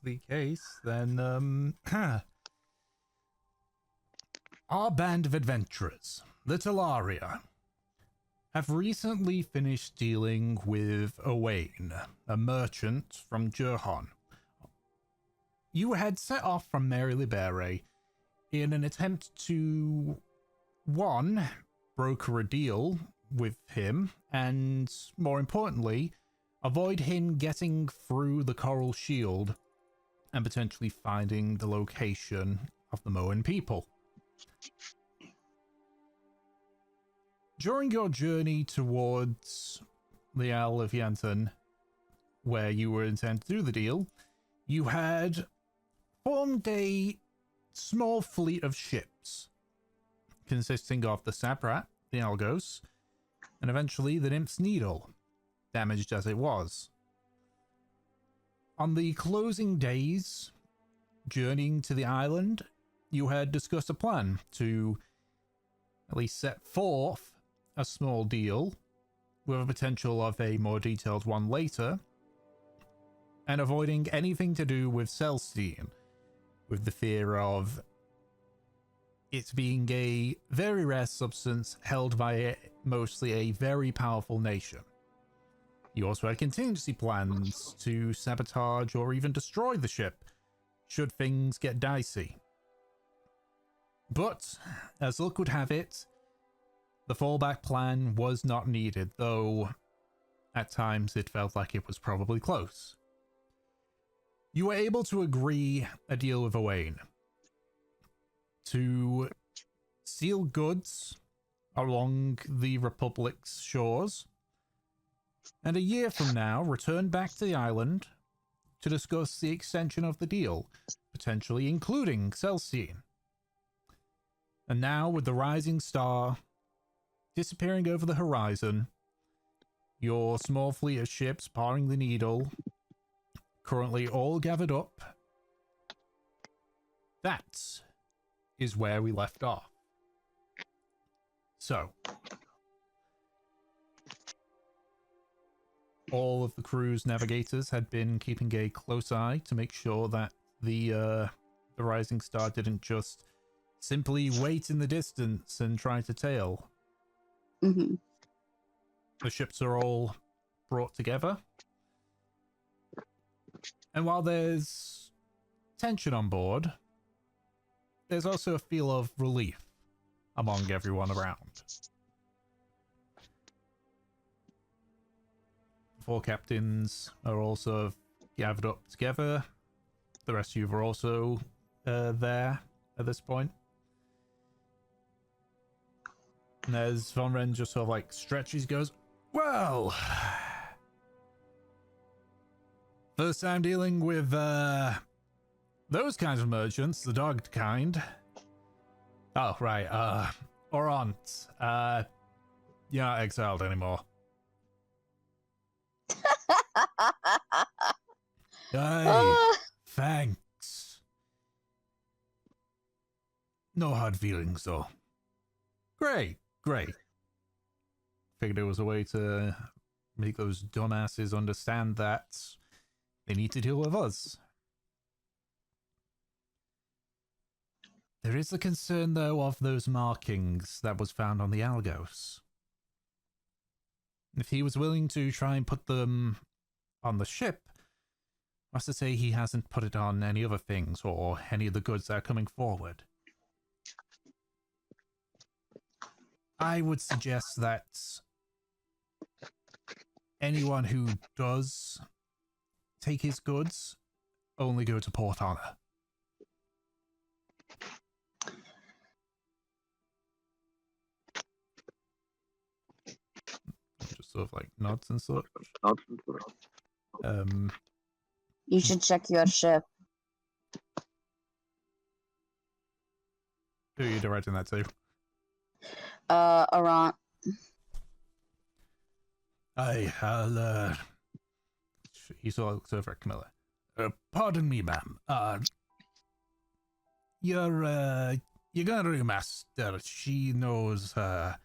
the case, then, our band of adventurers, the Talari, have recently finished dealing with Owain, a merchant from Jurhon. You had set off from Mary Libere in an attempt to, one, broker a deal with him, and, more importantly, avoid him getting through the Coral Shield and potentially finding the location of the Moan people. During your journey towards the Isle of Yanton, where you were intended to do the deal, you had formed a small fleet of ships consisting of the Sabrat, the Algos, and eventually the Nymph's Needle, damaged as it was. On the closing days, journeying to the island, you had discussed a plan to at least set forth a small deal with a potential of a more detailed one later, and avoiding anything to do with Celestine, with the fear of it being a very rare substance held by mostly a very powerful nation. You also had contingency plans to sabotage or even destroy the ship should things get dicey. But, as luck would have it, the fallback plan was not needed, though at times it felt like it was probably close. You were able to agree a deal with Owain to seal goods along the Republic's shores, and a year from now return back to the island to discuss the extension of the deal, potentially including Celestine. And now, with the rising star disappearing over the horizon, your small fleet of ships parring the Needle, currently all gathered up, that is where we left off. So, all of the crew's navigators had been keeping a close eye to make sure that the rising star didn't just simply wait in the distance and try to tail. Mm-hmm. The ships are all brought together. And while there's tension on board, there's also a feel of relief among everyone around. Four captains are also gathered up together. The rest of you are also there at this point. And as Von Ren just sort of like stretches, goes, well, first time dealing with those kinds of merchants, the dogged kind. Oh, right, Orant, you're not exiled anymore. Hey, thanks. No hard feelings, though. Great. Figured it was a way to make those dumbasses understand that they need to deal with us. There is the concern, though, of those markings that was found on the Algos. If he was willing to try and put them on the ship, what's to say he hasn't put it on any other things or any of the goods that are coming forward? I would suggest that anyone who does take his goods only go to Port Honor. Just sort of like nods and such. You should check your ship. Who are you directing that to? Arant. I'll, he sort of looks over at Camilla. Pardon me, ma'am. Your gunnery master, she knows, how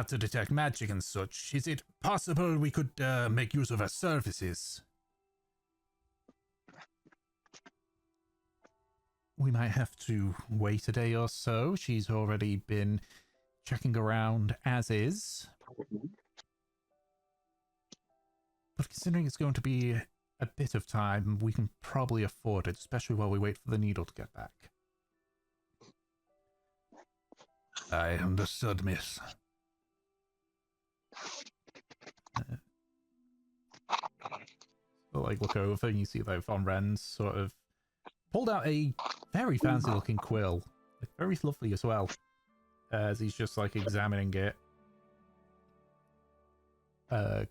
to detect magic and such. Is it possible we could, make use of her services? we might have to wait a day or so. She's already been checking around as is. But considering it's going to be a bit of time, we can probably afford it, especially while we wait for the needle to get back. I understood, miss. So, like, look over and you see that Von Ren's sort of pulled out a very fancy looking quill. Like, very lovely as well. As he's just, like, examining it.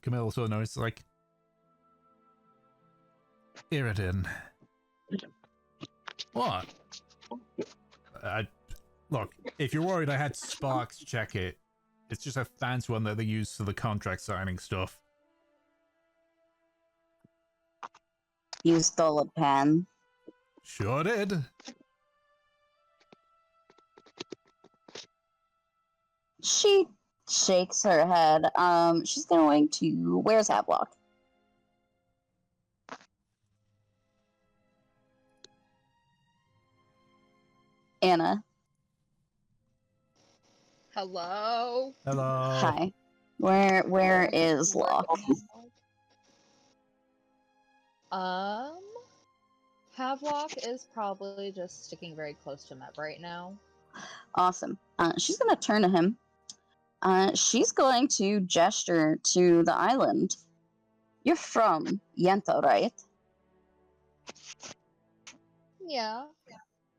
Camille also notices, like, Iridan. What? Look, if you're worried I had Sparks check it, it's just a fancy one that they use for the contract signing stuff. You stole a pen. Sure did. She shakes her head. She's going to... Where's Havelock? Anna. Hello? Hello. Hi. Where is Locke? Havelock is probably just sticking very close to Mev right now. Awesome. She's going to turn to him. She's going to gesture to the island. You're from Yento, right? Yeah.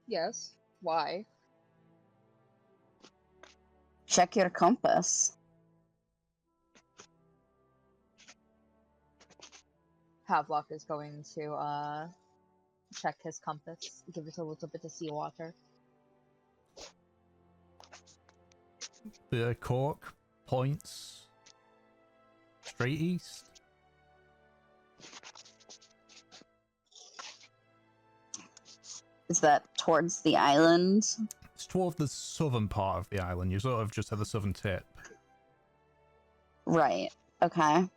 Yes. Why? Check your compass. Havelock is going to check his compass, give it a little bit of seawater. The cork points straight east. Is that towards the island? It's toward the southern part of the island. You sort of just at the southern tip. Right. Okay.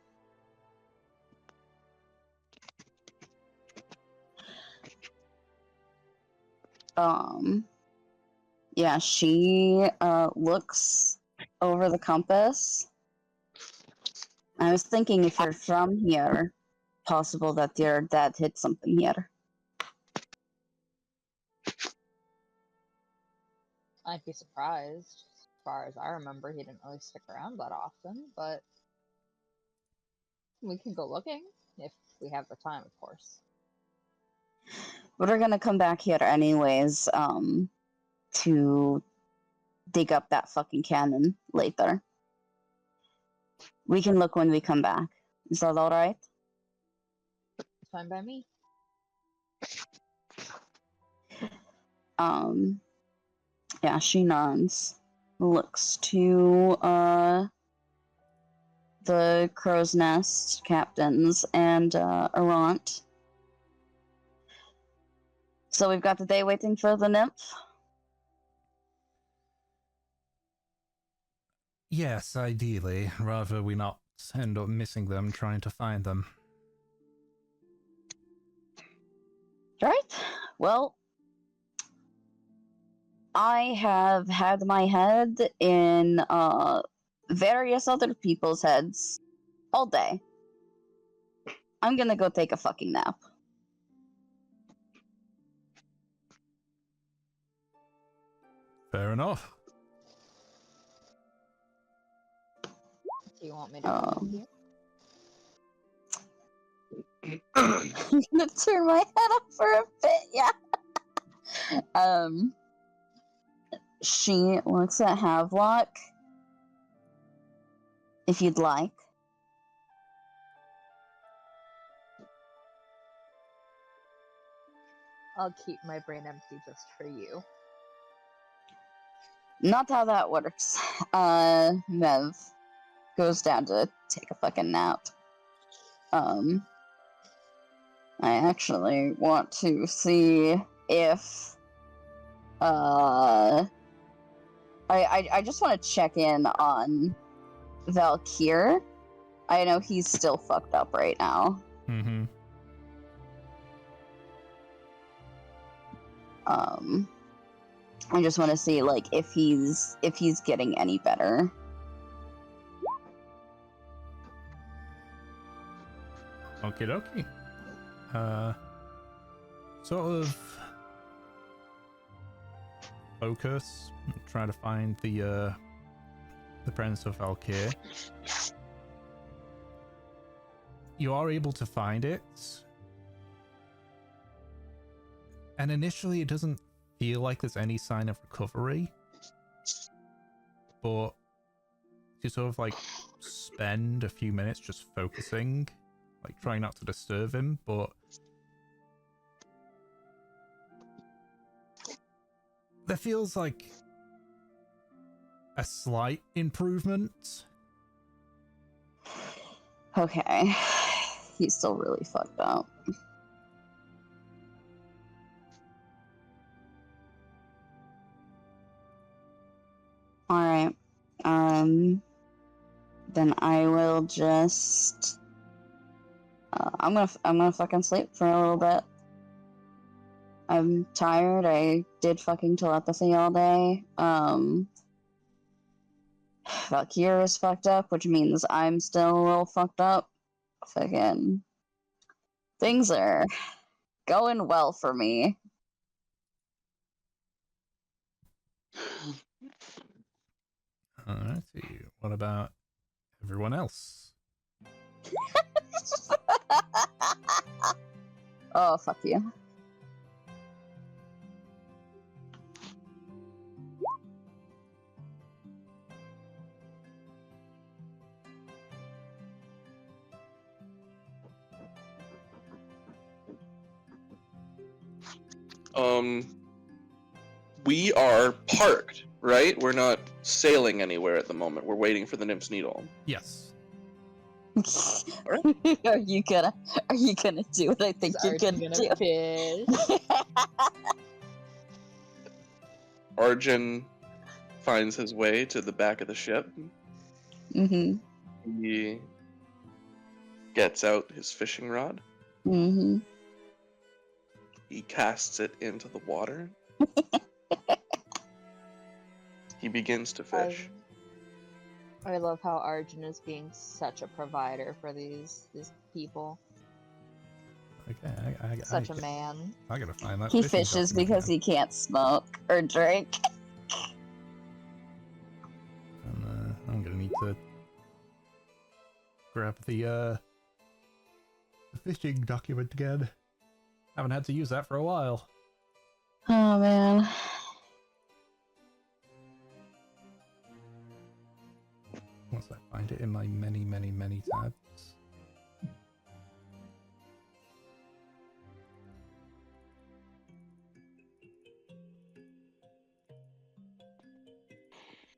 Yeah, she looks over the compass. I was thinking if you're from here, possible that your dad hit something here. I'd be surprised. As far as I remember, he didn't really stick around that often, but we can go looking if we have the time, of course. But we're gonna come back here anyways, to dig up that fucking cannon later. We can look when we come back. Is that alright? It's fine by me. Yeah, she nods. Looks to, the Crow's Nest captains and, Arant. So we've got the day waiting for the nymph? Yes, ideally. Rather we not end up missing them trying to find them. Right. Well, I have had my head in various other people's heads all day. I'm gonna go take a fucking nap. Fair enough. Do you want me to come with you? I'm gonna turn my head up for a bit, yeah. She looks at Havelock. If you'd like. I'll keep my brain empty just for you. Not how that works. Mev goes down to take a fucking nap. I actually want to see if I just want to check in on Valkyr. I know he's still fucked up right now. Mm-hmm. I just want to see like if he's getting any better. Okie dokie. Sort of focus, try to find the Prince of Valkyr. You are able to find it, and initially it doesn't feel like there's any sign of recovery, but you sort of like spend a few minutes just focusing, like trying not to disturb him, but there feels like a slight improvement. Okay. He's still really fucked up. Alright. Then I will just I'm gonna fucking sleep for a little bit. I'm tired. I did fucking telepathy all day. Valkyr is fucked up, which means I'm still a little fucked up. Fucking things are going well for me. Alrighty. What about everyone else? Oh, fuck you. We are parked, right? We're not sailing anywhere at the moment. We're waiting for the Nymph's Needle. Yes. Are you gonna do what I think you're gonna do? Fish. Arjun finds his way to the back of the ship. Mm-hmm. He gets out his fishing rod. Mm-hmm. He casts it into the water. He begins to fish. I love how Arjun is being such a provider for these people. Okay. Such a man. I gotta find that. He fishing fishes document because now. he can't smoke or drink. And, I'm gonna need to grab the fishing document again. Haven't had to use that for a while. Oh man. Once I find it in my many tabs.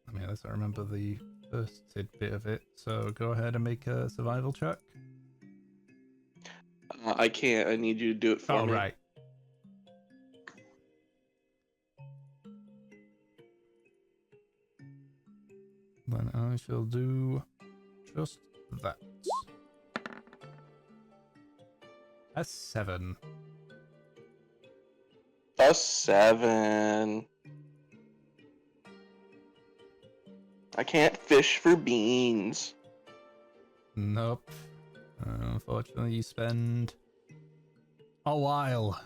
I mean, unless I remember the first tidbit of it, so go ahead and make a survival check. I can't. I need you to do it for me. Right. Then I shall do just that. A 7. A 7. I can't fish for beans. Nope. Unfortunately, you spend a while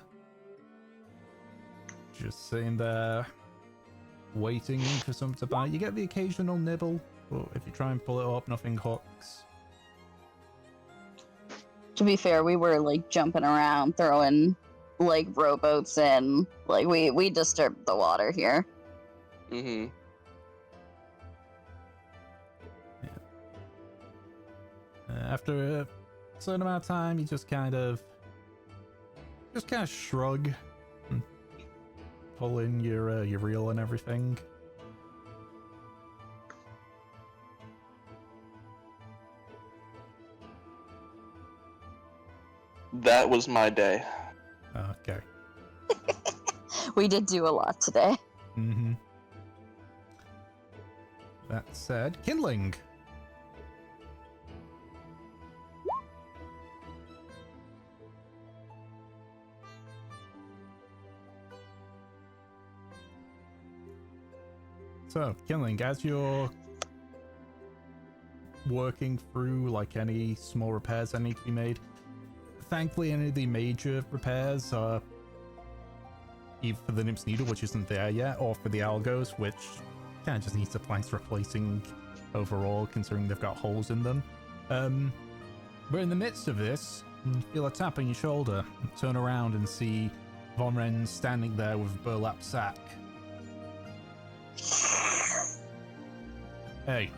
just sitting there waiting for something to bite. You get the occasional nibble, but if you try and pull it up, nothing hooks. To be fair, we were like jumping around, throwing like rowboats in. Like we disturbed the water here. Mm-hmm. After a certain amount of time, you just kind of shrug and pull in your reel and everything. That was my day. Okay. We did do a lot today. Mm-hmm. That said, kindling. So, Kinling, as you're working through like any small repairs that need to be made, thankfully any of the major repairs are either for the Nymph's Needle, which isn't there yet, or for the Algos, which kind of just needs the planks replacing overall, considering they've got holes in them. We're in the midst of this, and you feel a tap on your shoulder. You turn around and see Von Ren standing there with a burlap sack. Hey.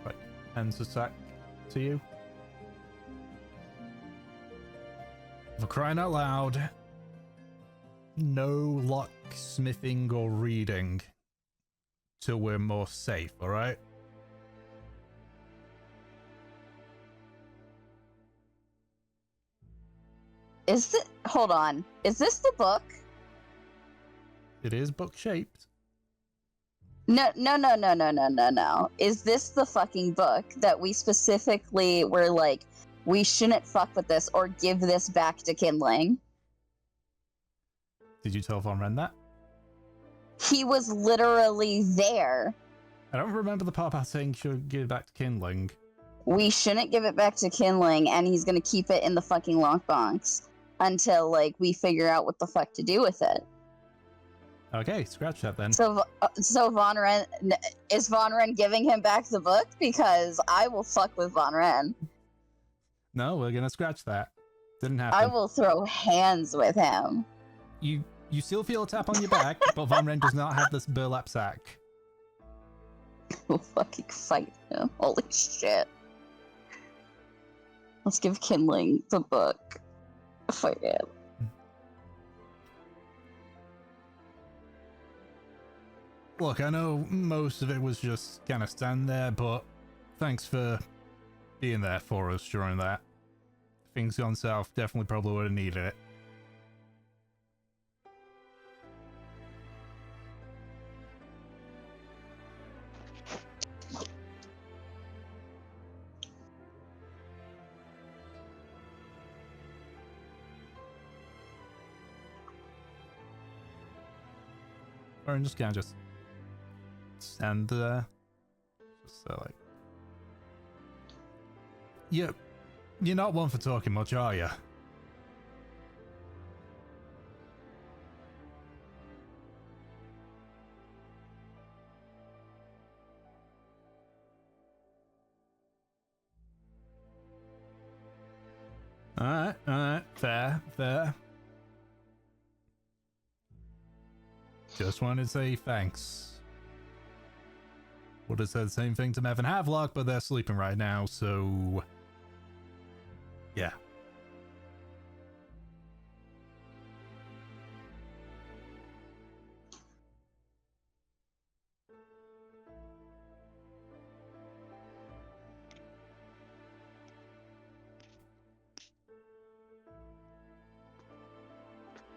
Right, hands the sack to you. For crying out loud, no locksmithing or reading till we're more safe, alright? Is it? Hold on. Is this the book? It is book shaped. No. Is this the fucking book that we specifically were like, we shouldn't fuck with this or give this back to Kindling? Did you tell Von Ren that? He was literally there. I don't remember the part about saying she'll give it back to Kindling. We shouldn't give it back to Kindling, and he's gonna keep it in the fucking lockbox until, like, we figure out what the fuck to do with it. Okay, scratch that then. So Von Ren, is Von Ren giving him back the book? Because I will fuck with Von Ren. No, we're gonna scratch that. Didn't happen. I will throw hands with him. You still feel a tap on your back, but Von Ren does not have this burlap sack. We'll fucking fight him. Holy shit. Let's give Kindling the book. Fight him. Look, I know most of it was just kind of stand there, but thanks for being there for us during that. If things gone south, definitely probably would have needed it. Or just kind of stand there. Just so like... You're not one for talking much, are you? Alright, fair. Just wanted to say thanks. Would have said the same thing to Mev and Havelock, but they're sleeping right now, so... yeah.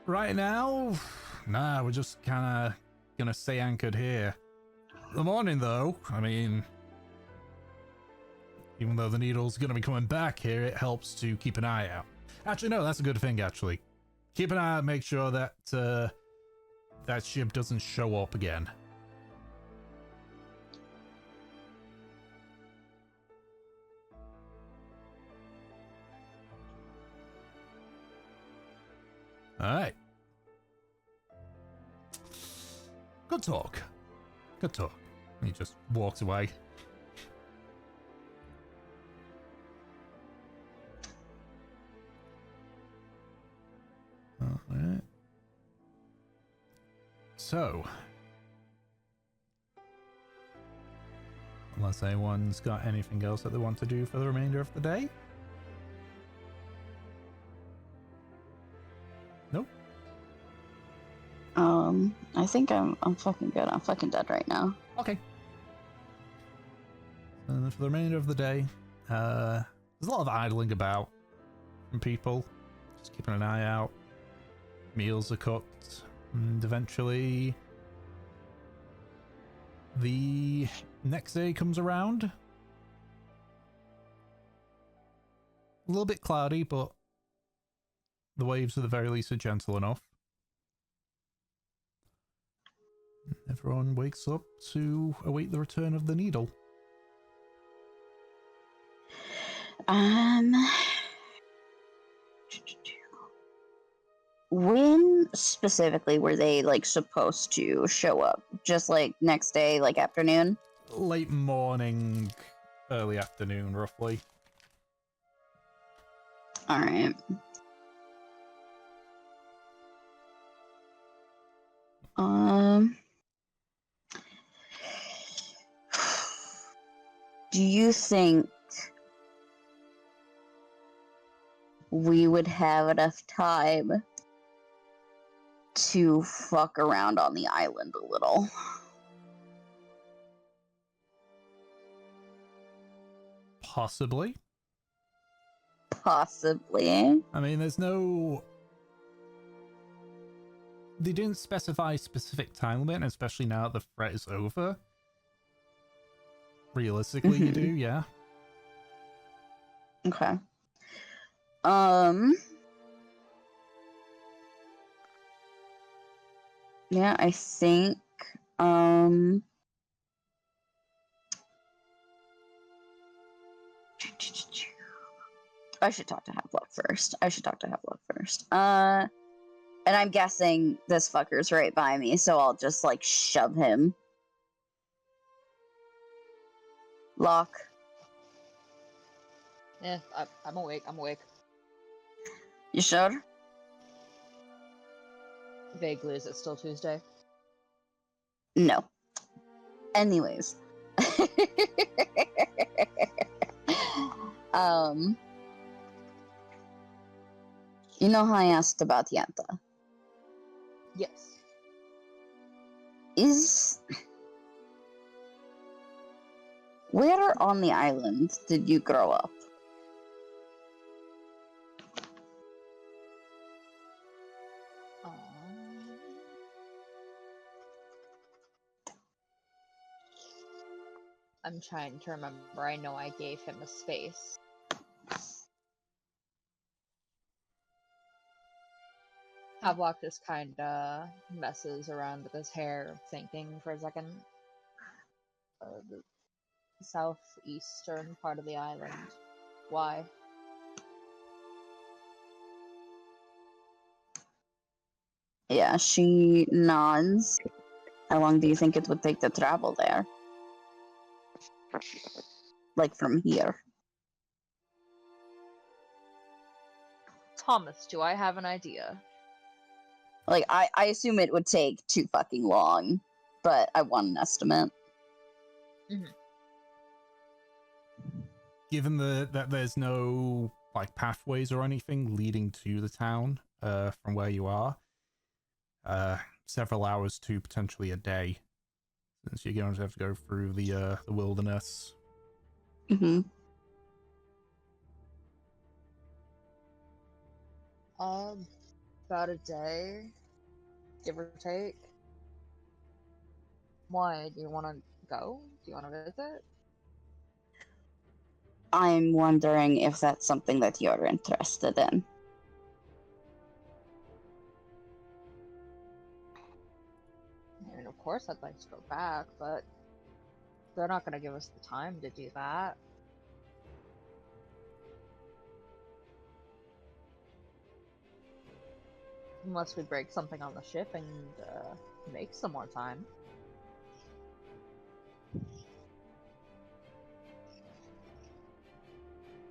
Right now, nah, we're just kind of gonna stay anchored here. The morning, though, I mean, even though the needle's gonna be coming back here, it helps to keep an eye out. Actually, no, that's a good thing, actually. Keep an eye out, make sure that, that ship doesn't show up again. Alright. Good talk. He just walks away. Alright. So, unless anyone's got anything else that they want to do for the remainder of the day? Nope. I think I'm fucking good. I'm fucking dead right now. Okay. And for the remainder of the day, there's a lot of idling about from people. Just keeping an eye out. Meals are cooked. And eventually, the next day comes around. A little bit cloudy, but the waves at the very least are gentle enough. Everyone wakes up to await the return of the needle. When specifically were they like supposed to show up? Just like next day, like afternoon? Late morning, early afternoon, roughly. All right. Do you think we would have enough time to fuck around on the island a little? Possibly. Possibly. I mean, there's no... They didn't specify a specific time limit, and especially now that the threat is over. Realistically, you do, yeah. Okay. Yeah, I think I should talk to Havelock first. And I'm guessing this fucker's right by me, so I'll just like shove him. Lock. Yeah, I'm awake. You sure? Vaguely, is it still Tuesday? No. Anyways. You know how I asked about Yanta? Yes. Where on the island did you grow up? I'm trying to remember. I know I gave him a space. Havelock just kinda messes around with his hair, thinking for a second. The southeastern part of the island. Why? Yeah, she nods. How long do you think it would take to travel there? Like from here? Thomas, do I have an idea? Like, I assume it would take too fucking long, but I want an estimate. Mm-hmm. Given that there's no like pathways or anything leading to the town from where you are, several hours to potentially a day, since you're going to have to go through the wilderness. Mm-hmm. About a day, give or take. Why? Do you want to go? Do you want to visit? I'm wondering if that's something that you're interested in. I mean, of course I'd like to go back, but they're not going to give us the time to do that. Unless we break something on the ship and make some more time.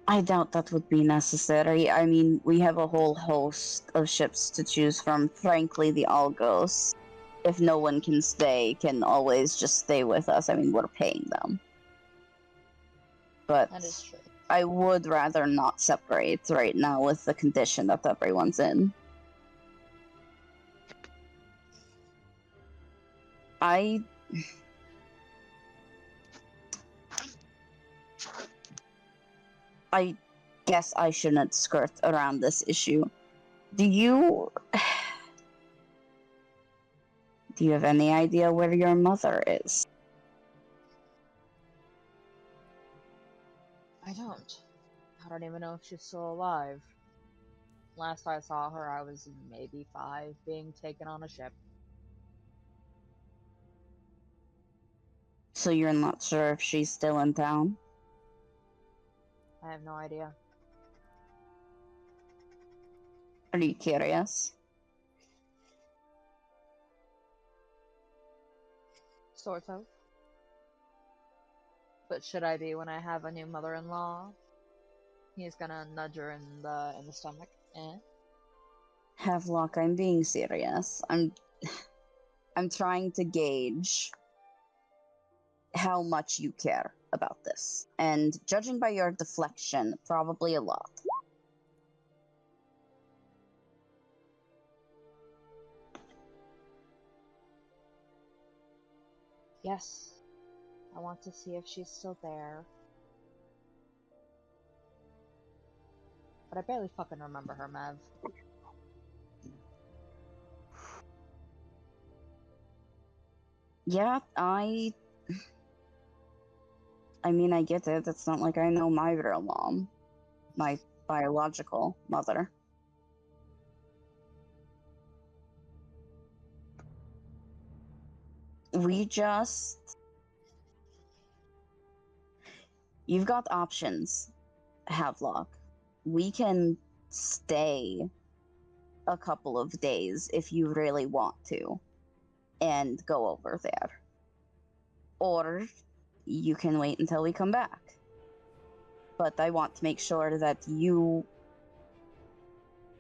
I doubt that would be necessary. I mean, we have a whole host of ships to choose from. Frankly, the Algos, if no one can stay, can always just stay with us. I mean, we're paying them. But That is true. I would rather not separate right now with the condition that everyone's in. I guess I shouldn't skirt around this issue. Do you have any idea where your mother is? I don't even know if she's still alive. Last I saw her, I was maybe 5, being taken on a ship. So you're not sure if she's still in town? I have no idea. Are you curious? Sort of. But should I be when I have a new mother-in-law? He's gonna nudge her in the stomach. Eh? Havelock, I'm being serious. I'm trying to gauge how much you care about this. And judging by your deflection, probably a lot. Yes. I want to see if she's still there. But I barely fucking remember her, Mev. Yeah, I mean, I get it. It's not like I know my real mom, my biological mother. We just. You've got options, Havelock. We can stay a couple of days if you really want to and go over there. Or you can wait until we come back. But I want to make sure that you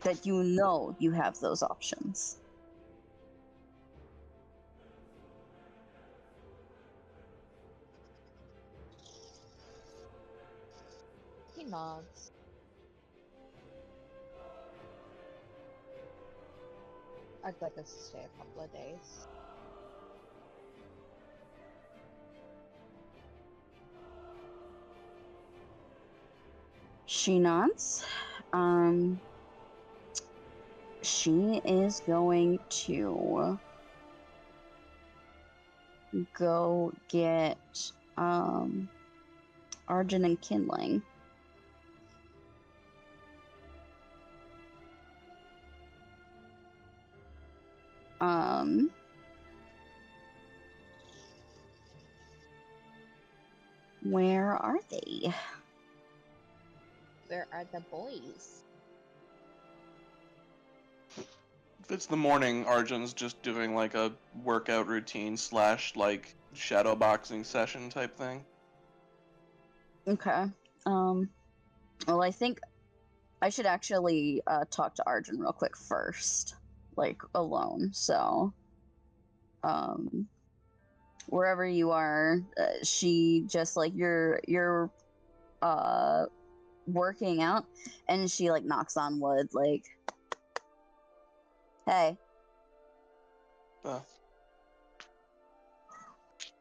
know you have those options. He nods. I'd like us to stay a couple of days. She nods. She is going to go get Arjun and Kindling. Where are they? Where are the boys? If it's the morning, Arjun's just doing like a workout routine / like shadow boxing session type thing. Okay. Well, I think I should actually talk to Arjun real quick first, like alone. So, wherever you are, she just like you're working out, and she like knocks on wood, like, hey.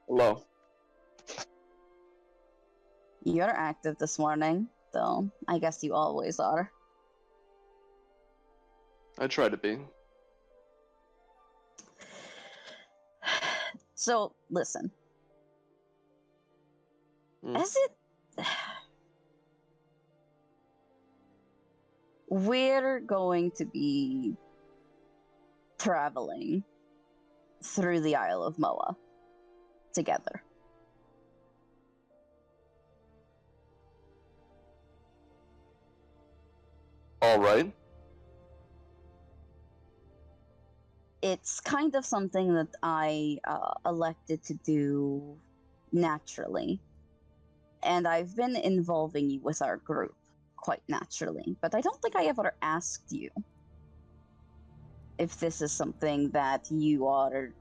Hello. You're active this morning, though. I guess you always are. I try to be. So, listen. Mm. Is it... We're going to be traveling through the Isle of Moa together. All right. It's kind of something that I elected to do naturally. And I've been involving you with our group quite naturally. But I don't think I ever asked you if this is something that you are,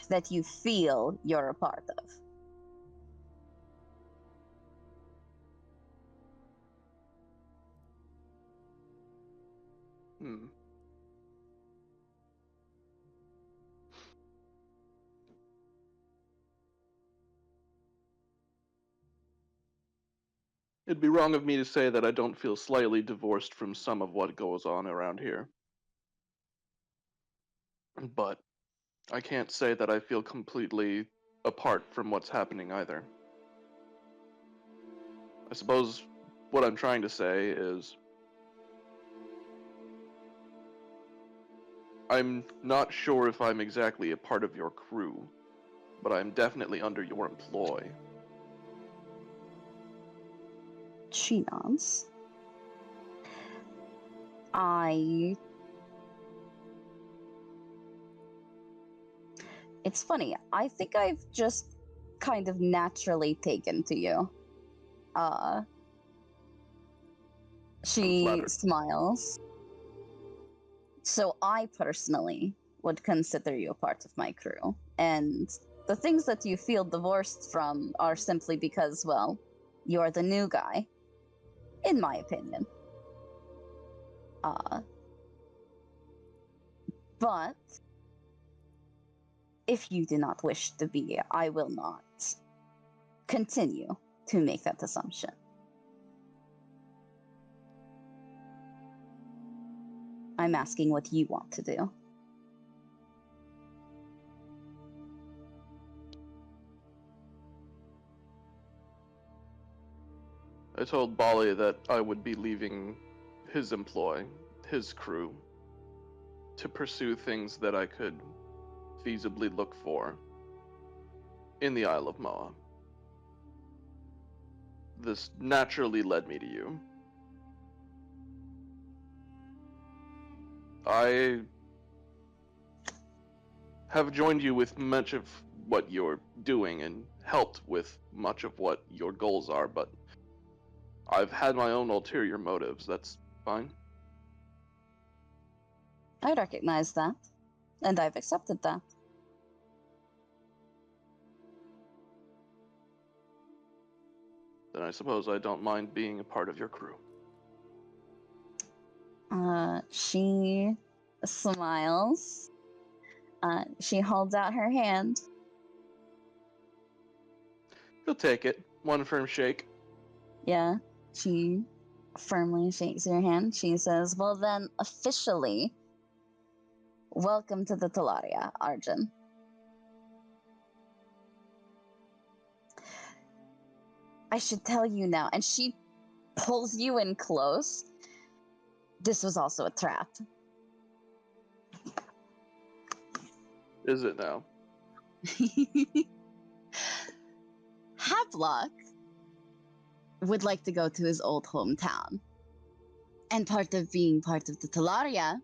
that you feel you're a part of. Hmm. It'd be wrong of me to say that I don't feel slightly divorced from some of what goes on around here. But I can't say that I feel completely apart from what's happening either. I suppose what I'm trying to say is I'm not sure if I'm exactly a part of your crew, but I am definitely under your employ. She nods. It's funny, I think I've just kind of naturally taken to you. She flattered. smiles. So I personally would consider you a part of my crew. And the things that you feel divorced from are simply because, well, you're the new guy. In my opinion. But if you do not wish to be, I will not continue to make that assumption. I'm asking what you want to do. I told Bali that I would be leaving his employ, his crew, to pursue things that I could feasibly look for in the Isle of Moa. This naturally led me to you. I have joined you with much of what you're doing and helped with much of what your goals are, but I've had my own ulterior motives. That's fine. I recognize that, and I've accepted that. Then I suppose I don't mind being a part of your crew. She smiles. She holds out her hand. You'll take it. One firm shake. Yeah, she firmly shakes your hand. She says, well then, officially, welcome to the Talari, Arjun. I should tell you now, and she pulls you in close. This was also a trap. Is it now? Havelock would like to go to his old hometown. And part of being part of the Talaria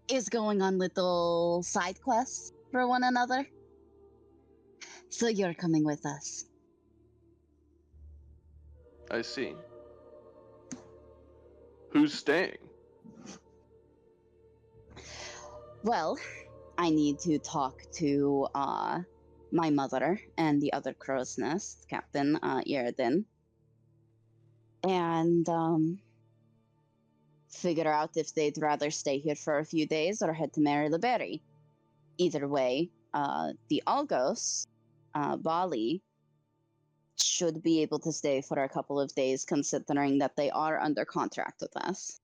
is going on little side quests for one another. So you're coming with us. I see. Who's staying? Well, I need to talk to my mother and the other crow's nest, Captain Iredin, and figure out if they'd rather stay here for a few days or head to Marylebberry. Either way, the Algos, Bali, should be able to stay for a couple of days, considering that they are under contract with us.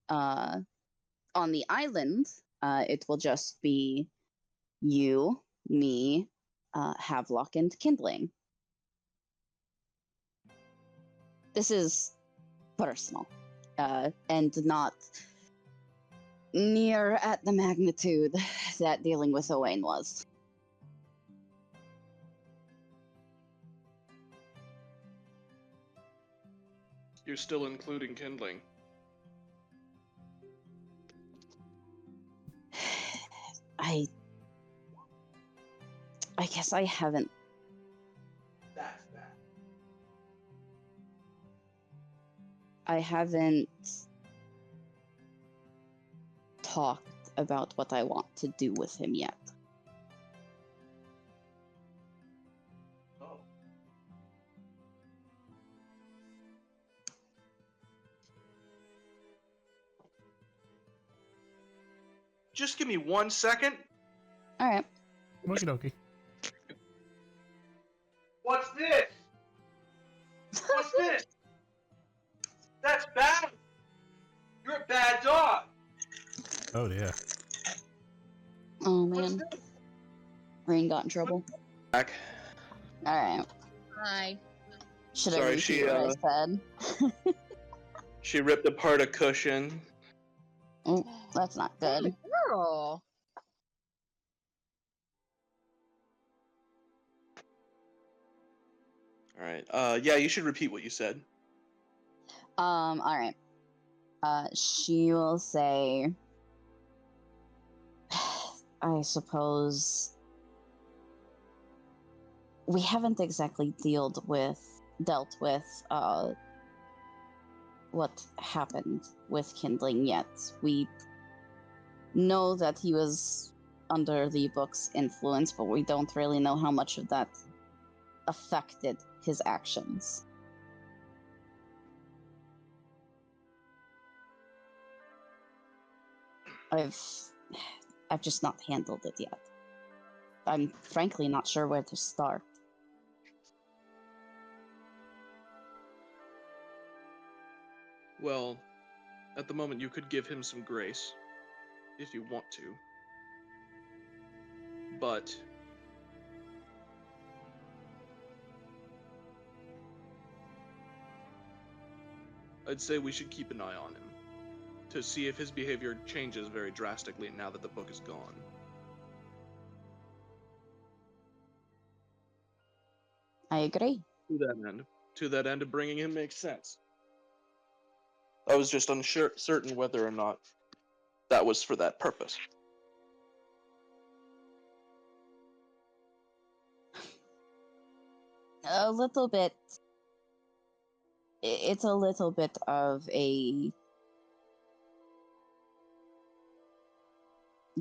On the island, it will just be you, me, Havelock, and Kindling. This is personal, and not near at the magnitude that dealing with Owain was. You're still including kindling. I guess I haven't. That's bad. I haven't talked about what I want to do with him yet. Oh. Just give me 1 second. All right. Okie dokie. What's this? What's this? That's bad. You're a bad dog. Oh dear. Oh What's man, this? Rain got in trouble. Back. All right. Hi. Should Sorry, I repeat what I said? She ripped apart a cushion. Oh, that's not good. Girl. Alright. Yeah, you should repeat what you said. Alright. She will say, I suppose we haven't exactly dealt with what happened with Kindling yet. We know that he was under the book's influence, but we don't really know how much of that affected his actions. I've just not handled it yet. I'm frankly not sure where to start. Well, at the moment you could give him some grace, if you want to. But I'd say we should keep an eye on him to see if his behavior changes very drastically now that the book is gone. I agree. To that end, bringing him makes sense. I was just certain whether or not that was for that purpose. A little bit. It's a little bit of a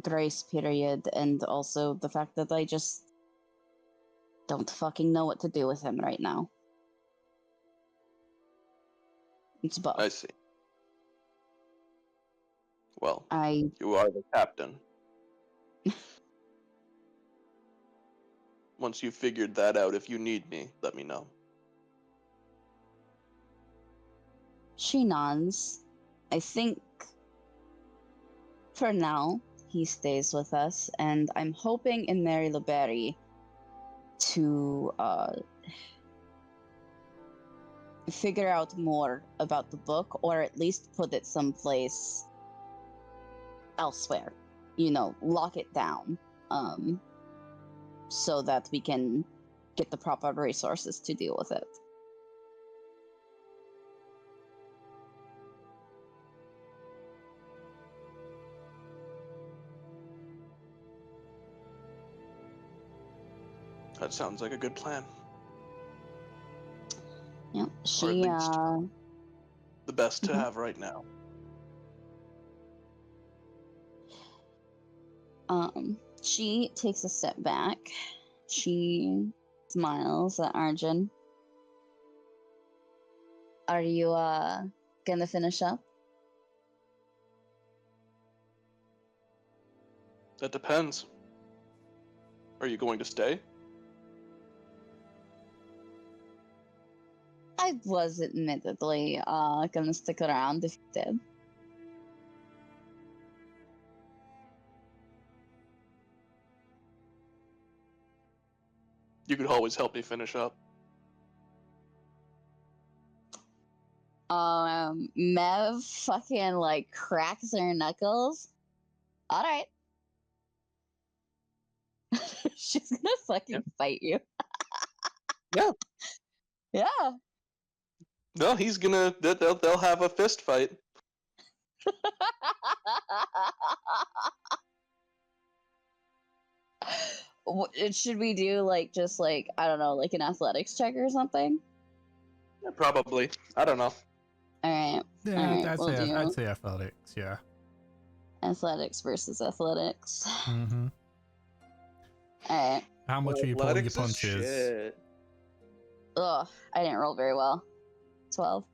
grace period, and also the fact that I just don't fucking know what to do with him right now. It's both. I see. Well, I you are the captain. Once you've figured that out, if you need me, let me know. She nods. I think for now he stays with us, and I'm hoping in Mary LeBerry to figure out more about the book, or at least put it someplace elsewhere. You know, lock it down, so that we can get the proper resources to deal with it. That sounds like a good plan. Yep, Or at she least the best to Mhm. have right now. She takes a step back. She smiles at Arjun. Are you gonna finish up? That depends. Are you going to stay? I was admittedly gonna stick around if you did. You could always help me finish up. Mev fucking like cracks her knuckles. All right. She's gonna fucking fight you. Yeah. Yeah. No, he's gonna. They'll have a fist fight. Should we do like just like I don't know, like an athletics check or something? Yeah, probably. I don't know. All right. Yeah, Alright, I'd, we'll say, do- I'd say athletics, yeah. Athletics versus athletics. Mm-hmm. All right. How much are you pulling your Athletics is punches? shit. Ugh, I didn't roll very well. 12.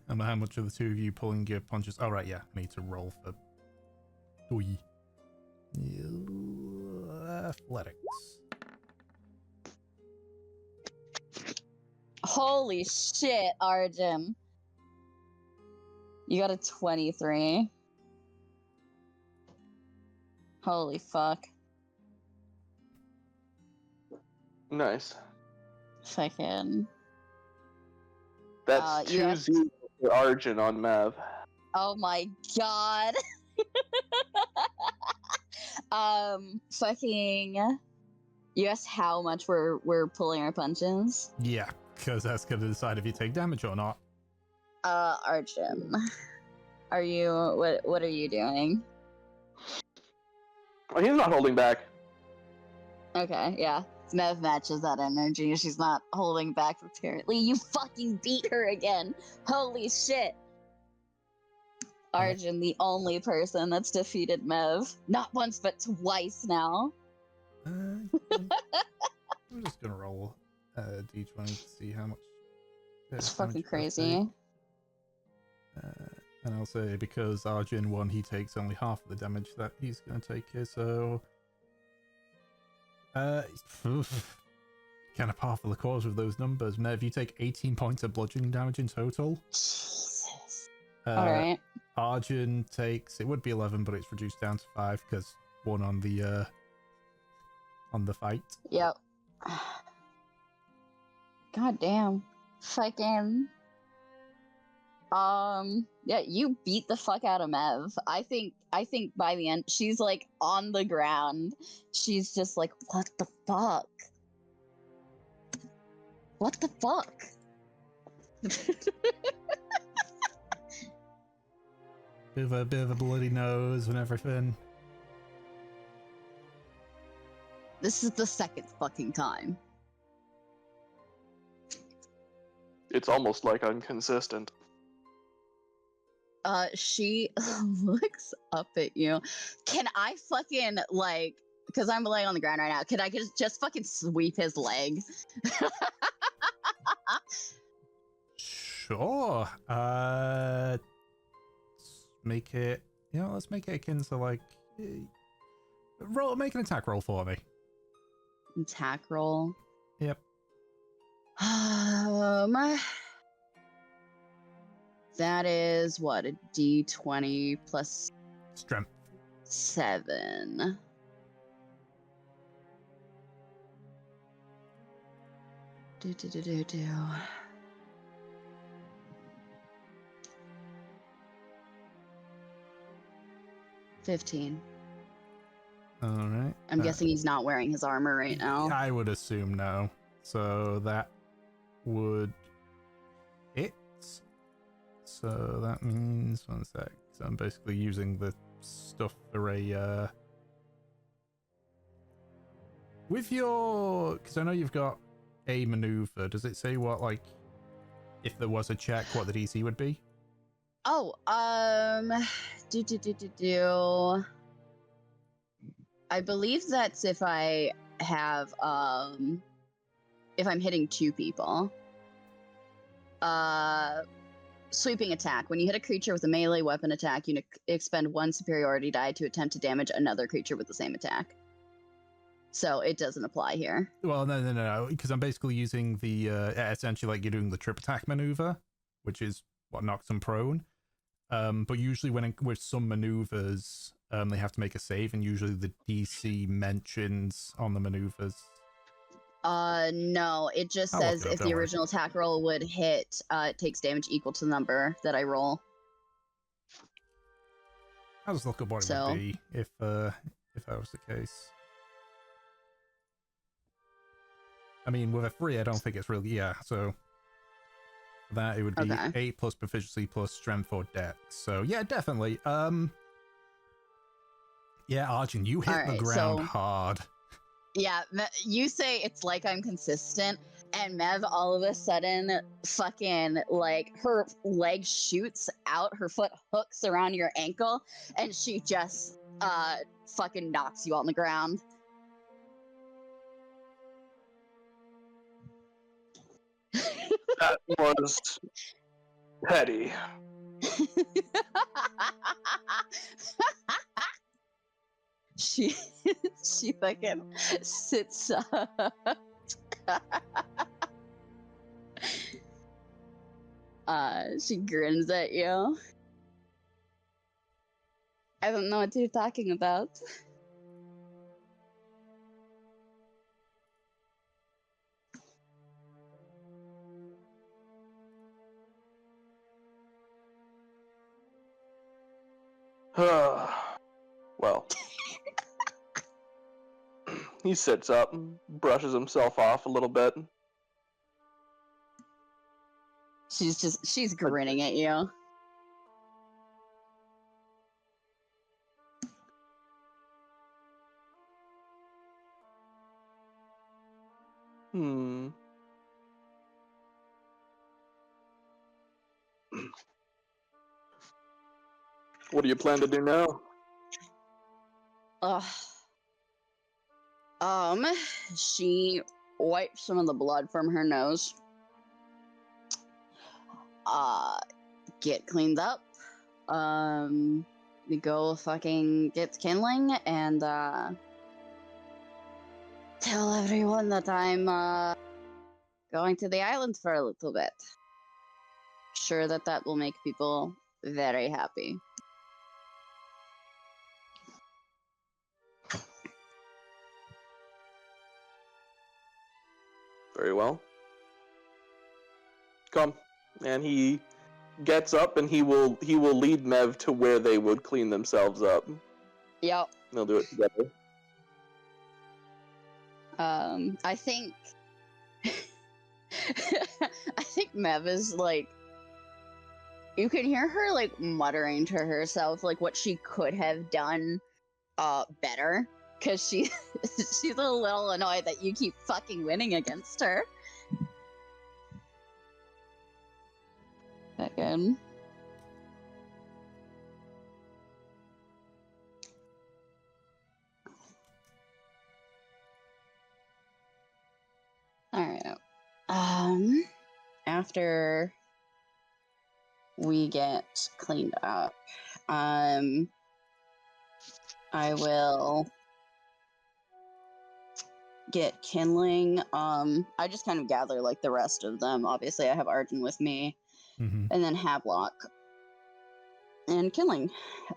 And how much are the two of you pulling your punches? Oh, right, yeah. I need to roll for... Athletics. Holy shit, Arjun. You got a 23. Holy fuck. Nice. Fucking. That's you 2-0 for Arjun on Mav. Oh my god. You asked how much we're pulling our punches? Yeah, because that's going to decide if you take damage or not. Arjun, are you what are you doing? Oh, he's not holding back. Okay, yeah. Mev matches that energy. She's not holding back apparently. You fucking beat her again. Holy shit. Arjun, the only person that's defeated Mev. Not once, but twice now. I'm just going to roll d20 to see how much. It's damage fucking you both crazy. take. And I'll say because Arjun won, he takes only half of the damage that he's going to take here, so... kind of par for the course with those numbers. Mev, you take 18 points of bludgeoning damage in total. Jesus. Alright. Arjun takes, it would be 11, but it's reduced down to 5 because one on the fight. Yep. God damn. Fucking. Yeah, you beat the fuck out of Mev. I think by the end, she's like on the ground. She's just like, what the fuck? What the fuck? Bit of a bloody nose and everything. This is the second fucking time. It's almost like I'm consistent. She looks up at you. Can I fucking, like, because I'm laying on the ground right now, can I just fucking sweep his leg? Sure. Let's make it, let's make it akin to like, make an attack roll for me. Attack roll? Yep. That is what, a d20 plus Strength. 7. Do. 15. All right. I'm guessing he's not wearing his armor right now. I would assume no. So that would hit. So that means, one sec. So I'm basically using the stuff for a with your, because I know you've got a maneuver. Does it say what, like, if there was a check, what the DC would be? Oh, I believe that's if I have, if I'm hitting 2 people. Sweeping attack. When you hit a creature with a melee weapon attack, you expend 1 superiority die to attempt to damage another creature with the same attack. So it doesn't apply here. Well, no, because I'm basically using the, essentially like you're doing the trip attack maneuver, which is what knocks them prone. But usually with some maneuvers, they have to make a save, and usually the DC mentions on the maneuvers. No, it just says if the original attack roll would hit, it takes damage equal to the number that I roll. I'll just look at what it would be if that was the case. I mean, with a 3, I don't think it's really, so for that it would be 8 plus proficiency plus strength or dex. So yeah, definitely. Yeah, Arjun, you hit the ground hard. Yeah, you say it's like I'm consistent, and Mev all of a sudden fucking, like, her leg shoots out, her foot hooks around your ankle, and she just fucking knocks you on the ground. That was petty. She fucking sits up. She grins at you. I don't know what you're talking about. Well, He sits up, brushes himself off a little bit. She's grinning at you. What do you plan to do now? Ugh. She wipes some of the blood from her nose. Get cleaned up. We go fucking get kindling and tell everyone that I'm going to the island for a little bit. Sure that will make people very happy. Very well. Come. And he gets up and he will lead Mev to where they would clean themselves up. Yep. They'll do it together. I think I think Mev is like, you can hear her like muttering to herself like what she could have done better, because she's a little annoyed that you keep fucking winning against her. Again. Alright. After we get cleaned up, I will get kindling. I just kind of gather like the rest of them. Obviously, I have Arjun with me, and then Havelock and kindling.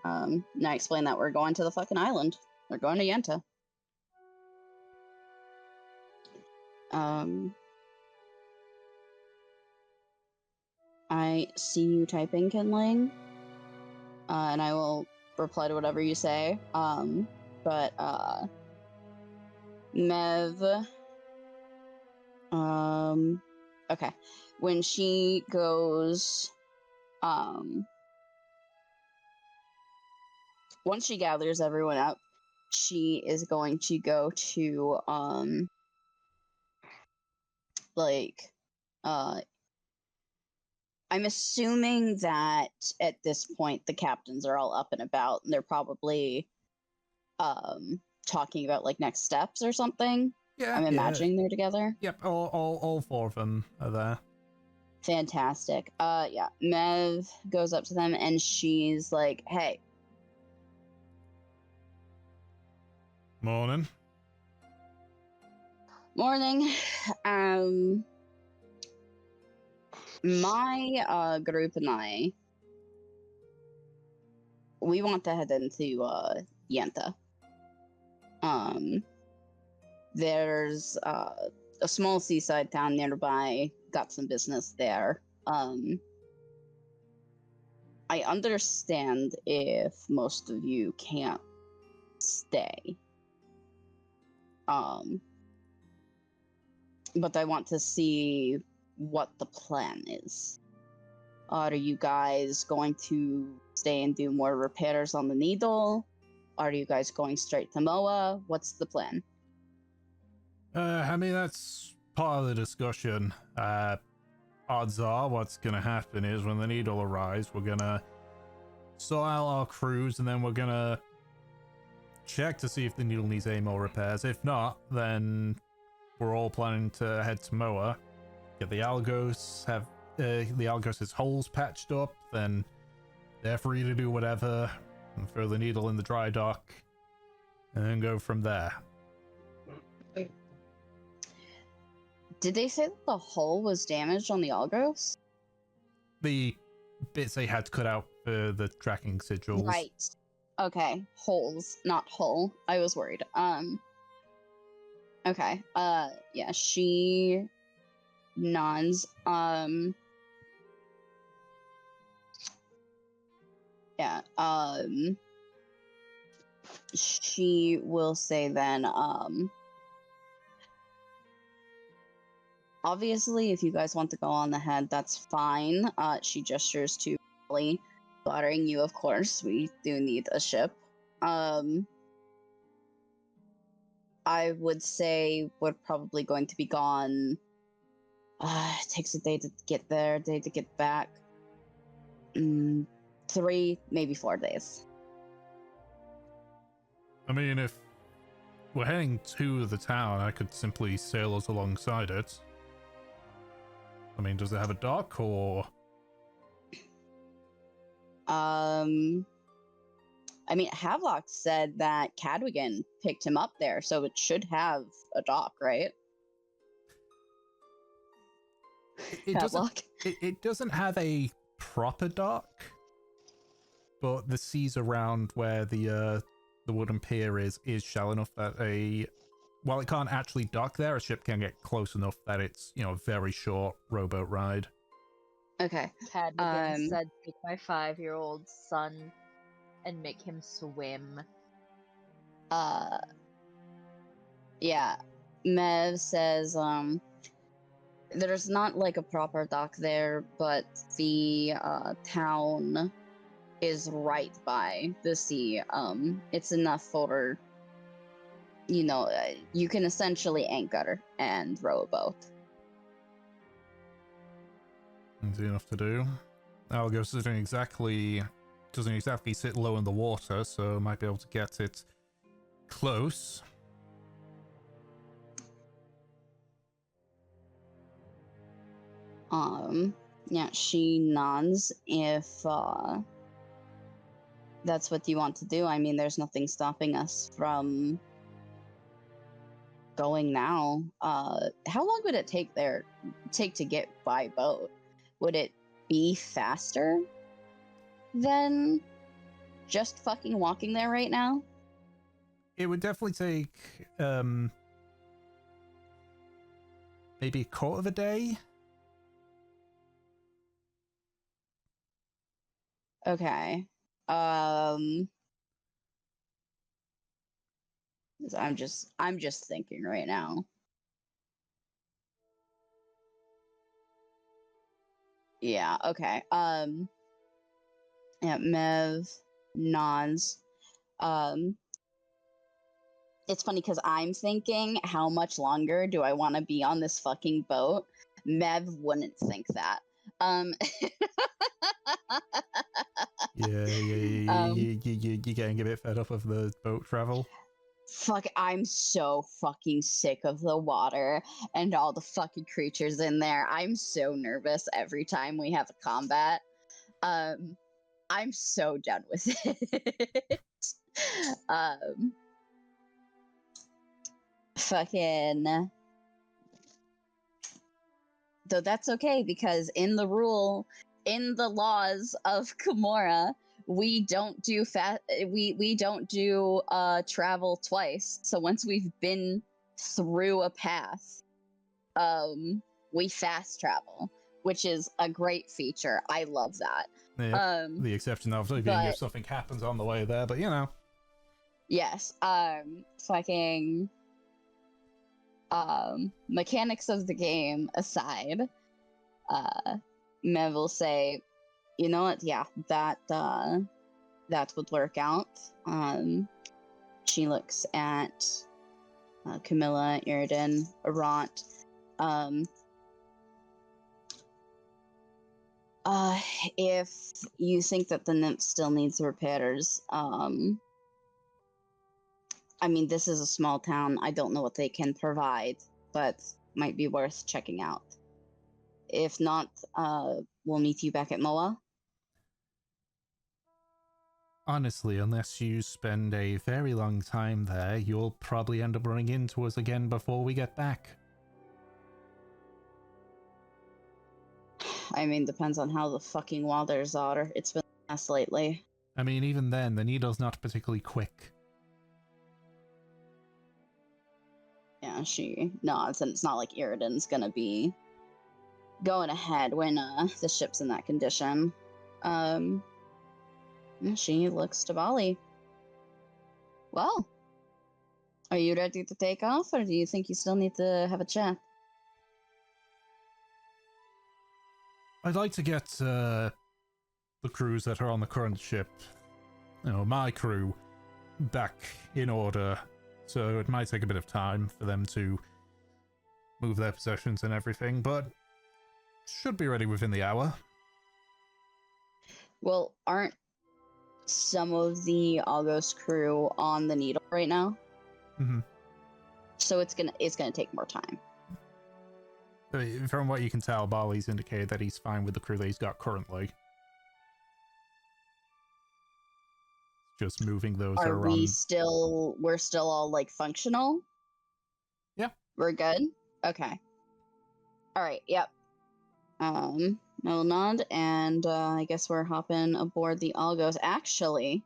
And I explain that we're going to the fucking island. We're going to Yenta. I see you typing, kindling, and I will reply to whatever you say. But Mev, okay, when she goes, once she gathers everyone up, she is going to go to, I'm assuming that at this point the captains are all up and about, and they're probably talking about like next steps or something. Yeah, I'm imagining they're together. Yep, all four of them are there. Fantastic. Yeah, Mev goes up to them and she's like, "Hey." Morning. Morning. My group and I, we want to head into Yenta. There's a small seaside town nearby. Got some business there. I understand if most of you can't stay. But I want to see what the plan is. Are you guys going to stay and do more repairs on the needle? Are you guys going straight to Moa? What's the plan? I mean, that's part of the discussion. Odds are what's gonna happen is when the needle arrives, we're gonna sort out our crews, and then we're gonna check to see if the needle needs any more repairs. If not, then we're all planning to head to Moa, get the Algos, have the Algos' holes patched up, then they're free to do whatever, and throw the needle in the dry dock, and then go from there. Did they say that the hull was damaged on the Algos? The bits they had to cut out for the tracking sigils. Right. Okay. Holes, not hull. I was worried. Okay. Yeah, she nods. Yeah. She will say then, Obviously, if you guys want to go on ahead, that's fine. She gestures to Bali, flattering you, of course. We do need a ship. I would say we're probably going to be gone. It takes a day to get there, a day to get back. 3, maybe 4 days. I mean, if we're heading to the town, I could simply sail us alongside it. I mean, does it have a dock, or...? I mean, Havelock said that Cadwigan picked him up there, so it should have a dock, right? It doesn't have a proper dock, but the seas around where the wooden pier is shallow enough that while it can't actually dock there, a ship can get close enough that it's, a very short rowboat ride. Okay. Cadwigan said, take my 5-year-old son and make him swim. Yeah. Mev says, there's not like a proper dock there, but the town is right by the sea. It's enough for, you can essentially anchor and row a boat. Easy enough to do. Algos doesn't exactly sit low in the water, so might be able to get it close. Yeah, she nods if that's what you want to do. I mean, there's nothing stopping us from going now. How long would it take to get by boat? Would it be faster than just fucking walking there right now? It would definitely take maybe a quarter of a day. Okay. I'm just thinking right now. Yeah, okay. Yeah, Mev nods. It's funny because I'm thinking, how much longer do I want to be on this fucking boat? Mev wouldn't think that. You're getting a bit fed up of the boat travel. Fuck, I'm so fucking sick of the water and all the fucking creatures in there. I'm so nervous every time we have a combat. I'm so done with it. Fucking... Though that's okay, because in the laws of Karmora, we don't do travel twice. So once we've been through a path, we fast travel, which is a great feature. I love that. Yeah, the exception obviously being if something happens on the way there, but yes. Fucking mechanics of the game aside, Mev will say, you know what, yeah, that would work out. She looks at Camilla, Iridan, Arant. If you think that the nymph still needs repairs, I mean, this is a small town. I don't know what they can provide, but might be worth checking out. If not, we'll meet you back at Moa. Honestly, unless you spend a very long time there, you'll probably end up running into us again before we get back. I mean, depends on how the fucking waters are. It's been a mess lately. I mean, even then, the needle's not particularly quick. Yeah, she nods, and it's not like Iridan's gonna be going ahead when the ship's in that condition. She looks to Bali. Well, are you ready to take off, or do you think you still need to have a chat? I'd like to get the crews that are on the current ship, my crew, back in order. So it might take a bit of time for them to move their possessions and everything, but should be ready within the hour. Well, aren't some of the August crew on the Needle right now? Mm-hmm. So it's gonna take more time. From what you can tell, Barley's indicated that he's fine with the crew that he's got currently. Just moving those that Are are we on. still? We're still all like functional. Yeah. We're good. Okay. All right. Yep. I will nod, and I guess we're hopping aboard the Algos. Actually,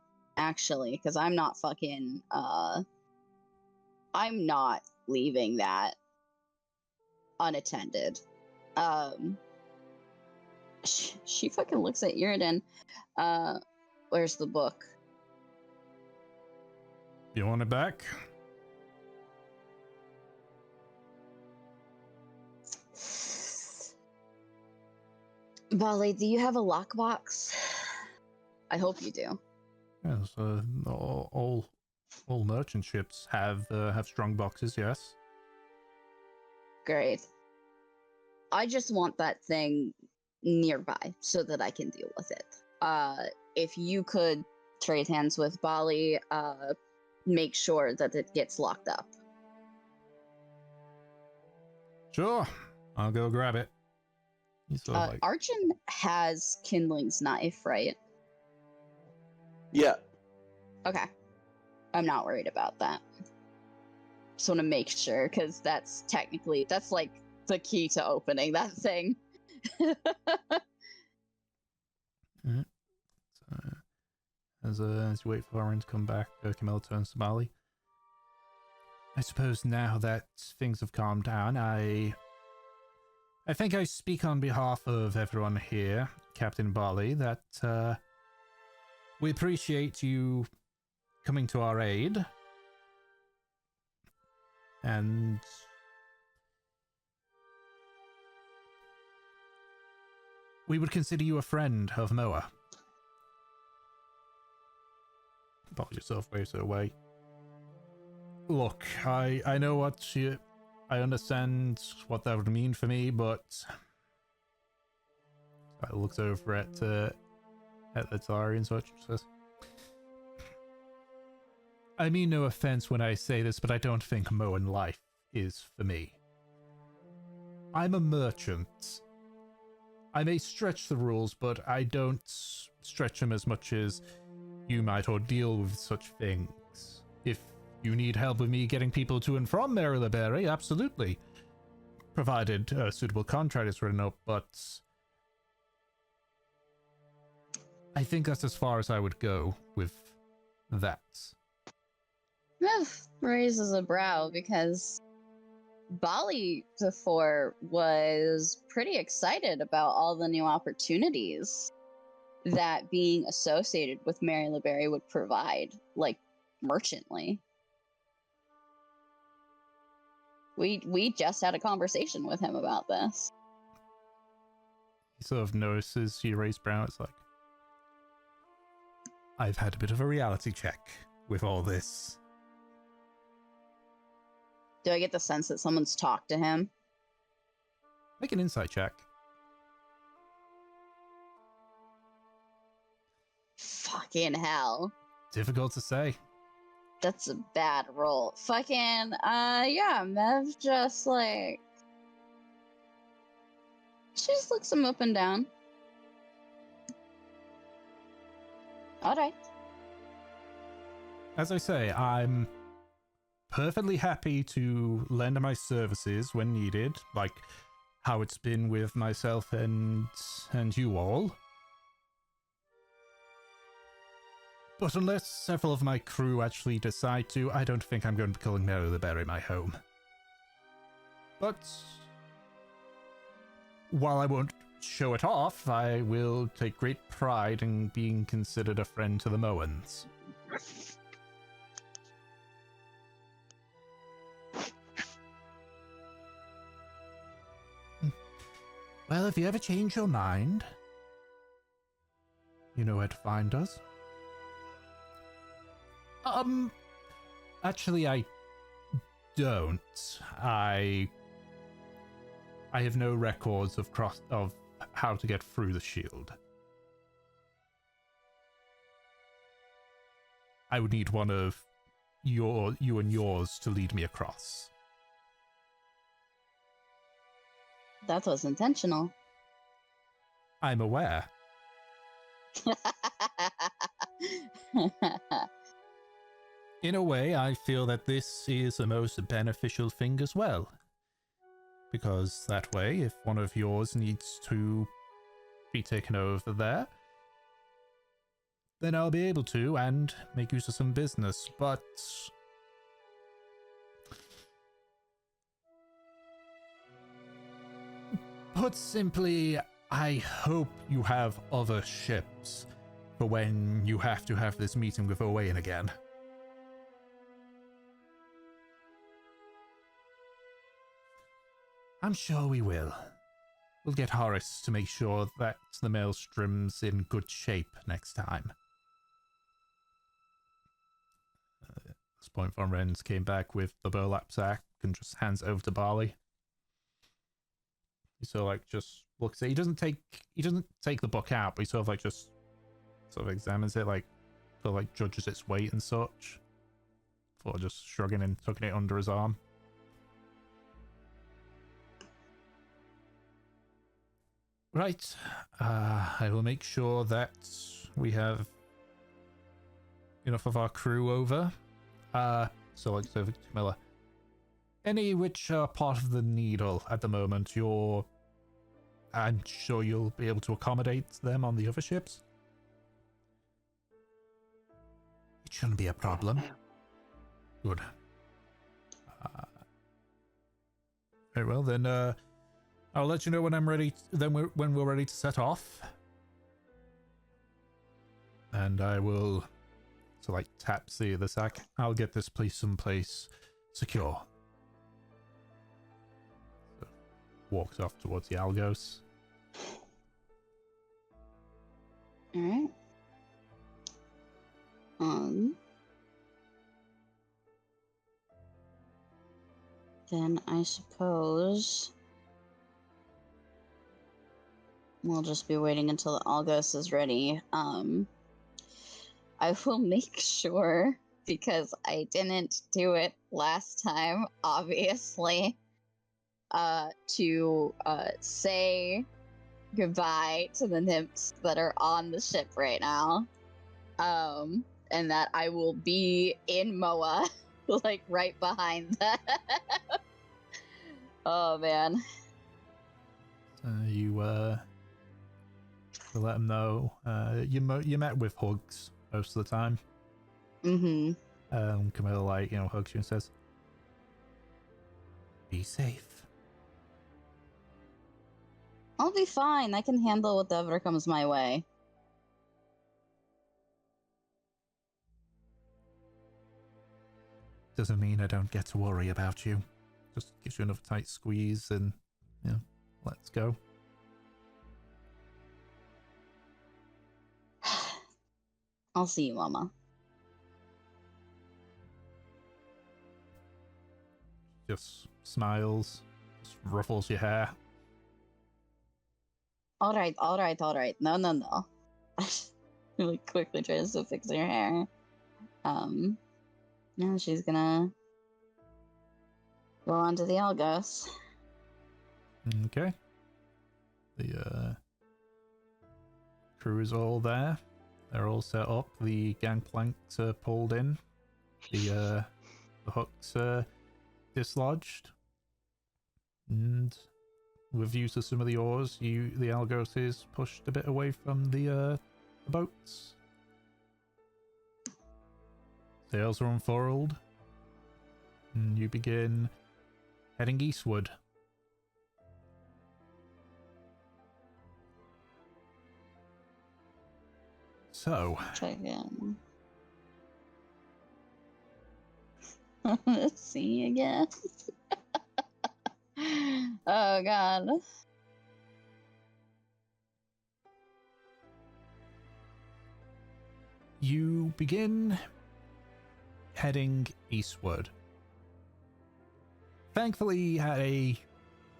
because I'm not fucking. I'm not leaving that unattended. She fucking looks at Iridan. Where's the book? You want it back? Bali, do you have a lockbox? I hope you do. Yes, all merchant ships have strong boxes. Yes. Great. I just want that thing nearby so that I can deal with it. If you could trade hands with Bali, make sure that it gets locked up. Sure, I'll go grab it. He's sort of like, Arjun has Kindling's knife, right? Yeah. Okay. I'm not worried about that. Just want to make sure, because that's like the key to opening that thing. as you wait for Lauren to come back, Camille turns to Bali. I suppose now that things have calmed down, I think I speak on behalf of everyone here, Captain Bali, that we appreciate you coming to our aid. And we would consider you a friend of Moa. Pop yourself waves it away. Look, I know what you... I understand what that would mean for me, but... I looks over at the Talari and such, says... I mean no offense when I say this, but I don't think Moan life is for me. I'm a merchant. I may stretch the rules, but I don't stretch them as much as you might, or deal with such things. If you need help with me getting people to and from Marylaberry, absolutely. Provided a suitable contract is written up, but... I think that's as far as I would go with that. Raises a brow, because Bali before was pretty excited about all the new opportunities that being associated with Marylaberry would provide, like merchantly. We just had a conversation with him about this. He sort of notices you raise brow. It's like, I've had a bit of a reality check with all this. Do I get the sense that someone's talked to him? Make an insight check. Fucking hell. Difficult to say. That's a bad roll. Fucking, yeah, Mev just, like... She just looks him up and down. Alright. As I say, I'm perfectly happy to lend my services when needed, like how it's been with myself and you all. But unless several of my crew actually decide to, I don't think I'm going to be calling Marylaberry my home. But while I won't show it off, I will take great pride in being considered a friend to the Moans. Well, if you ever change your mind, you know where to find us. Actually, I don't. I have no records of how to get through the shield. I would need one of you and yours to lead me across. That was intentional. I'm aware. In a way, I feel that this is the most beneficial thing as well. Because that way, if one of yours needs to be taken over there, then I'll be able to and make use of some business. But put simply, I hope you have other ships for when you have to have this meeting with Owain again. I'm sure we will. We'll get Horace to make sure that the Maelstrom's in good shape next time. At this point, Von Renz came back with the burlap sack and just hands it over to Barley. He sort of like just looks at it. He doesn't take the book out, but he sort of like just sort of examines it, like sort of like judges its weight and such. Before just shrugging and tucking it under his arm. Right. I will make sure that we have enough of our crew over. So like so Camilla. Any which are part of the needle at the moment, I'm sure you'll be able to accommodate them on the other ships. It shouldn't be a problem. Good. Very well, then I'll let you know when I'm ready. When we're ready to set off. And I will like tap the sack. I'll get this place someplace secure. So, walks off towards the Algos. Alright. Then I suppose we'll just be waiting until the Algos is ready. I will make sure, because I didn't do it last time, obviously, to say goodbye to the nymphs that are on the ship right now. And that I will be in Moa, like right behind them. Oh man. You let them know. You met with Hugs most of the time. Mm-hmm. Camilla hugs you and says, "Be safe." I'll be fine. I can handle whatever comes my way. Doesn't mean I don't get to worry about you. Just gives you another tight squeeze and, let's go. I'll see you, Mama. Just smiles, just ruffles your hair. All right. No. Really quickly tries to fix her hair. Now she's gonna go on to the Algos. Okay. The crew is all there. They're all set up. The gangplanks are pulled in. The hooks are dislodged. And with use of some of the oars, the Algos is pushed a bit away from the boats. Sails are unfurled. And you begin heading eastward. So, Try again. Let's see again. Oh god. You begin heading eastward. Thankfully, at a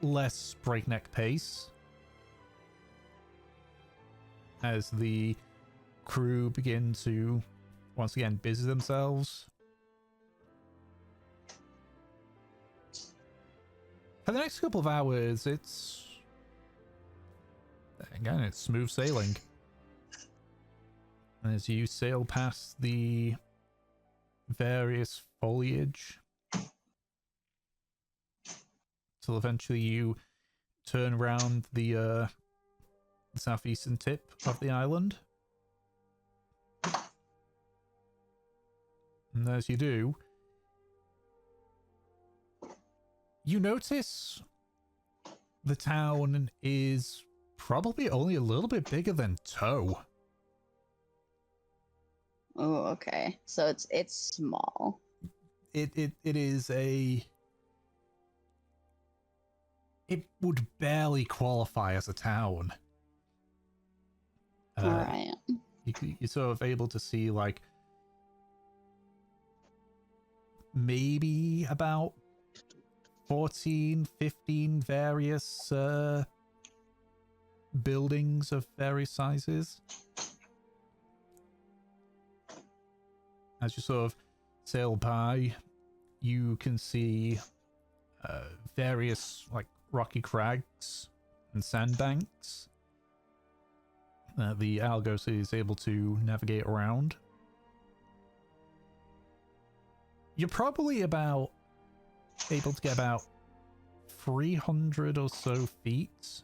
less breakneck pace, as the crew begin to once again busy themselves. For the next couple of hours, it's smooth sailing. As you sail past the various foliage, till eventually you turn around the southeastern tip of the island. And as you do, you notice the town is probably only a little bit bigger than Toe. Oh, okay. So it's small. It is a... It would barely qualify as a town. Alright. You're sort of able to see, like, maybe about 14, 15 various buildings of various sizes. As you sort of sail by, you can see various, like, rocky crags and sandbanks that the Algos is able to navigate around. You're probably able to get about 300 or so feet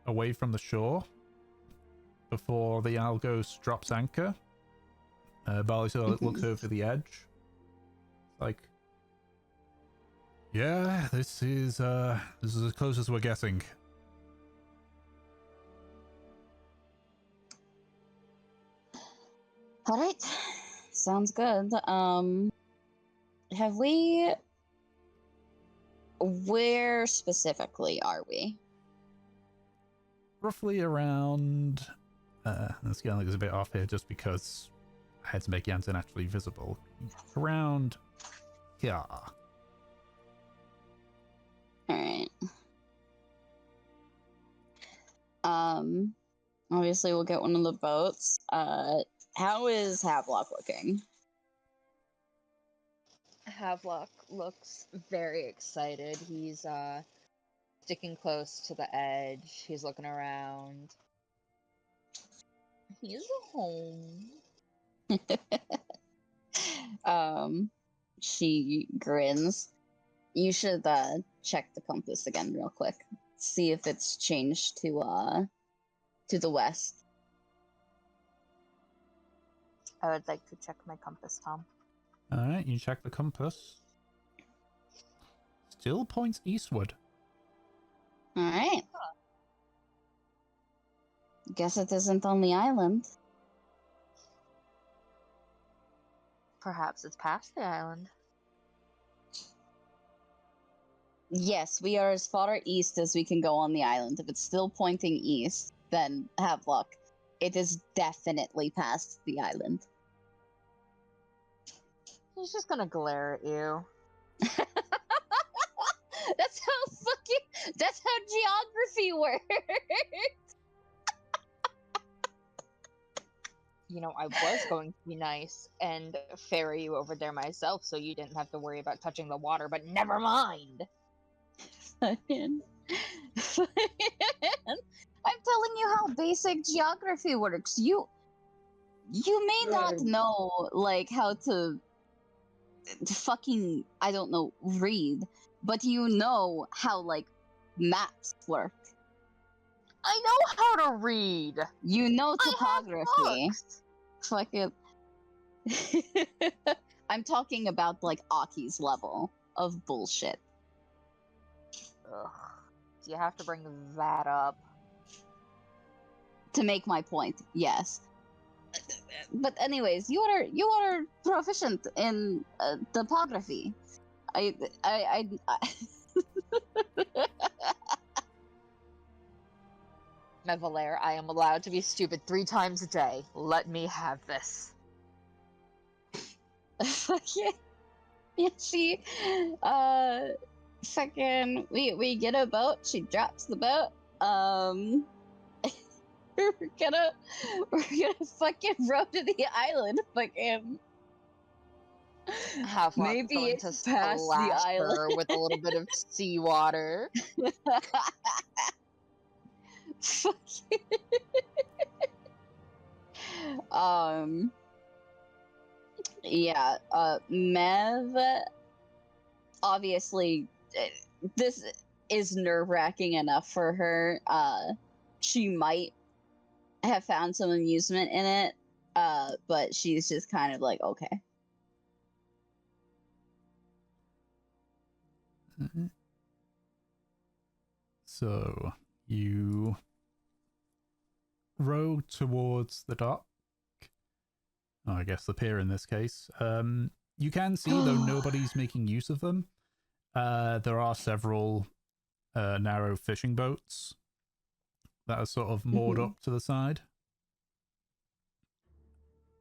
away from the shore before the Algos drops anchor. Barley sort of looks over the edge. Like, yeah, this is as close as we're getting. All right, sounds good. Have we? Where specifically are we? Roughly around. This guy is a bit off here just because I had to make Jansen actually visible. Around here. All right. Obviously we'll get one of the boats. How is Havelock looking? Havelock looks very excited. He's sticking close to the edge. He's looking around. He's home. She grins. You should check the compass again real quick. See if it's changed to the west. I would like to check my compass, Tom. Alright, you check the compass. Still points eastward. Alright. Guess it isn't on the island. Perhaps it's past the island. Yes, we are as far east as we can go on the island. If it's still pointing east, then have luck. It is definitely past the island. He's just gonna glare at you. That's how geography works. You know, I was going to be nice and ferry you over there myself so you didn't have to worry about touching the water, but never mind. Fine. I'm telling you how basic geography works. You may not know, like, how to fucking, I don't know, read, but you know how, like, maps work. I know how to read. You know I have topography. books. Fuck it. I'm talking about, like, Aki's level of bullshit. Ugh. Do you have to bring that up? To make my point, yes. But anyways, you are proficient in topography. I Mevalaire, I am allowed to be stupid 3 times a day. Let me have this. Fucking, yeah, she, fucking, we get a boat. She drops the boat. we're gonna fucking row to the island. Fucking. Havelock Maybe going it's to past the splash island. her with a little bit of seawater. Yeah, Mev, obviously, this is nerve-wracking enough for her. She might have found some amusement in it, but she's just kind of like, okay. So you row towards the dock. Oh, I guess the pier in this case. You can see, though nobody's making use of them, there are several narrow fishing boats that are sort of moored up to the side.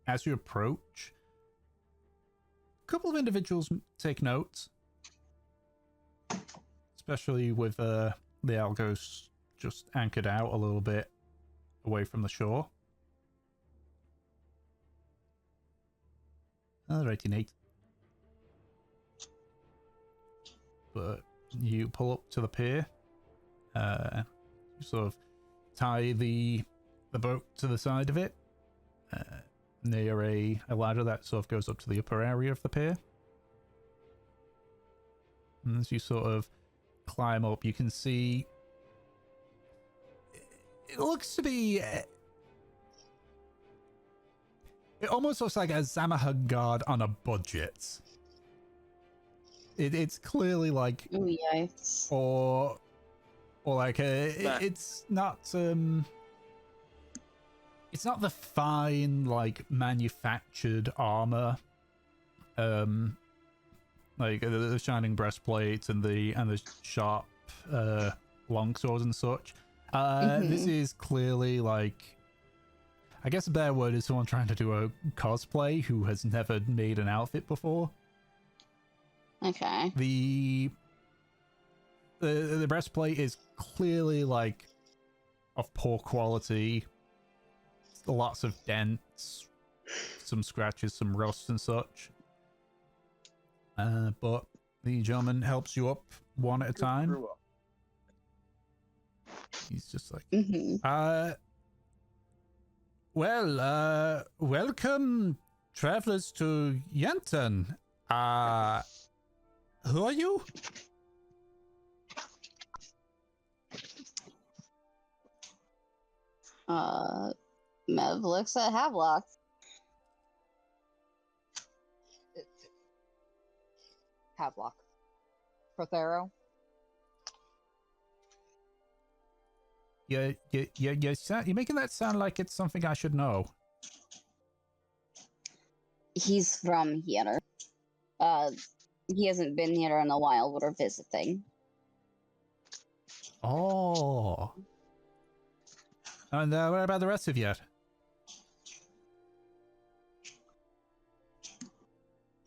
As you approach, a couple of individuals take note, especially with the Algos just anchored out a little bit away from the shore. Alrighty, Nate. But you pull up to the pier. You sort of tie the boat to the side of it, near a ladder that sort of goes up to the upper area of the pier. And as you sort of climb up, you can see it looks to be. It almost looks like a Zamahag guard on a budget. It's clearly like, Ooh, yikes. or like it's not the fine like manufactured armor, like the shining breastplates and the sharp longswords and such. This is clearly like, I guess a better word is someone trying to do a cosplay who has never made an outfit before. Okay. The breastplate is clearly like of poor quality. Lots of dents, some scratches, some rust and such. But the gentleman helps you up one at a time. He's just like, well, welcome, travelers, to Yenton. Who are you? Mev looks at Havelock. Havelock. Prothero. You're making that sound like it's something I should know. He's from here. He hasn't been here in a while. We're visiting. Oh. And what about the rest of you?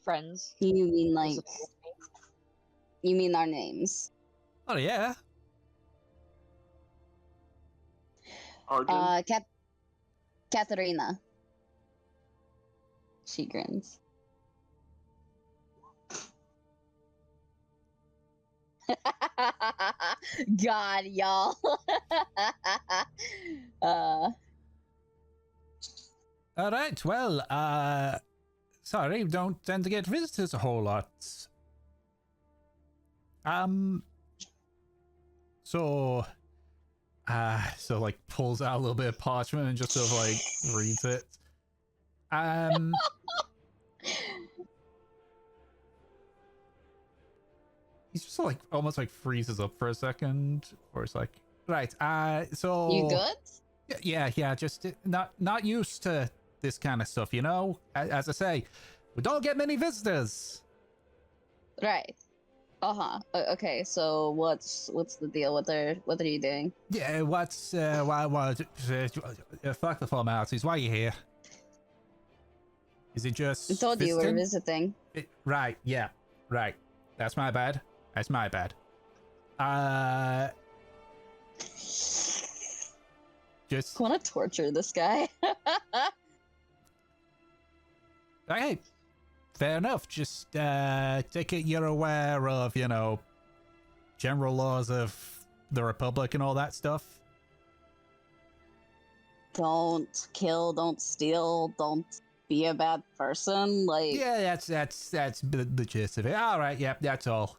Friends. You mean like? Visiting with me. You mean our names? Oh yeah. Arden? Katharina. She grins. God, y'all. All right. Well, sorry, don't tend to get visitors a whole lot. So like pulls out a little bit of parchment and just sort of like reads it. He's just like almost like freezes up for a second, or it's like, right, so You good? yeah, just not used to this kind of stuff, you know. As I say, we don't get many visitors. Right. Okay, so what's the deal? What are you doing? Yeah, why, fuck the formalities. Why are you here? Is it I just told you we're visiting? visiting. Right, yeah, right. That's my bad. That's my bad. Just I want to torture this guy. okay. Fair enough. Just take it you're aware of, general laws of the Republic and all that stuff. Don't kill, don't steal, don't be a bad person. Like, Yeah, that's the gist of it. All right, yep, that's all.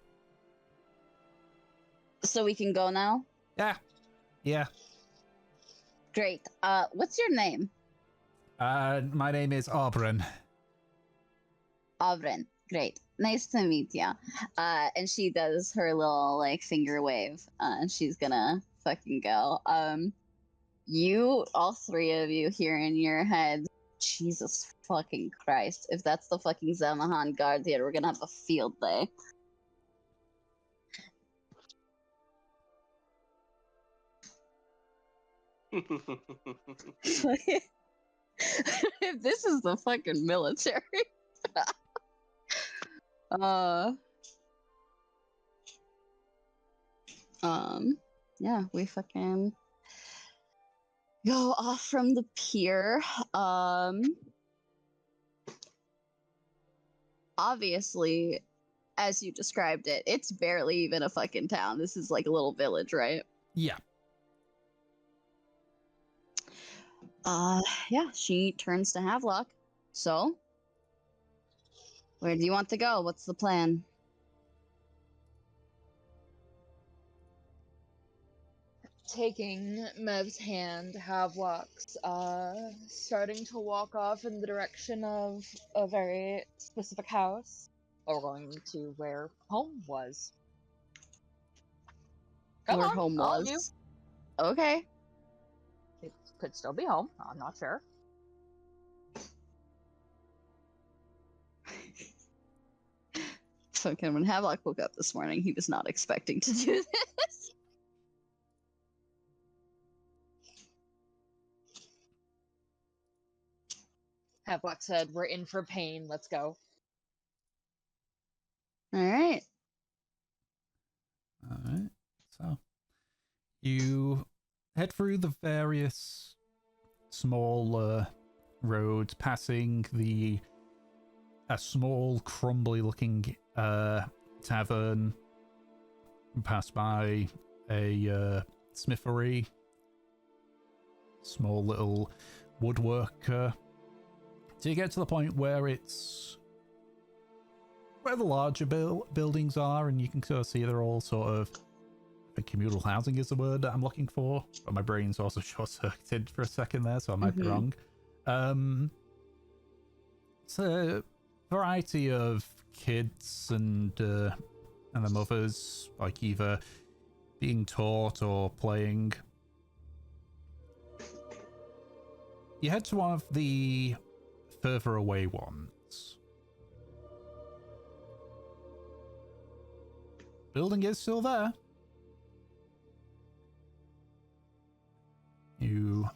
so we can go now? Yeah. Great. What's your name? My name is Aubryn. Avren. Great. Nice to meet ya. And she does her little like finger wave. And she's gonna fucking go. You, all three of you, hear in your head, Jesus fucking Christ! If that's the fucking Zamahan guard here, we're gonna have a field day. If this is the fucking military. Yeah, we fucking go off from the pier. Obviously, as you described it, it's barely even a fucking town. This is like a little village, right? Yeah. Yeah, she turns to Havelock. So, where do you want to go? What's the plan? Taking Mev's hand, Havelock's starting to walk off in the direction of a very specific house. Or going to where home was. Come Where on, home all of you. was? Okay. It could still be home. I'm not sure. Fucking when Havelock woke up this morning, he was not expecting to do this. Havelock said, "We're in for pain. Let's go." All right. All right. So you head through the various small roads, passing a small, crumbly-looking tavern. Pass by a smithery, small little woodworker. So you get to the point where it's where the larger buildings are, and you can sort of see they're all sort of, I think communal housing is the word that I'm looking for, but my brain's also short-circuited for a second there, so I might be wrong. It's a variety of kids and their mothers, like either being taught or playing. You head to one of the further away ones. Building is still there. You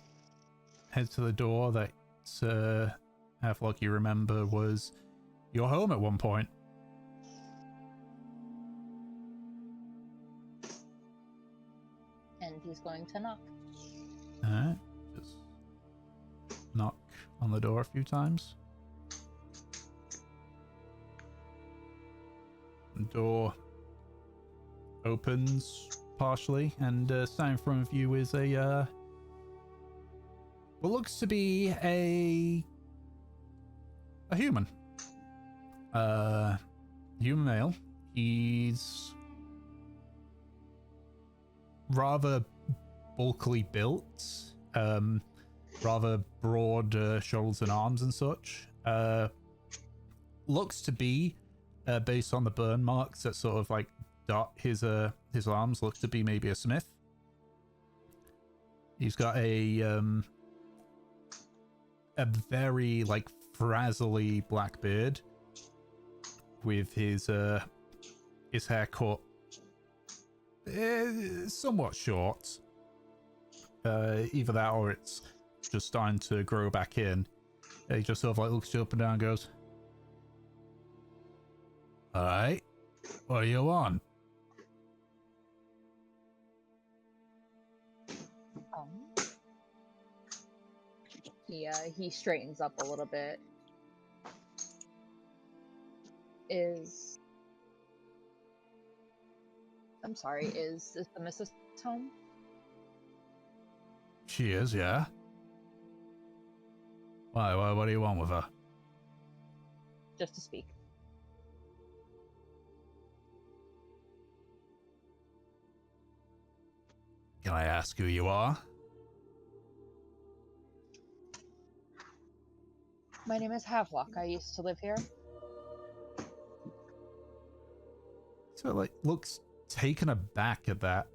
head to the door that Havelock, you remember, was your home at one point. And he's going to knock. Alright, just knock on the door a few times. The door opens partially, and standing in front of you is what looks to be a human. Human male. He's rather bulkily built, rather broad shoulders and arms and such. Looks to be, based on the burn marks that sort of like dot his arms, looks to be maybe a smith. He's got a very like frazzly black beard with his his haircut somewhat short. Either that or it's just starting to grow back in. He just sort of like looks you up and down and goes, "Alright, what do you want?" Um, he straightens up a little bit. I'm sorry, is the Mrs. home? She is, yeah. Why, what do you want with her? Just to speak. Can I ask who you are? My name is Havelock. I used to live here. So like looks taken aback at that.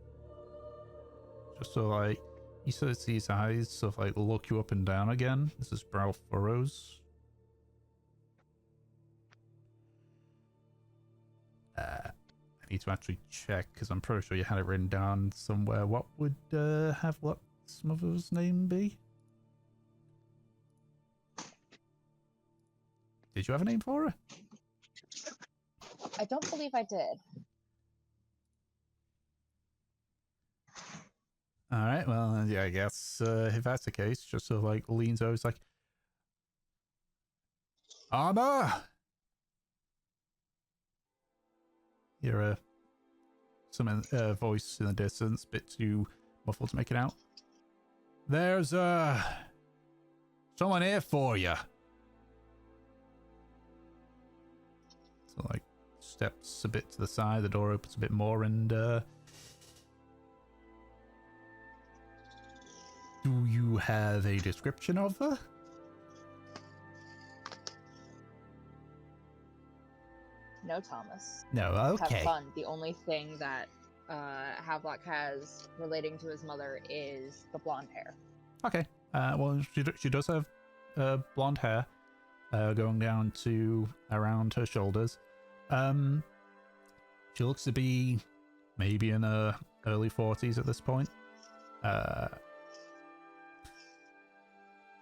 Just so like you sort of see his eyes sort of like look you up and down again as his brow furrows. I need to actually check because I'm pretty sure you had it written down somewhere. What would Havelock's mother's name be? Did you have a name for her? I don't believe I did. All right, well, yeah, I guess if that's the case, just sort of like leans over, it's like, "Armor!" Hear some voice in the distance, bit too muffled to make it out. "There's someone here for you." So like steps a bit to the side, the door opens a bit more, and do you have a description of her? No, Thomas. No, okay. Have fun. The only thing that Havelock has relating to his mother is the blonde hair. Okay. Well, she does have blonde hair going down to around her shoulders. She looks to be maybe in her early 40s at this point.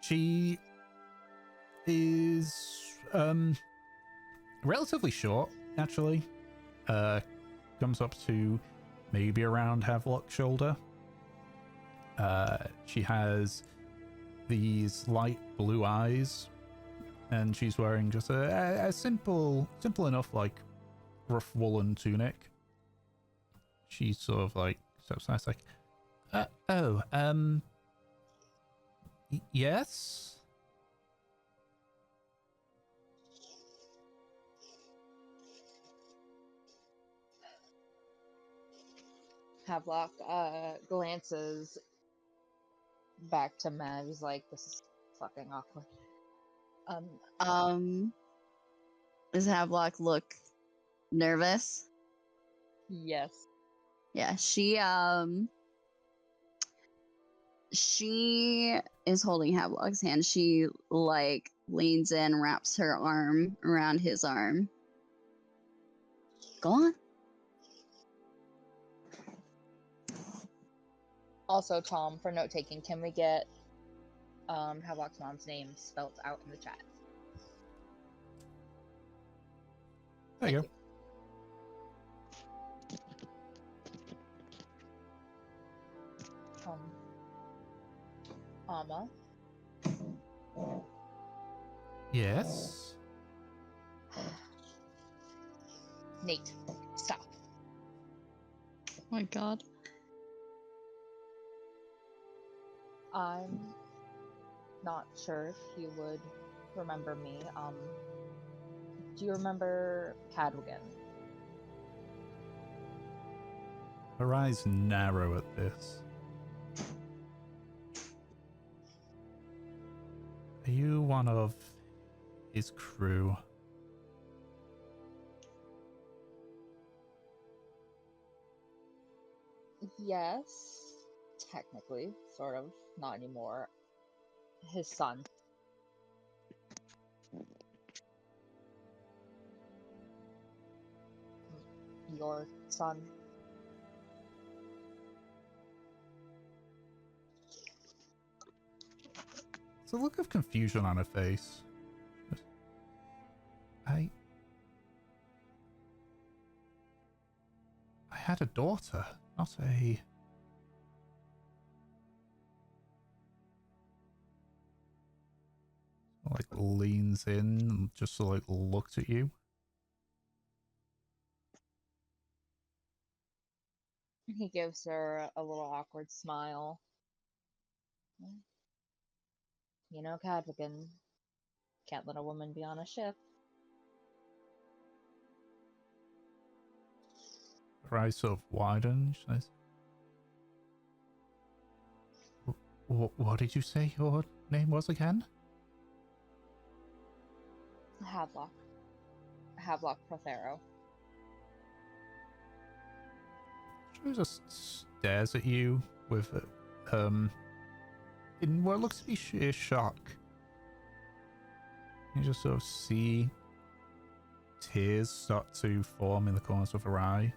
She is relatively short, actually. Comes up to maybe around Havelock's shoulder. She has these light blue eyes, and she's wearing just a simple enough like rough woolen tunic. She's sort of like steps nice like, yes. Havelock glances back to Mav. He's like, "This is fucking awkward." Does Havelock look nervous? Yes. Yeah, she is holding Havelock's hand. She like leans in, wraps her arm around his arm. Go on. Also, Tom, for note taking, can we get Havelock's mom's name spelled out in the chat? There you go. Amma. Yes. Nate, stop. Oh my god. I'm not sure if you would remember me. Do you remember Cadwigan? Her eyes narrow at this. Are you one of his crew? Yes, technically, sort of. Not anymore. His son. your son. It's a look of confusion on her face. I had a daughter, not a... Like leans in and just like looks at you. He gives her a little awkward smile. You know, Cadrigan, can't let a woman be on a ship. Her eyes sort of widen. She says, what did you say your name was again? Havelock. Havelock Prothero. She just stares at you with, in what looks to be sheer shock. You just sort of see tears start to form in the corners of her eye.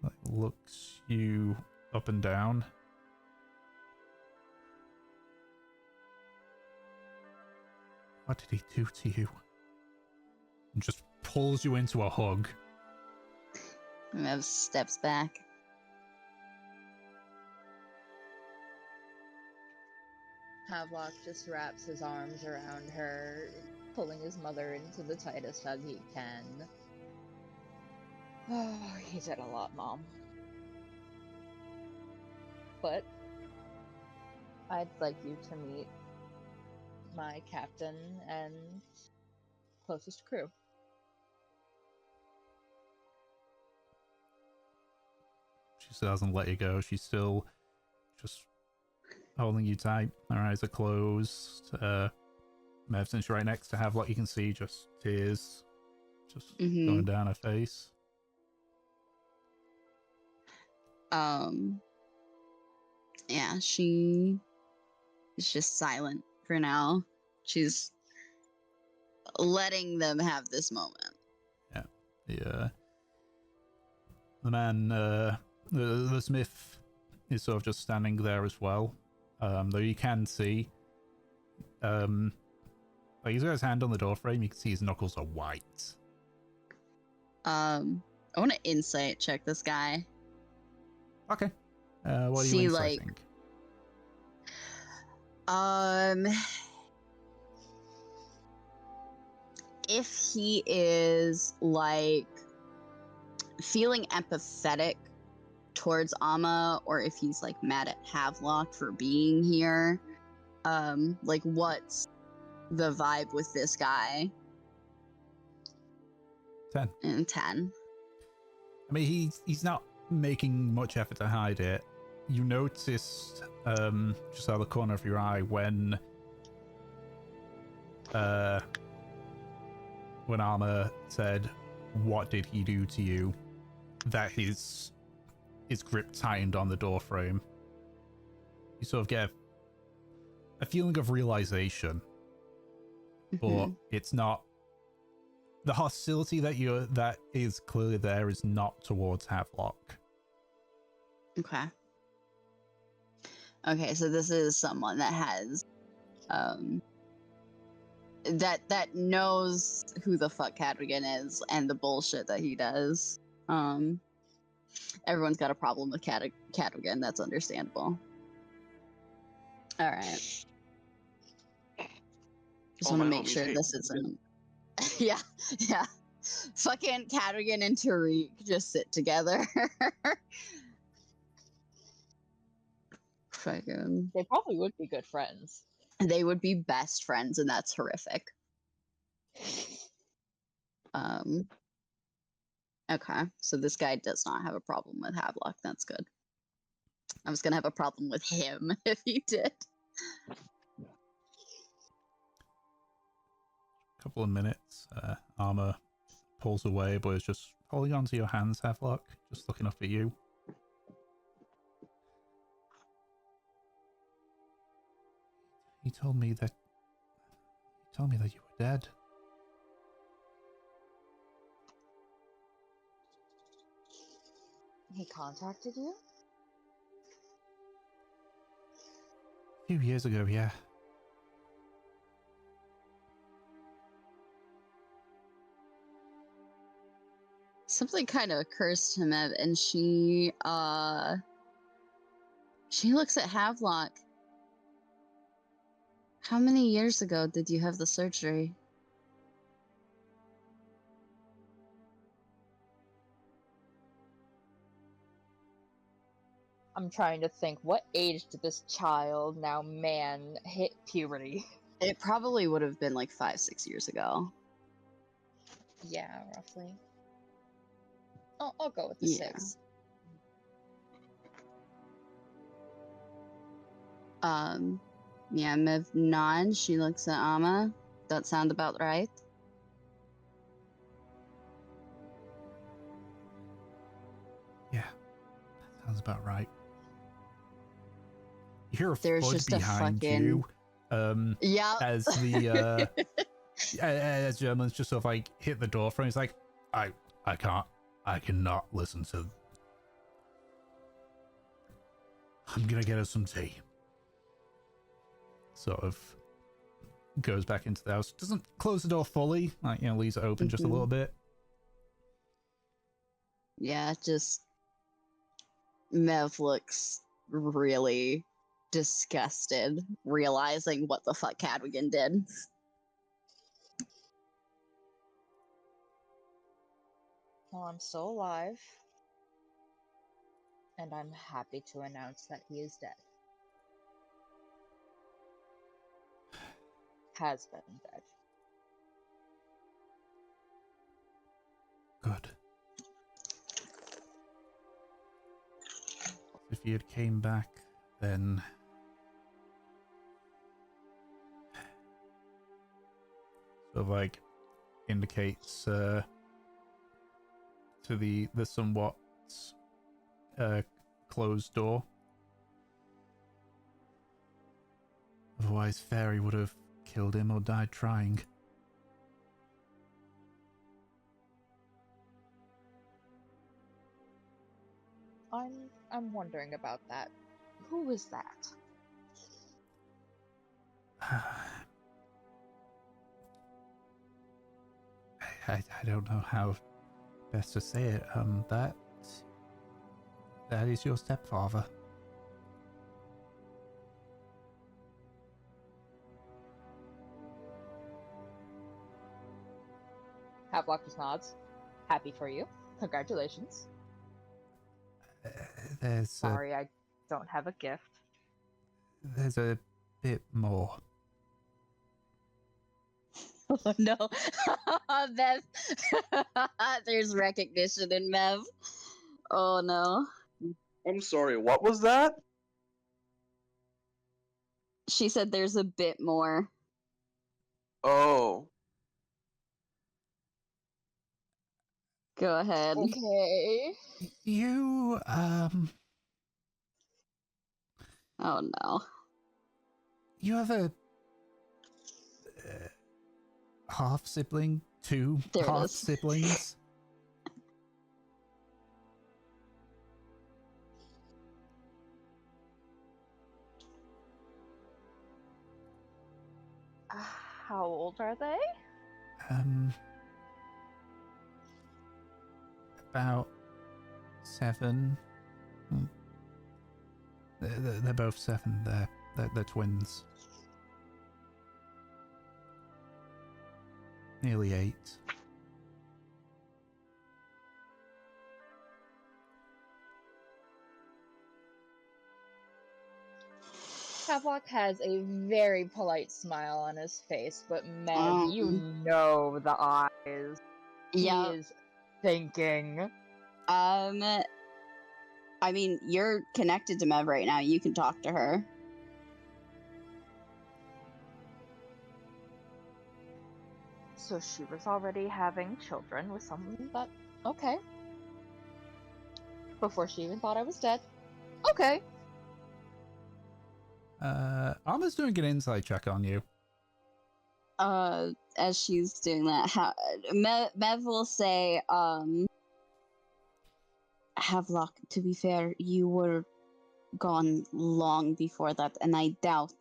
Like looks you up and down. What did he do to you? And just pulls you into a hug. Mev steps back. Havelock just wraps his arms around her, pulling his mother into the tightest hug he can. Oh, he did a lot, Mom. But I'd like you to meet my captain and closest crew. She still hasn't let you go. She's still just holding you tight. Her eyes are closed. Mevson's right next to Havelock. You can see just tears just going down her face. Yeah, she is just silent for now. She's letting them have this moment. Yeah. The man, the smith is sort of just standing there as well. Though you can see, like he's got his hand on the door frame. You can see his knuckles are white. I want to insight check this guy. Okay. What are See, you inciting? If he is like feeling empathetic towards Amma, or if he's like mad at Havelock for being here, like what's the vibe with this guy? 10. And 10. I mean, he's not making much effort to hide it. You noticed just out of the corner of your eye when Armor said, "What did he do to you?" that his grip tightened on the door frame. You sort of get a feeling of realization, but it's not the hostility that is clearly there is not towards Havelock. Okay. Okay, so this is someone that has that knows who the fuck Cadrigan is and the bullshit that he does. Everyone's got a problem with Cadrigan, that's understandable. Alright. Just want to make sure this isn't... yeah. Fucking Cadrigan and Tariq just sit together. Fucking... They probably would be good friends. They would be best friends, and that's horrific. Okay, so this guy does not have a problem with Havelock. That's good. I was gonna have a problem with him if he did. Couple of minutes, Armor pulls away, but is just holding onto your hands, Havelock, just looking up at you. He told me that you were dead. He contacted you? A few years ago, yeah. Something kind of occurs to Mev, and she looks at Havelock. How many years ago did you have the surgery? I'm trying to think, what age did this child, now man, hit puberty? It probably would have been like 5-6 years ago. Yeah, roughly. I'll go with the Yeah. 6. Yeah, Mev nods. She looks at Amma. That sound about right? Yeah, that sounds about right. You hear a There's thud just a behind fucking- you. Yeah. As the as German's just sort of like hit the door frame. He's like, I cannot listen to. I'm gonna get us some tea. Sort of goes back into the house. Doesn't close the door fully. Like, you know, leaves it open just a little bit. Yeah, just Mev looks really disgusted, realizing what the fuck Cadwigan did. Well, I'm still alive. And I'm happy to announce that he is dead. Has been dead. Good. If you had came back, then sort of like indicates to the somewhat closed door. Otherwise, Fairy would have killed him or died trying. I'm wondering about that. Who was that? I don't know how best to say it. That is your stepfather. Havelock just nods. Happy for you. Congratulations. Sorry, I don't have a gift. There's a bit more. Oh no. Mev. There's recognition in Mev. Oh no. I'm sorry, what was that? She said there's a bit more. Oh. Go ahead. Okay. You Oh no. you have a half sibling, two There it half is. siblings. How old are they? About 7. They're both 7. They're twins. Nearly 8. Havelock has a very polite smile on his face, but Meg, you know the eyes. Yeah. He is thinking. I mean, you're connected to Mev right now. You can talk to her. So she was already having children with someone that... Okay. Before she even thought I was dead. Okay. Arma's doing an insight check on you. As she's doing that, Mev will say, Havelock, to be fair, you were gone long before that, and I doubt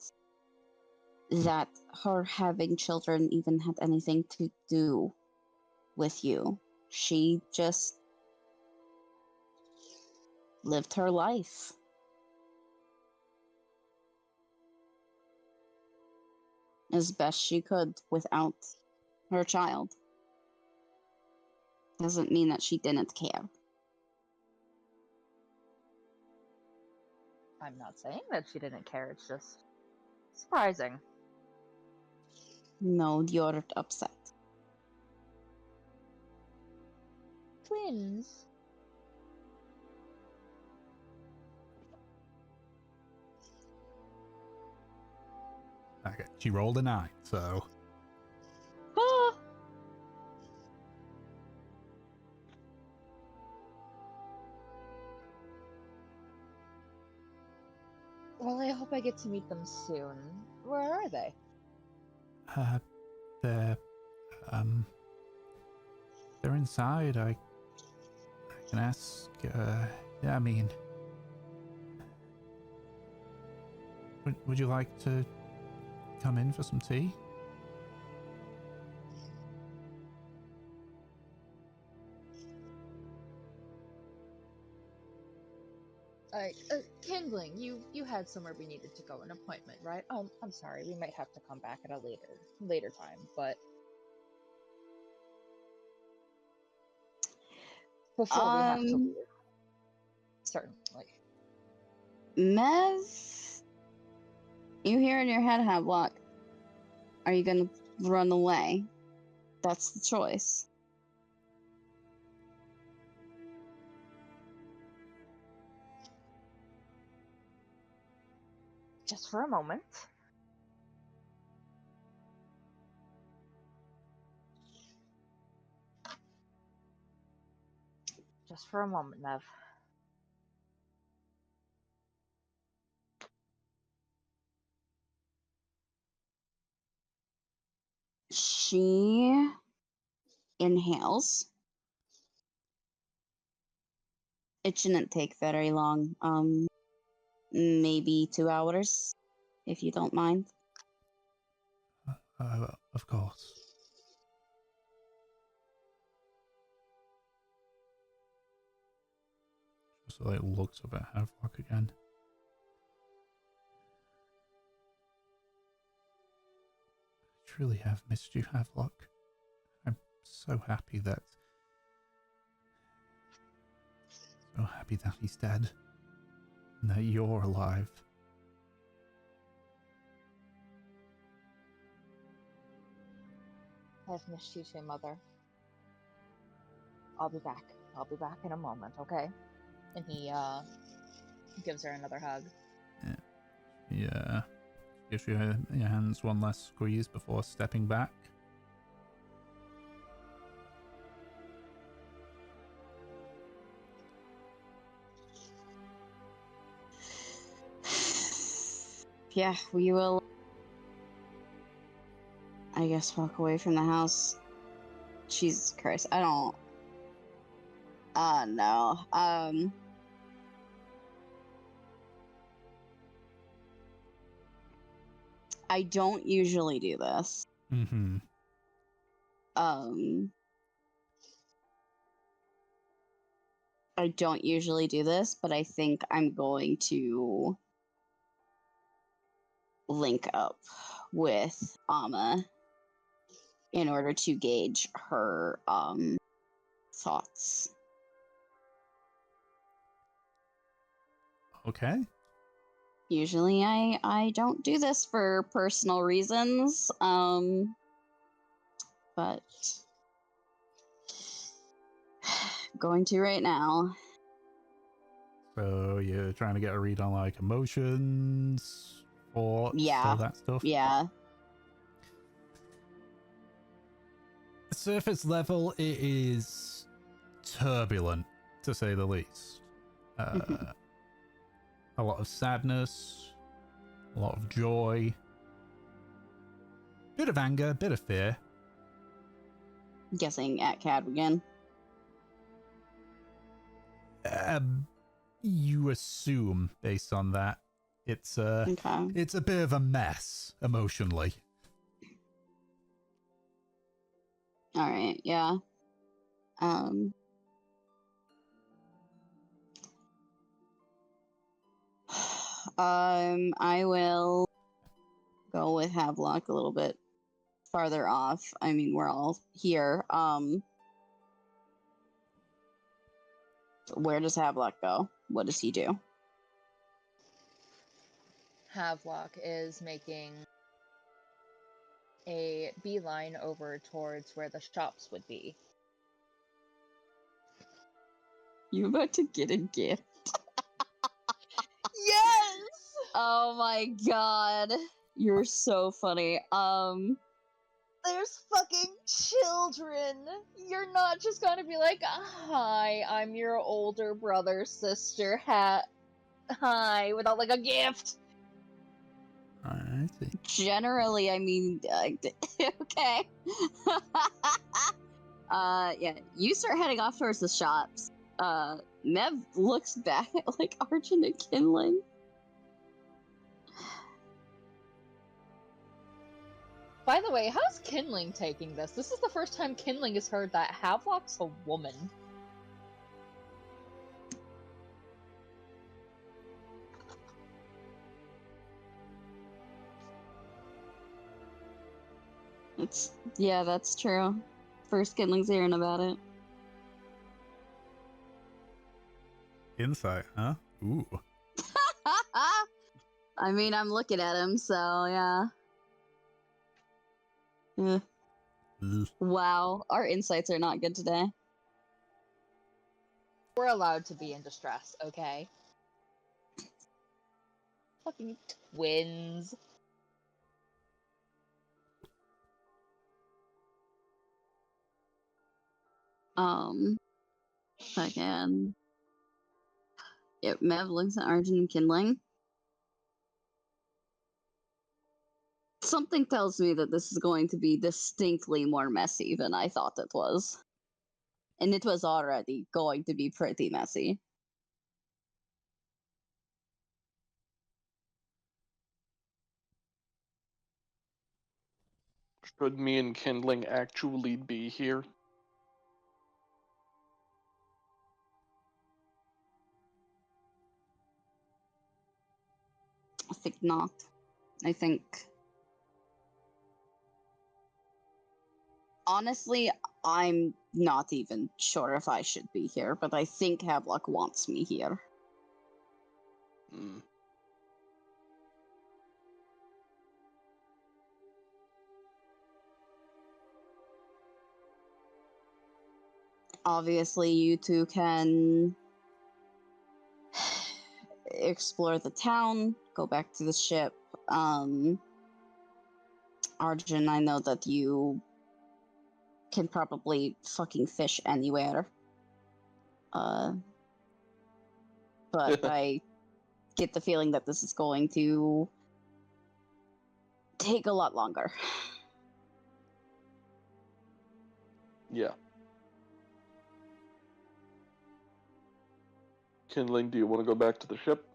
that her having children even had anything to do with you. She just lived her life. As best she could without her child. Doesn't mean that she didn't care. I'm not saying that she didn't care, it's just surprising. No, you're upset. Twins. Okay, she rolled a 9, so Ah! Well, I hope I get to meet them soon. Where are they? they're they're inside. I can ask. Yeah, I mean, would you like to come in for some tea? Kindling, you had somewhere we needed to go, an appointment, right? I'm sorry, we might have to come back at a later time, but before we have to leave, certainly. Mev, you hear in your head, Havelock. Are you gonna run away? That's the choice. Just for a moment. Just for a moment, Nev. She inhales. It shouldn't take very long. Maybe 2 hours, if you don't mind. Of course. So it looks up at Havelock again. I truly have missed you, Havelock. I'm so happy that he's dead. And that you're alive. I've missed you too, Mother. I'll be back. I'll be back in a moment, okay? And he gives her another hug. Yeah. Gives your hands one last squeeze before stepping back. Yeah, we will, I guess, walk away from the house. Jesus Christ, I don't... no. I don't usually do this. Mm-hmm. I don't usually do this, but I think I'm going to link up with Amma in order to gauge her thoughts. Okay. Usually I don't do this for personal reasons, but going to right now. So you're trying to get a read on like emotions, thoughts, Yeah. all that stuff. Yeah. Surface level, it is turbulent, to say the least. A lot of sadness, a lot of joy, bit of anger, bit of fear. Guessing at Cadwigan. You assume based on that it's a bit of a mess emotionally. All right, yeah. I will go with Havelock a little bit farther off. I mean, we're all here. Where does Havelock go? What does he do? Havelock is making a beeline over towards where the shops would be. You about to get a gift? Yes! Oh my god. You're so funny. There's fucking children! You're not just gonna be like, hi, I'm your older brother, sister, hi, without like a gift! I see. Generally, I mean, okay. Yeah, you start heading off towards the shops. Mev looks back at, like, Arjun and Kinlan. By the way, how's Kinling taking this? This is the first time Kinling has heard that Havelock's a woman. Yeah, that's true. First Kinling's hearing about it. Insight, huh? Ooh. I mean, I'm looking at him, so yeah. Ugh. Wow, our insights are not good today. We're allowed to be in distress, okay? Fucking twins. Again. Yep, Mev looks at Arjun and Kindling. Something tells me that this is going to be distinctly more messy than I thought it was. And it was already going to be pretty messy. Should me and Kindling actually be here? I think not. I think... Honestly, I'm not even sure if I should be here, but I think Havelock wants me here. Hmm. Obviously, you two can explore the town, go back to the ship. Arjun, I know that you can probably fucking fish anywhere. But I get the feeling that this is going to take a lot longer. Yeah. Kindling, do you want to go back to the ship?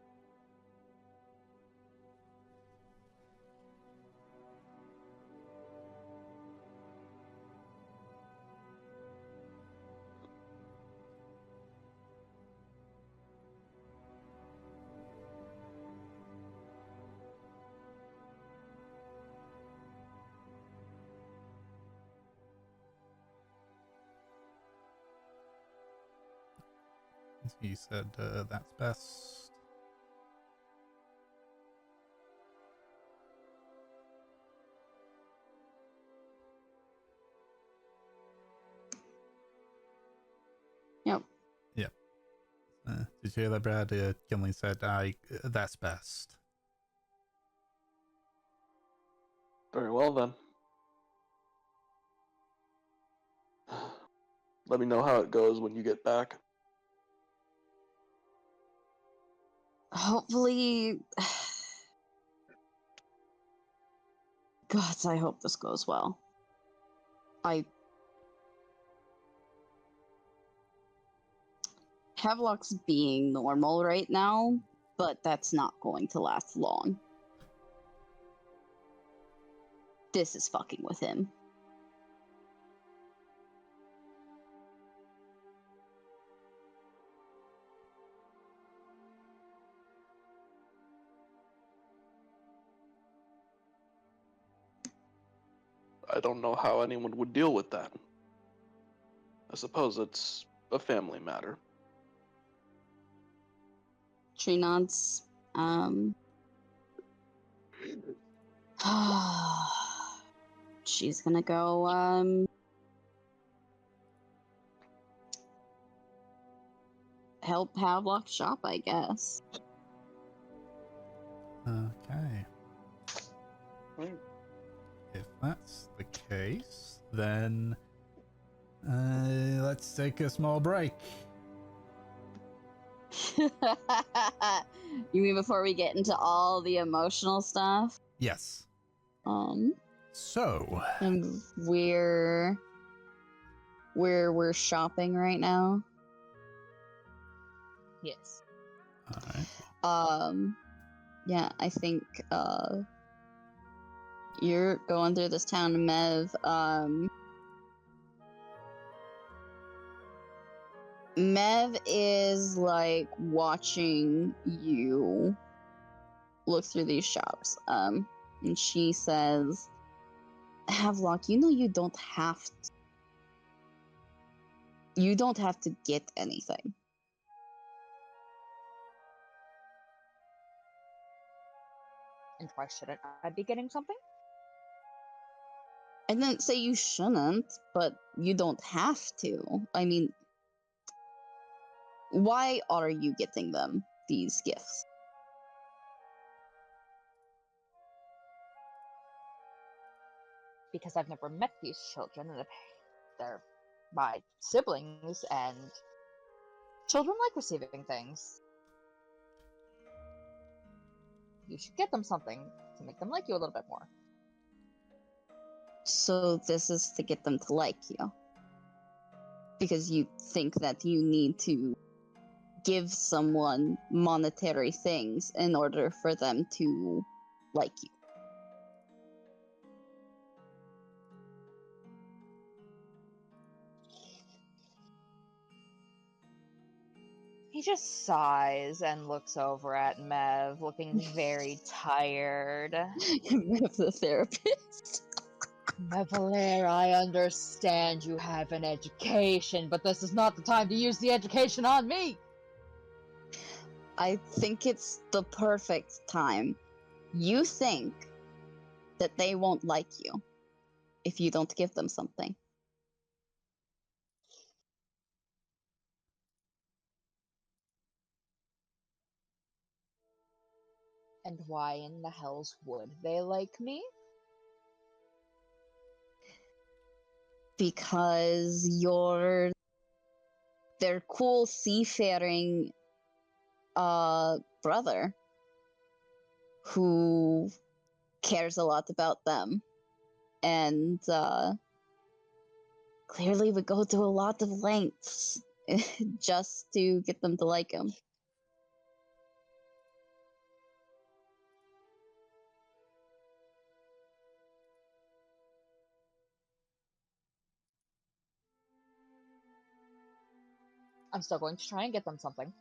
He said that's best. Yep. Yep. Did you hear that, Brad? Kinley said, that's best. Very well then. Let me know how it goes when you get back. Hopefully... God, I hope this goes well. Havelock's being normal right now, but that's not going to last long. This is fucking with him. I don't know how anyone would deal with that. I suppose it's a family matter. Tree nods. She's gonna go, help Havelock shop, I guess. Okay. Right. If that's the case, then let's take a small break. You mean before we get into all the emotional stuff? Yes. So, And we're shopping right now. Yes. all right. Yeah, I think you're going through this town, Mev. Mev is like watching you look through these shops. And she says, Havelock, you know you don't have to get anything. And why shouldn't I be getting something? I didn't say you shouldn't, but you don't have to. I mean, why are you getting them these gifts? Because I've never met these children, and they're my siblings, and children like receiving things. You should get them something to make them like you a little bit more. So this is to get them to like you. Because you think that you need to give someone monetary things in order for them to like you. He just sighs and looks over at Mev, looking very tired. Mev the therapist. Mevalair, I understand you have an education, but this is not the time to use the education on me! I think it's the perfect time. You think that they won't like you if you don't give them something. And why in the hells would they like me? Because you're their cool seafaring brother who cares a lot about them and clearly would go to a lot of lengths just to get them to like him. I'm still going to try and get them something.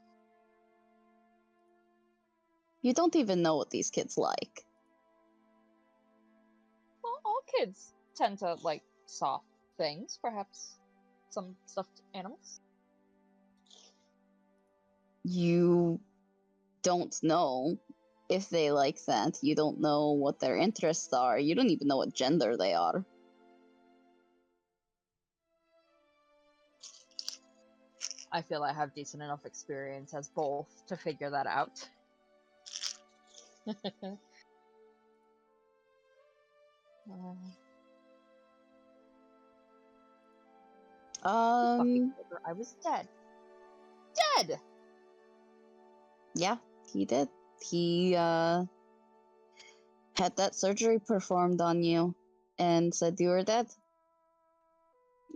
You don't even know what these kids like. Well, all kids tend to like soft things, perhaps some stuffed animals. You don't know if they like that. You don't know what their interests are. You don't even know what gender they are. I feel I have decent enough experience as both to figure that out. Fucking nigger, I was dead. Dead! Yeah, he did. He had that surgery performed on you and said you were dead.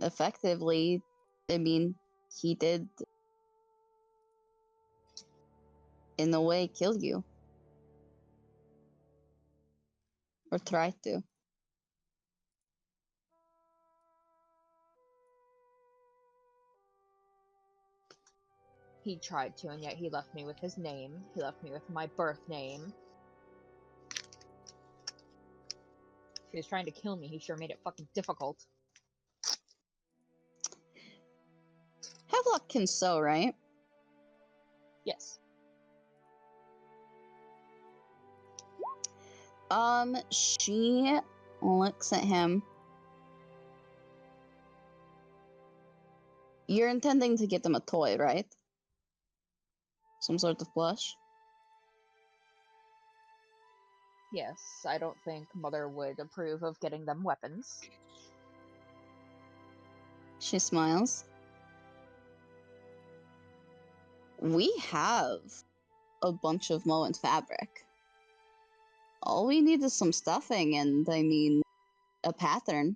Effectively, I mean, he did in a way, kill you. Or try to. He tried to, and yet he left me with his name. He left me with my birth name. If he was trying to kill me, he sure made it fucking difficult. Havelock can sew, right? Yes. She looks at him. You're intending to get them a toy, right? Some sort of plush? Yes, I don't think Mother would approve of getting them weapons. She smiles. We have a bunch of Moen fabric. All we need is some stuffing and, I mean, a pattern.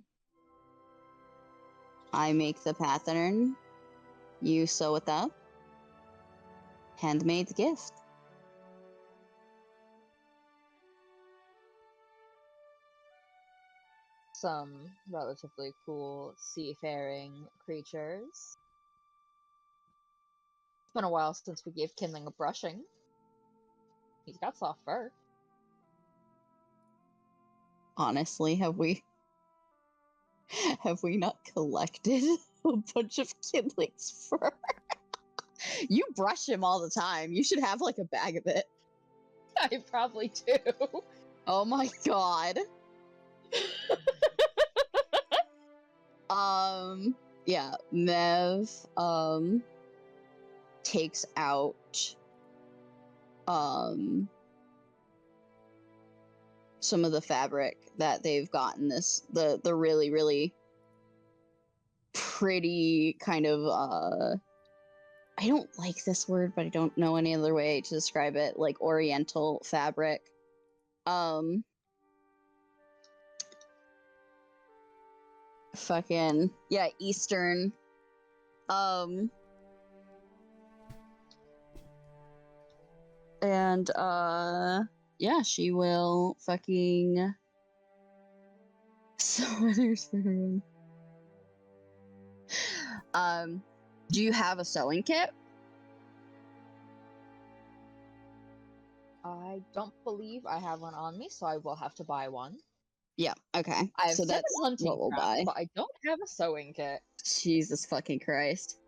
I make the pattern, you sew it up. Handmade gift. Some relatively cool seafaring creatures. It's been a while since we gave Kindling a brushing. He's got soft fur. Honestly, have we not collected a bunch of Kindling's fur? You brush him all the time. You should have like a bag of it. I probably do. Oh my god. Yeah, Mev takes out some of the fabric that they've gotten, the really, really pretty kind of I don't like this word, but I don't know any other way to describe it, like oriental fabric. Fucking yeah, Eastern. And yeah, she will fucking do you have a sewing kit? I don't believe I have one on me, so I will have to buy one. Yeah, okay. I have So 7 that's hunting what we'll traps, buy. but I don't have a sewing kit. Jesus fucking Christ.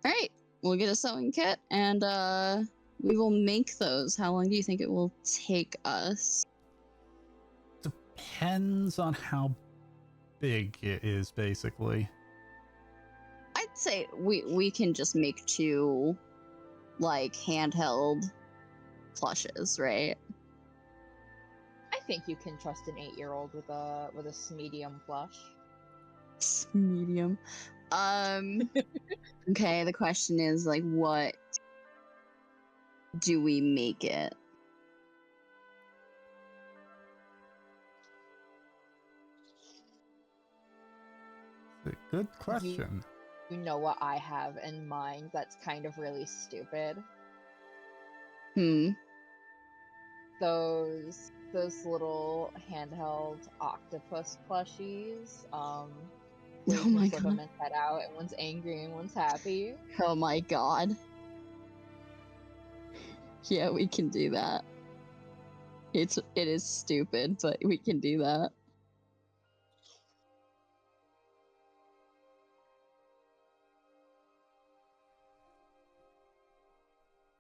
Alright, we'll get a sewing kit and we will make those. How long do you think it will take us? Depends on how big it is, basically. I'd say we can just make 2 like handheld plushes, right? I think you can trust an 8-year-old with a medium plush. Medium. Okay, the question is like, what do we make it? It's a good question. You know what I have in mind that's kind of really stupid? Those little handheld octopus plushies. Where you Oh can my flip god. them inside out, and one's angry and one's happy. Oh my god. Yeah, we can do that. It is stupid, but we can do that.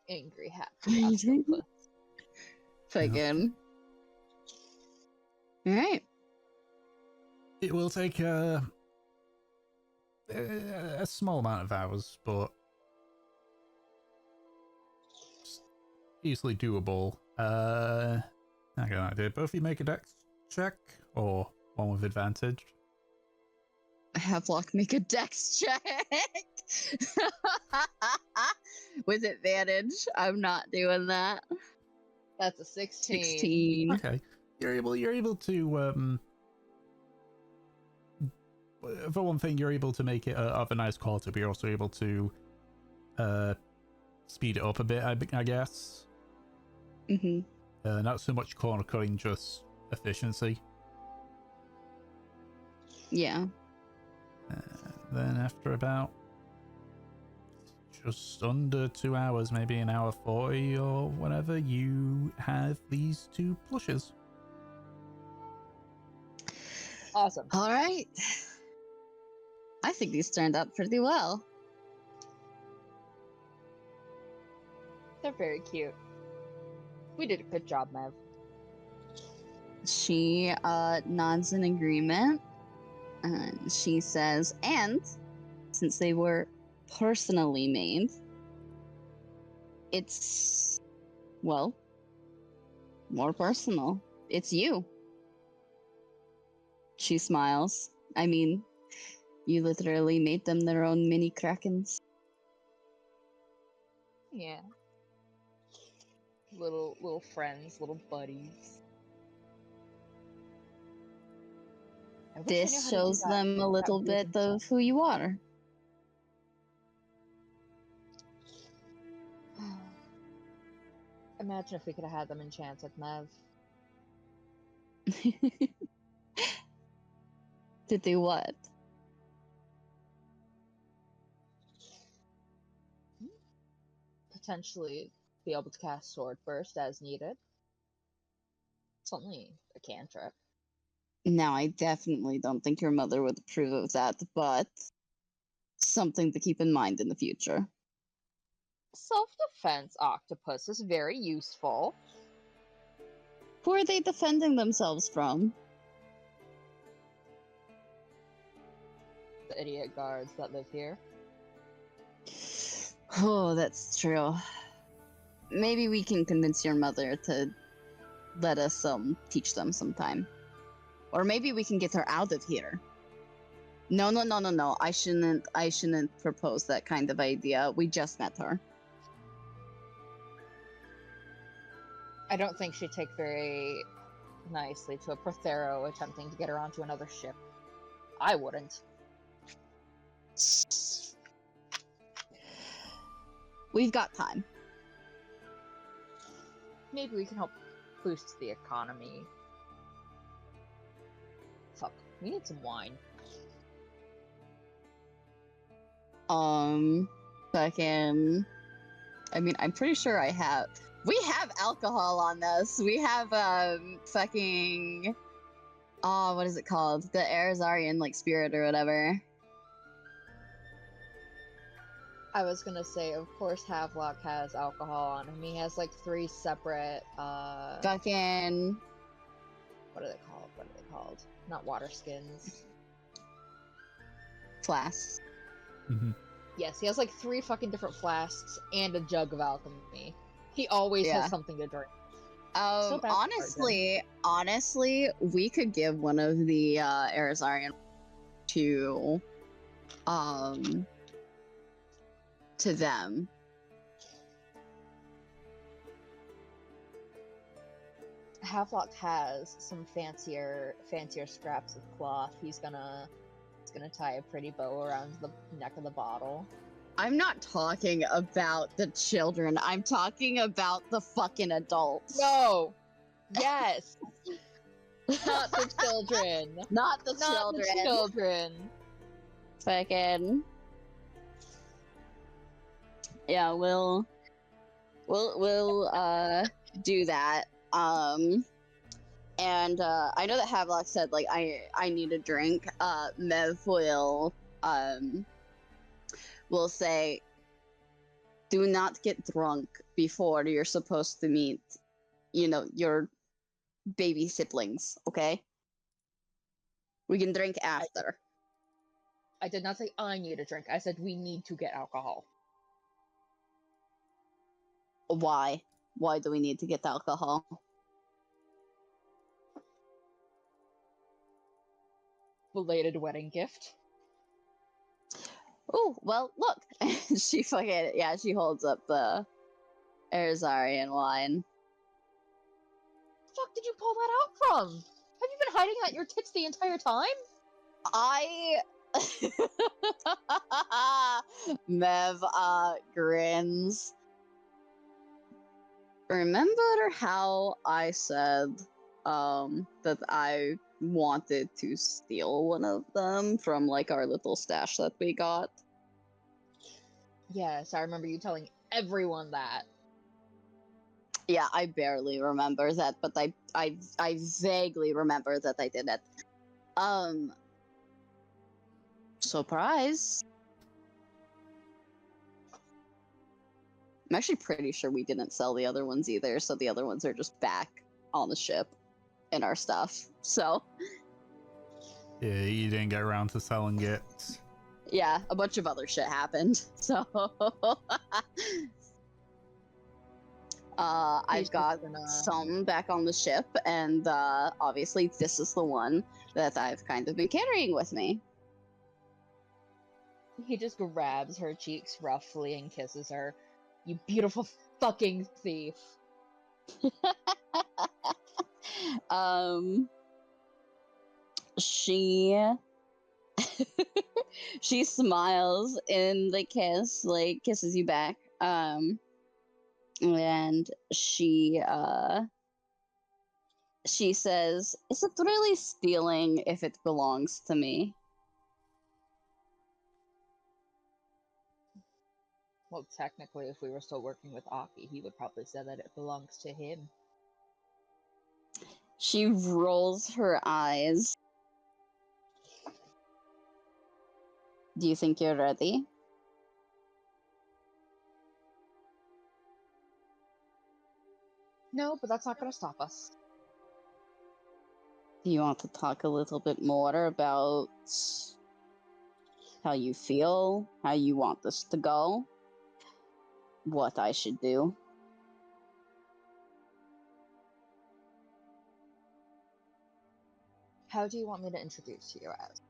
Angry, happy octopus. Fucking. Alright. It will take a small amount of hours, but easily doable. I got an idea. Both of you make a dex check, or one with advantage. Havelock, make a dex check. With advantage. I'm not doing that. That's a 16. 16. Okay, you're able to for one thing, you're able to make it of a nice quality, but you're also able to speed it up a bit, I guess. Mm-hmm. Not so much corner cutting, just efficiency. Yeah. Then after about just under 2 hours, maybe an hour 40 or whatever, you have these 2 plushes. Awesome. All right. I think these turned out pretty well. They're very cute. We did a good job, Mev. She nods in agreement. And she says, and since they were personally made, it's, well, more personal. It's you. She smiles. I mean, you literally made them their own mini krakens. Yeah. Little friends, little buddies. I wish I knew This how to do shows that- them a that little weird bit of who you are. Imagine if we could have had them enchanted, Mev. To do what? Potentially be able to cast Sword Burst as needed. It's only a cantrip. Now, I definitely don't think your mother would approve of that, but something to keep in mind in the future. Self-defense octopus is very useful. Who are they defending themselves from? The idiot guards that live here. Oh, that's true. Maybe we can convince your mother to let us teach them sometime. Or maybe we can get her out of here. No. I shouldn't propose that kind of idea. We just met her. I don't think she'd take very nicely to a Prothero attempting to get her onto another ship. I wouldn't. We've got time. Maybe we can help boost the economy. Fuck, we need some wine. Fucking... I mean, I'm pretty sure we have alcohol on us. We have, fucking... Oh, what is it called? The Arizarian, like, spirit or whatever. I was gonna say, of course, Havelock has alcohol on him. He has like 3 separate, Fucking... what are they called? What are they called? Not water skins. flasks. Mm-hmm. Yes, he has like 3 fucking different flasks and a jug of alchemy. He always Yeah. has something to drink. So bad honestly, we could give one of the Arizarian to them. Havelock has some fancier scraps of cloth. He's gonna tie a pretty bow around the neck of the bottle. I'm not talking about the children. I'm talking about the fucking adults. No! Yes! Not the children! Not the Not children. the children! Fucking... Yeah, we'll do that. And I know that Havelock said like I need a drink. Mev will say, do not get drunk before you're supposed to meet, your baby siblings, okay? We can drink after. I did not say I need a drink. I said we need to get alcohol. Why? Why do we need to get alcohol? Belated wedding gift. Oh, well, look. She holds up the Arizarian wine. The fuck did you pull that out from? Have you been hiding that in your tits the entire time? I Mev grins. Remember how I said that I wanted to steal one of them from like our little stash that we got? Yes, I remember you telling everyone that. Yeah, I barely remember that, but I vaguely remember that I did it. Surprise. I'm actually pretty sure we didn't sell the other ones either, so the other ones are just back on the ship in our stuff. So, Yeah, you didn't get around to selling it. yeah, a bunch of other shit happened. So, I've got some back on the ship, and obviously this is the one that I've kind of been carrying with me. He just grabs her cheeks roughly and kisses her. You beautiful fucking thief. She she smiles in the kiss, like kisses you back. And she says, "Is it really stealing if it belongs to me?" Well, technically, if we were still working with Aki, he would probably say that it belongs to him. She rolls her eyes. Do you think you're ready? No, but that's not going to stop us. Do you want to talk a little bit more about how you feel, how you want this to go, what I should do? How do you want me to introduce you as?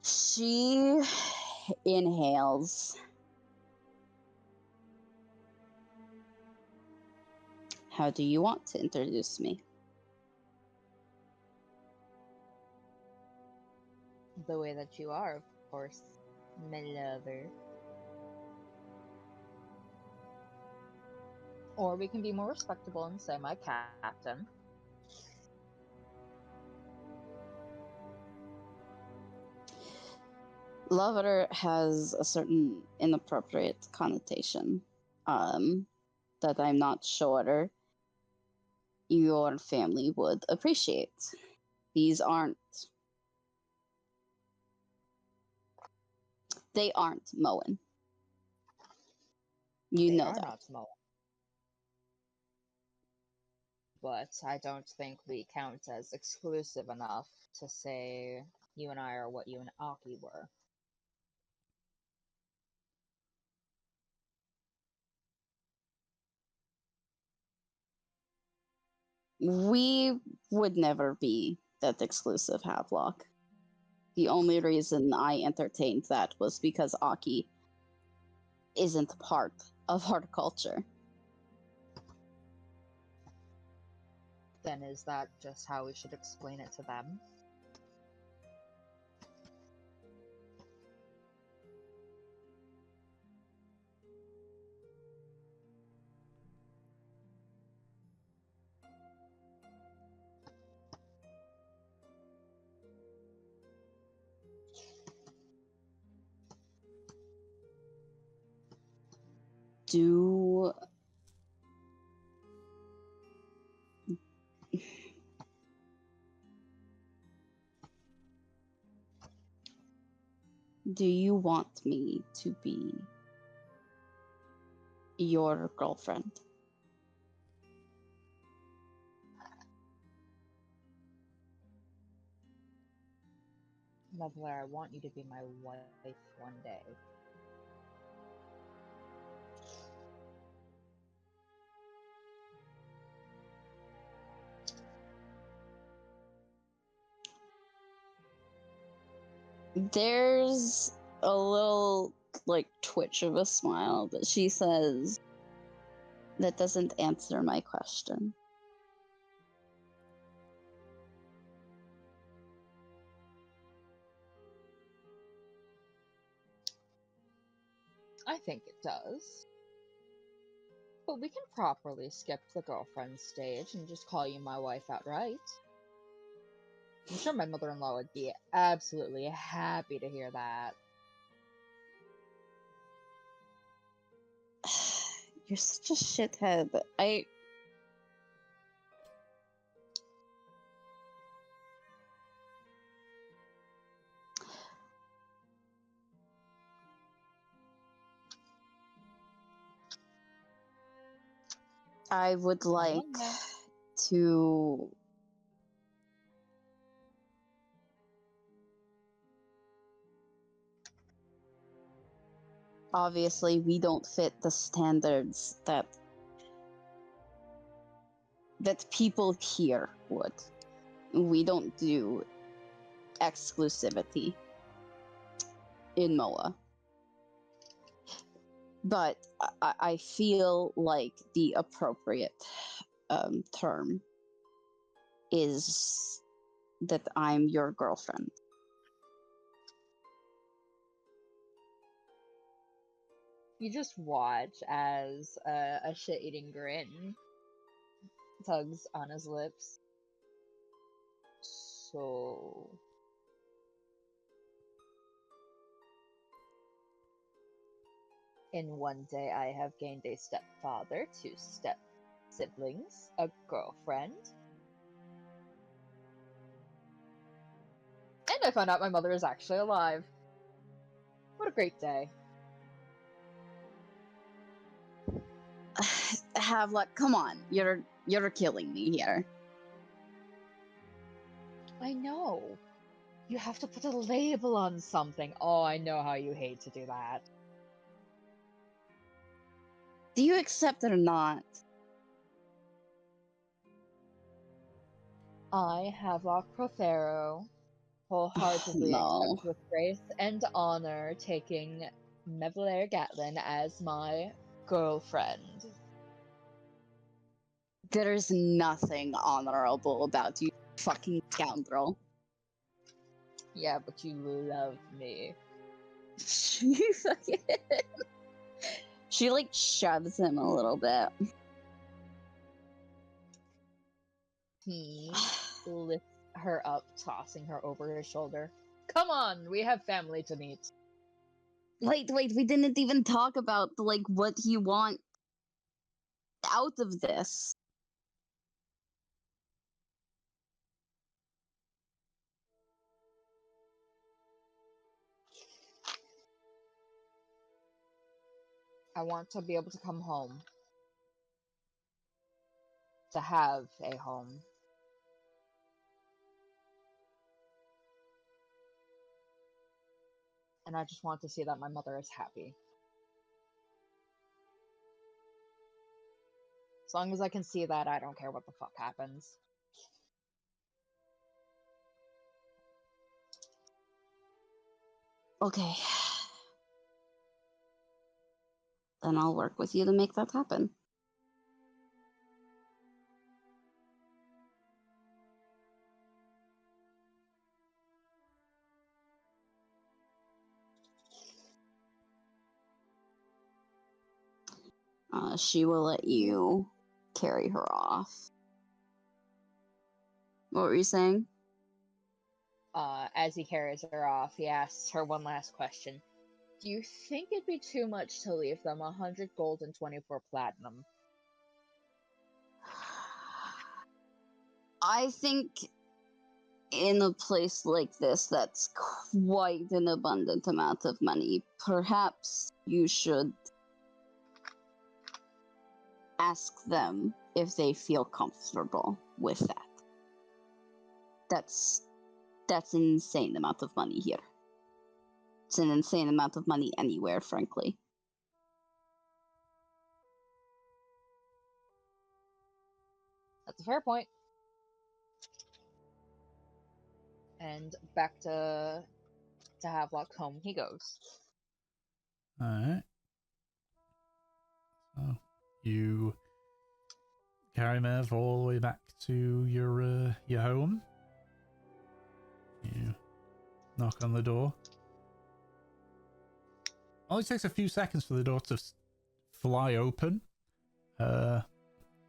She inhales. How do you want to introduce me? The way that you are, of course, my lover. Or we can be more respectable and say my captain. Lover has a certain inappropriate connotation that I'm not sure your family would appreciate. These aren't. They aren't Moen. You They know are that. not small. But I don't think we count as exclusive enough to say you and I are what you and Aki were. We would never be that exclusive Havelock. The only reason I entertained that was because Aki isn't part of our culture. Then is that just how we should explain it to them? Do you want me to be your girlfriend? Leveler, I want you to be my wife one day. There's a little like twitch of a smile, but she says, "That doesn't answer my question." I think it does. But we can properly skip the girlfriend stage and just call you my wife outright. I'm sure my mother-in-law would be absolutely happy to hear that. You're such a shithead. I would like to obviously we don't fit the standards that people here would. We don't do exclusivity in MOA. But I feel like the appropriate term is that I'm your girlfriend. You just watch as a shit-eating grin tugs on his lips. So... In one day, I have gained a stepfather, 2 step-siblings, a girlfriend. And I found out my mother is actually alive. What a great day. Havlock, come on. You're killing me here. I know. You have to put a label on something. Oh, I know how you hate to do that. Do you accept it or not? I, Havelock Prothero, wholeheartedly No. accept with grace and honor taking Mevelair Gatlin as my girlfriend. There's nothing honorable about you, fucking scoundrel. Yeah, but you love me. She fucking... She, like, shoves him a little bit. He lifts her up, tossing her over his shoulder. Come on, we have family to meet. Wait, we didn't even talk about, like, what you want out of this. I want to be able to come home. To have a home. And I just want to see that my mother is happy. As long as I can see that, I don't care what the fuck happens. Okay. Then I'll work with you to make that happen. She will let you carry her off. What were you saying? As he carries her off, he asks her one last question. Do you think it'd be too much to leave them 100 gold and 24 platinum? I think in a place like this that's quite an abundant amount of money, perhaps you should ask them if they feel comfortable with that. That's an insane amount of money here. It's an insane amount of money anywhere, frankly. That's a fair point. And back to Havelock's home he goes. Alright. So, you carry Mev all the way back to your home. You knock on the door. Only takes a few seconds for the door to fly open. And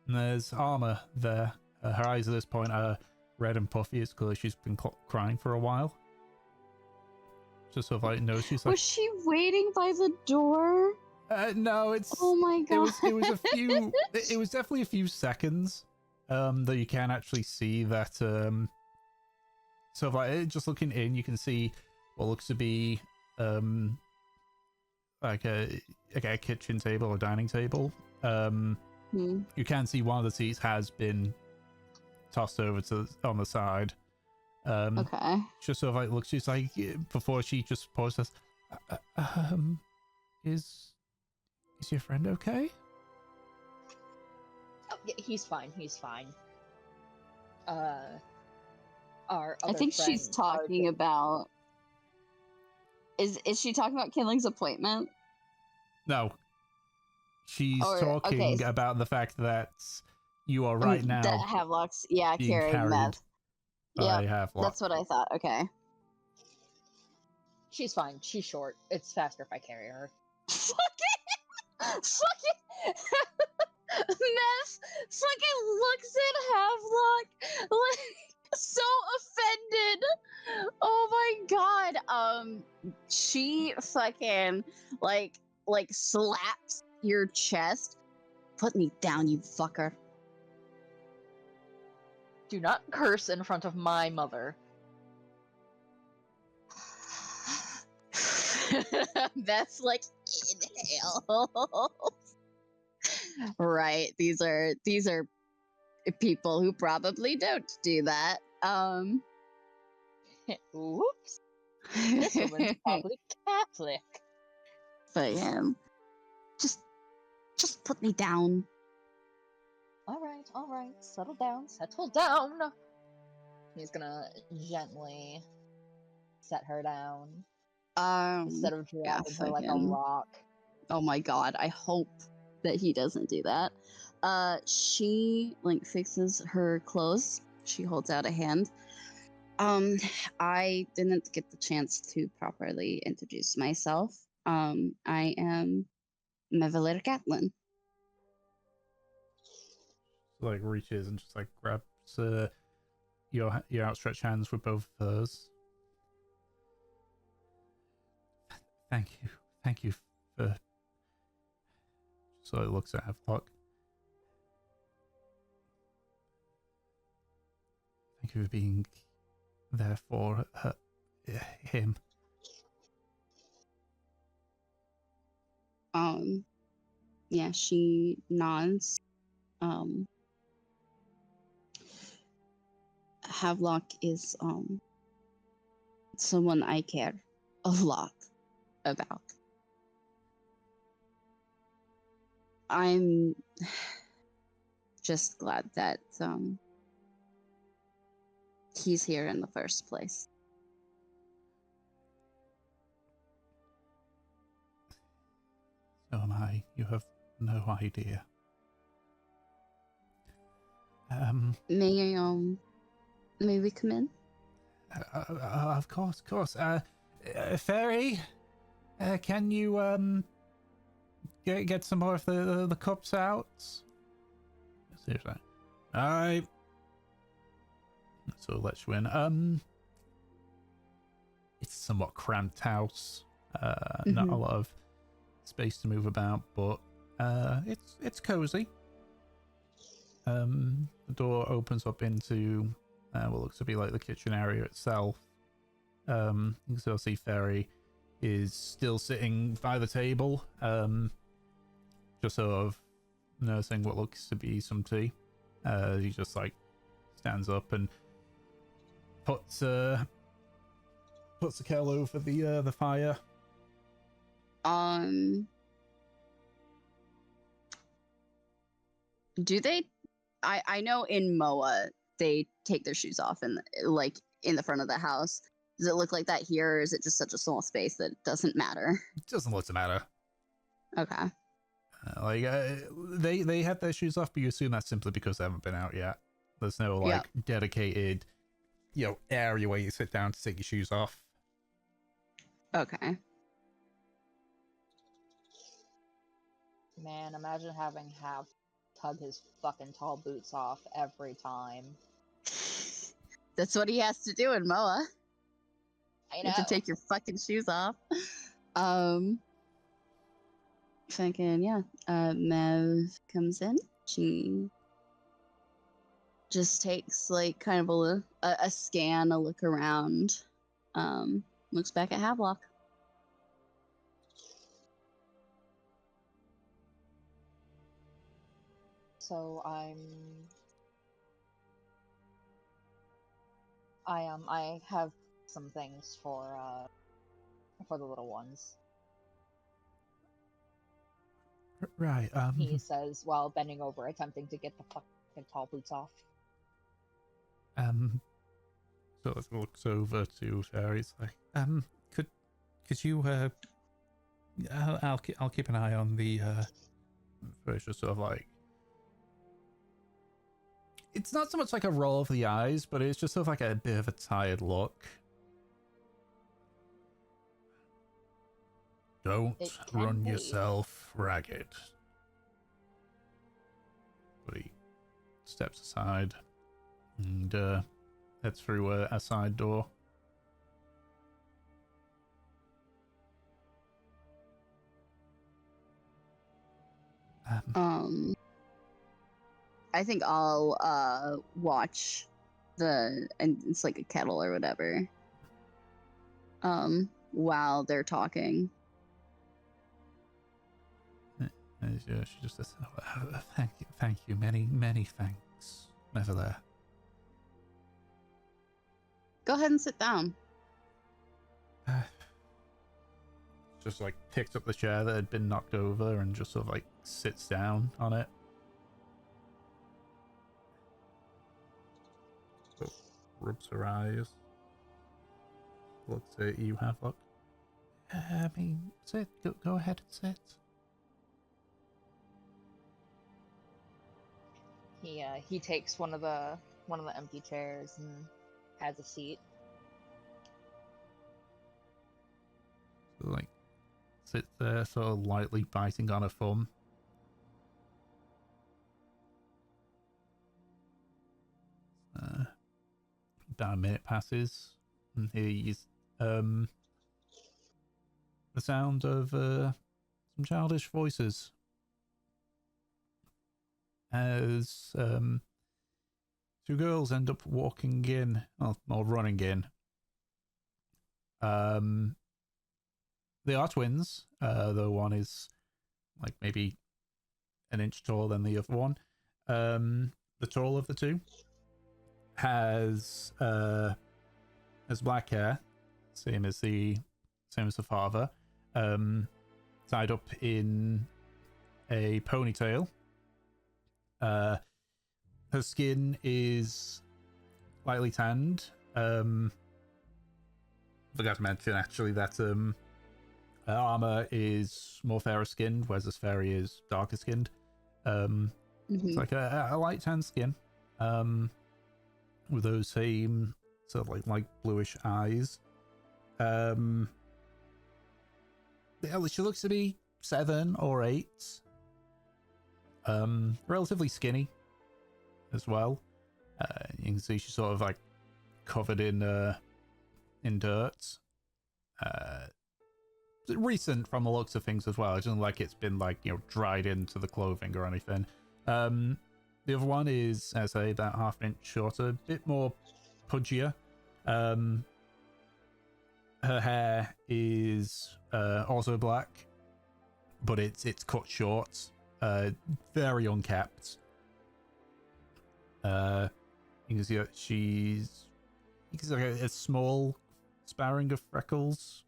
there's Armor there. Her eyes at this point are red and puffy. It's clear she's been crying for a while. Just sort of like, no, she's like... Was she waiting by the door? No, it's... Oh my god. It was a few... it was definitely a few seconds. Though you can actually see that... sort of like, just looking in, you can see what looks to be... like a kitchen table or dining table. You can see one of the seats has been tossed over to on the side. Okay. Just sort of like looks, she's like, before she just pauses, is your friend okay? Oh, yeah, he's fine. He's fine. I think she's talking about. Is she talking about Killing's appointment? No. She's Or- talking okay. about the fact that you are right now That Havelock's, being carrying carried meth. by Yeah, Havelock. that's what I thought. Okay. She's fine. She's short. It's faster if I carry her. Fucking mess. Fucking looks at Havelock like so offended. Oh my god. She fucking like slaps your chest. Put me down, you fucker. Do not curse in front of my mother. That's like inhale. Right. These are people who probably don't do that. Oops. This woman's probably Catholic. But yeah. Just put me down. All right. Settle down. He's gonna gently set her down instead of dropping her like a fucking- rock. Oh my god, I hope that he doesn't do that. She like fixes her clothes. She holds out a hand. I didn't get the chance to properly introduce myself. I am Mevalier Catlin. Like reaches and just like grabs your outstretched hands with both of hers. Thank you for. So it looks at Havelock. Thank you for being there for him. Yeah, she nods. Havelock is someone I care a lot about. I'm just glad that he's here in the first place. So am I. You have no idea. May we come in? Of course. Fairy, can you get some more of the cups out? Seriously. Alright. So let's you in. It's a somewhat cramped house. Not a lot of space to move about, but it's cozy. The door opens up into what looks to be like the kitchen area itself. You can still see Fairy is still sitting by the table, just sort of nursing what looks to be some tea. He just like stands up and puts the kettle over the fire. Do they? I know in Moa they take their shoes off in the front of the house. Does it look like that here, or is it just such a small space that it doesn't matter? It doesn't look to matter. Okay. They have their shoes off, but you assume that's simply because they haven't been out yet. There's no dedicated, area where you sit down to take your shoes off. Okay. Man, imagine having Hap tug his fucking tall boots off every time. That's what he has to do in Moa. I You know. have to take your fucking shoes off. Fucking yeah. Mev comes in. She just takes like kind of a scan, a look around. Looks back at Havelock. So I have some things for the little ones. Right. He says while bending over, attempting to get the fucking tall boots off. Sort of looks over to Fairy. It's like, could you I'll keep an eye on the first, just sort of like, it's not so much like a roll of the eyes, but it's just sort of like a bit of a tired look. Don't It can run be. yourself ragged. But he steps aside and heads through a side door. I think I'll watch and it's like a kettle or whatever. While they're talking. She just says, oh, thank you, many thanks. Never there. Go ahead and sit down. Just like picks up the chair that had been knocked over and just sort of like sits down on it. So, rubs her eyes. Looks at you, Havelock. I mean, sit. Go ahead and sit. He takes one of the empty chairs and has a seat. So like sits there, sort of lightly biting on a thumb. About a minute passes, and he's the sound of some childish voices as two girls end up walking in, or running in. They are twins, though one is like maybe an inch taller than the other one. The taller of the two has black hair, same as the father, tied up in a ponytail. Her skin is lightly tanned. Forgot to mention actually that her armor is more fairer skinned, whereas this fairy is darker skinned. It's like a light tan skin, with those same sort of like bluish eyes. She looks to be 7 or 8. Relatively skinny as well. You can see she's sort of like covered in dirt. Recent from the looks of things as well. It doesn't like it's been like, dried into the clothing or anything. The other one is, as I say, about half an inch shorter, a bit more pudgier. Her hair is also black, but it's cut short, very unkept. You can see that she's like a small sparring of freckles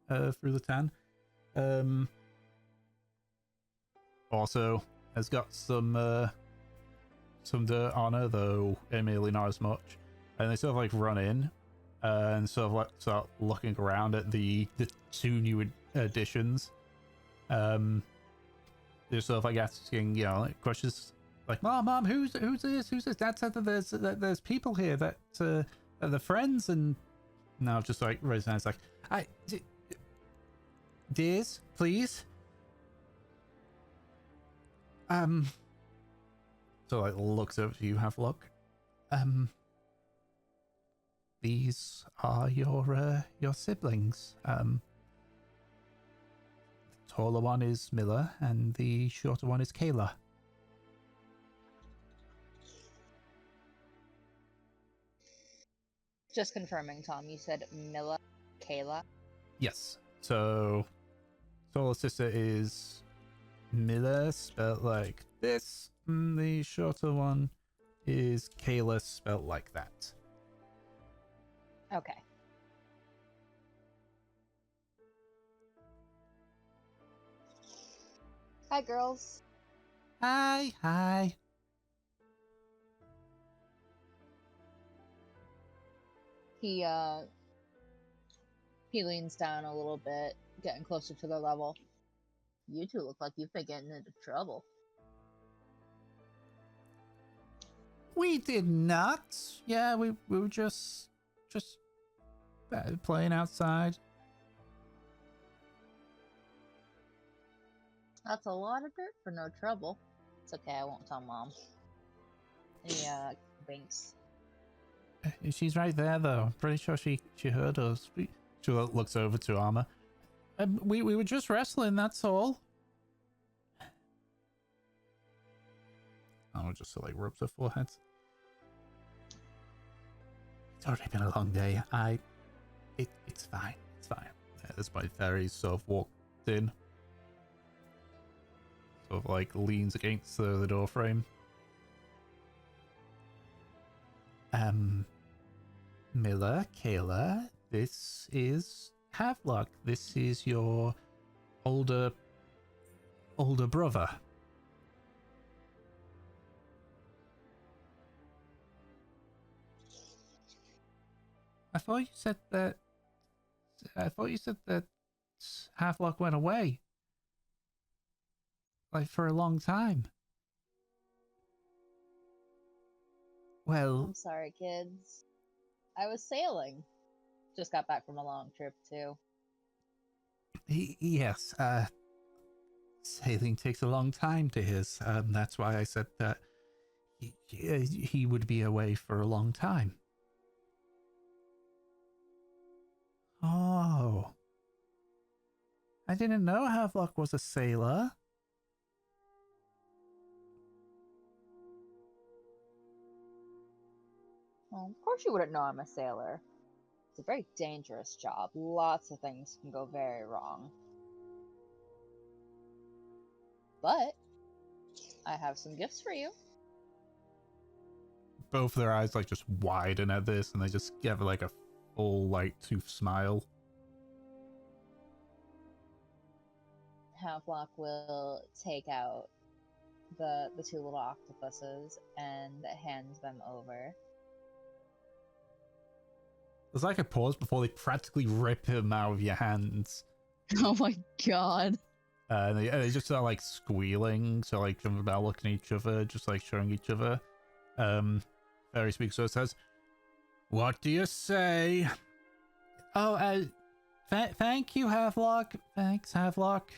through the tan. Also has got some dirt on her, though admittedly not as much. And they sort of like run in and sort of like start looking around at the 2 new additions. They're sort of like asking, like questions like, Mom, who's this? Who's this? Dad said that there's people here that are the friends, and now just like raising hands like, dears, please. So like looks over to you, have a look. These are your siblings. The taller one is Miller, and the shorter one is Kayla. Just confirming, Tom. You said Mila, Kayla. Yes. So, taller sister is Miller, spelled like this. And the shorter one is Kayla, spelled like that. Okay. Hi, girls. Hi, hi. He leans down a little bit, getting closer to their level. You two look like you've been getting into trouble. We did not. Yeah, we were just playing outside. That's a lot of dirt for no trouble. It's okay, I won't tell Mom. He winks. She's right there, though. I'm pretty sure she heard us. She looks over to Armor. We were just wrestling, that's all. Armor just like rubs her forehead. It's already been a long day. It's fine. It's fine. This my fairy sort of walked in. Sort of like leans against the door frame. Miller, Kayla, this is Havelock. This is your older brother. I thought you said that Havelock went away. Like for a long time. Well, I'm sorry, kids. I was sailing. Just got back from a long trip, too. yes, sailing takes a long time to his. That's why I said that he would be away for a long time. Oh. I didn't know Havelock was a sailor. Well, of course you wouldn't know I'm a sailor. It's a very dangerous job. Lots of things can go very wrong. But I have some gifts for you. Both their eyes like just widen at this, and they just give like a full like tooth smile. Havelock will take out the two little octopuses and hand them over. There's like a pause before they practically rip him out of your hands. Oh my god. And they just start like squealing, so like jumping about looking at each other, just like showing each other. Fairy speaks, so it says, "What do you say?" Oh, thank you, Havelock. Thanks, Havelock.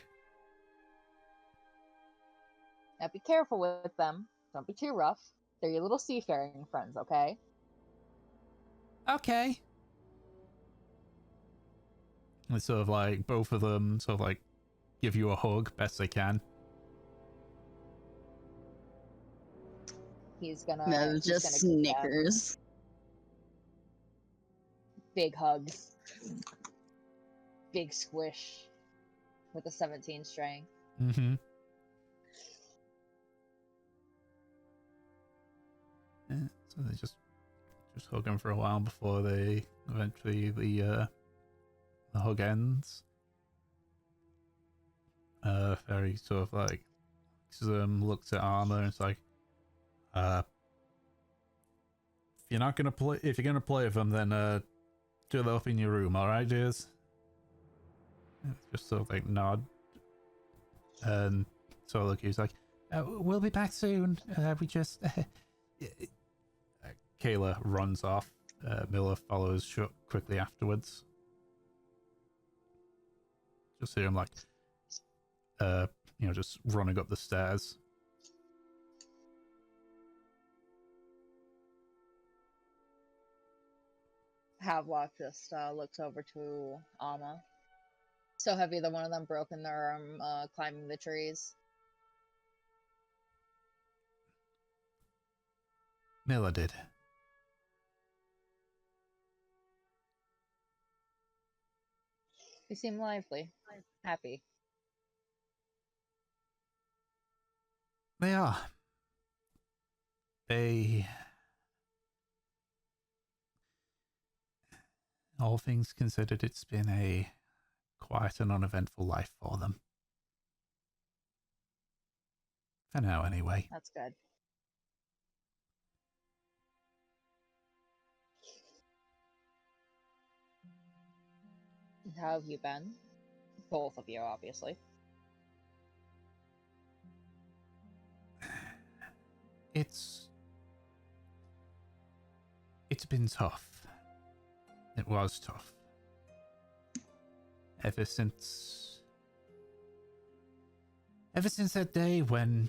Now be careful with them. Don't be too rough. They're your little seafaring friends, okay? Okay. And sort of like both of them sort of like give you a hug best they can. He's gonna. No, he's just gonna give them Snickers. big hug. Big squish. With a 17 strength. Mm-hmm. Yeah, so they just hug him for a while before they eventually the hug ends. Very sort of like looks at Armor and it's like, if you're gonna play with them, then do that up in your room, alright, dears? Just sort of like nod. And so look, he's like, we'll be back soon. We just Kayla runs off. Miller follows quickly afterwards. Just hear him like, just running up the stairs. Havelock just looks over to Alma. So have either one of them broken their arm climbing the trees? Miller did. You seem lively, happy. They are. They... All things considered, it's been a quiet and uneventful life for them. For now, anyway. That's good. How have you been? Both of you, obviously. It's been tough. It was tough. Ever since that day when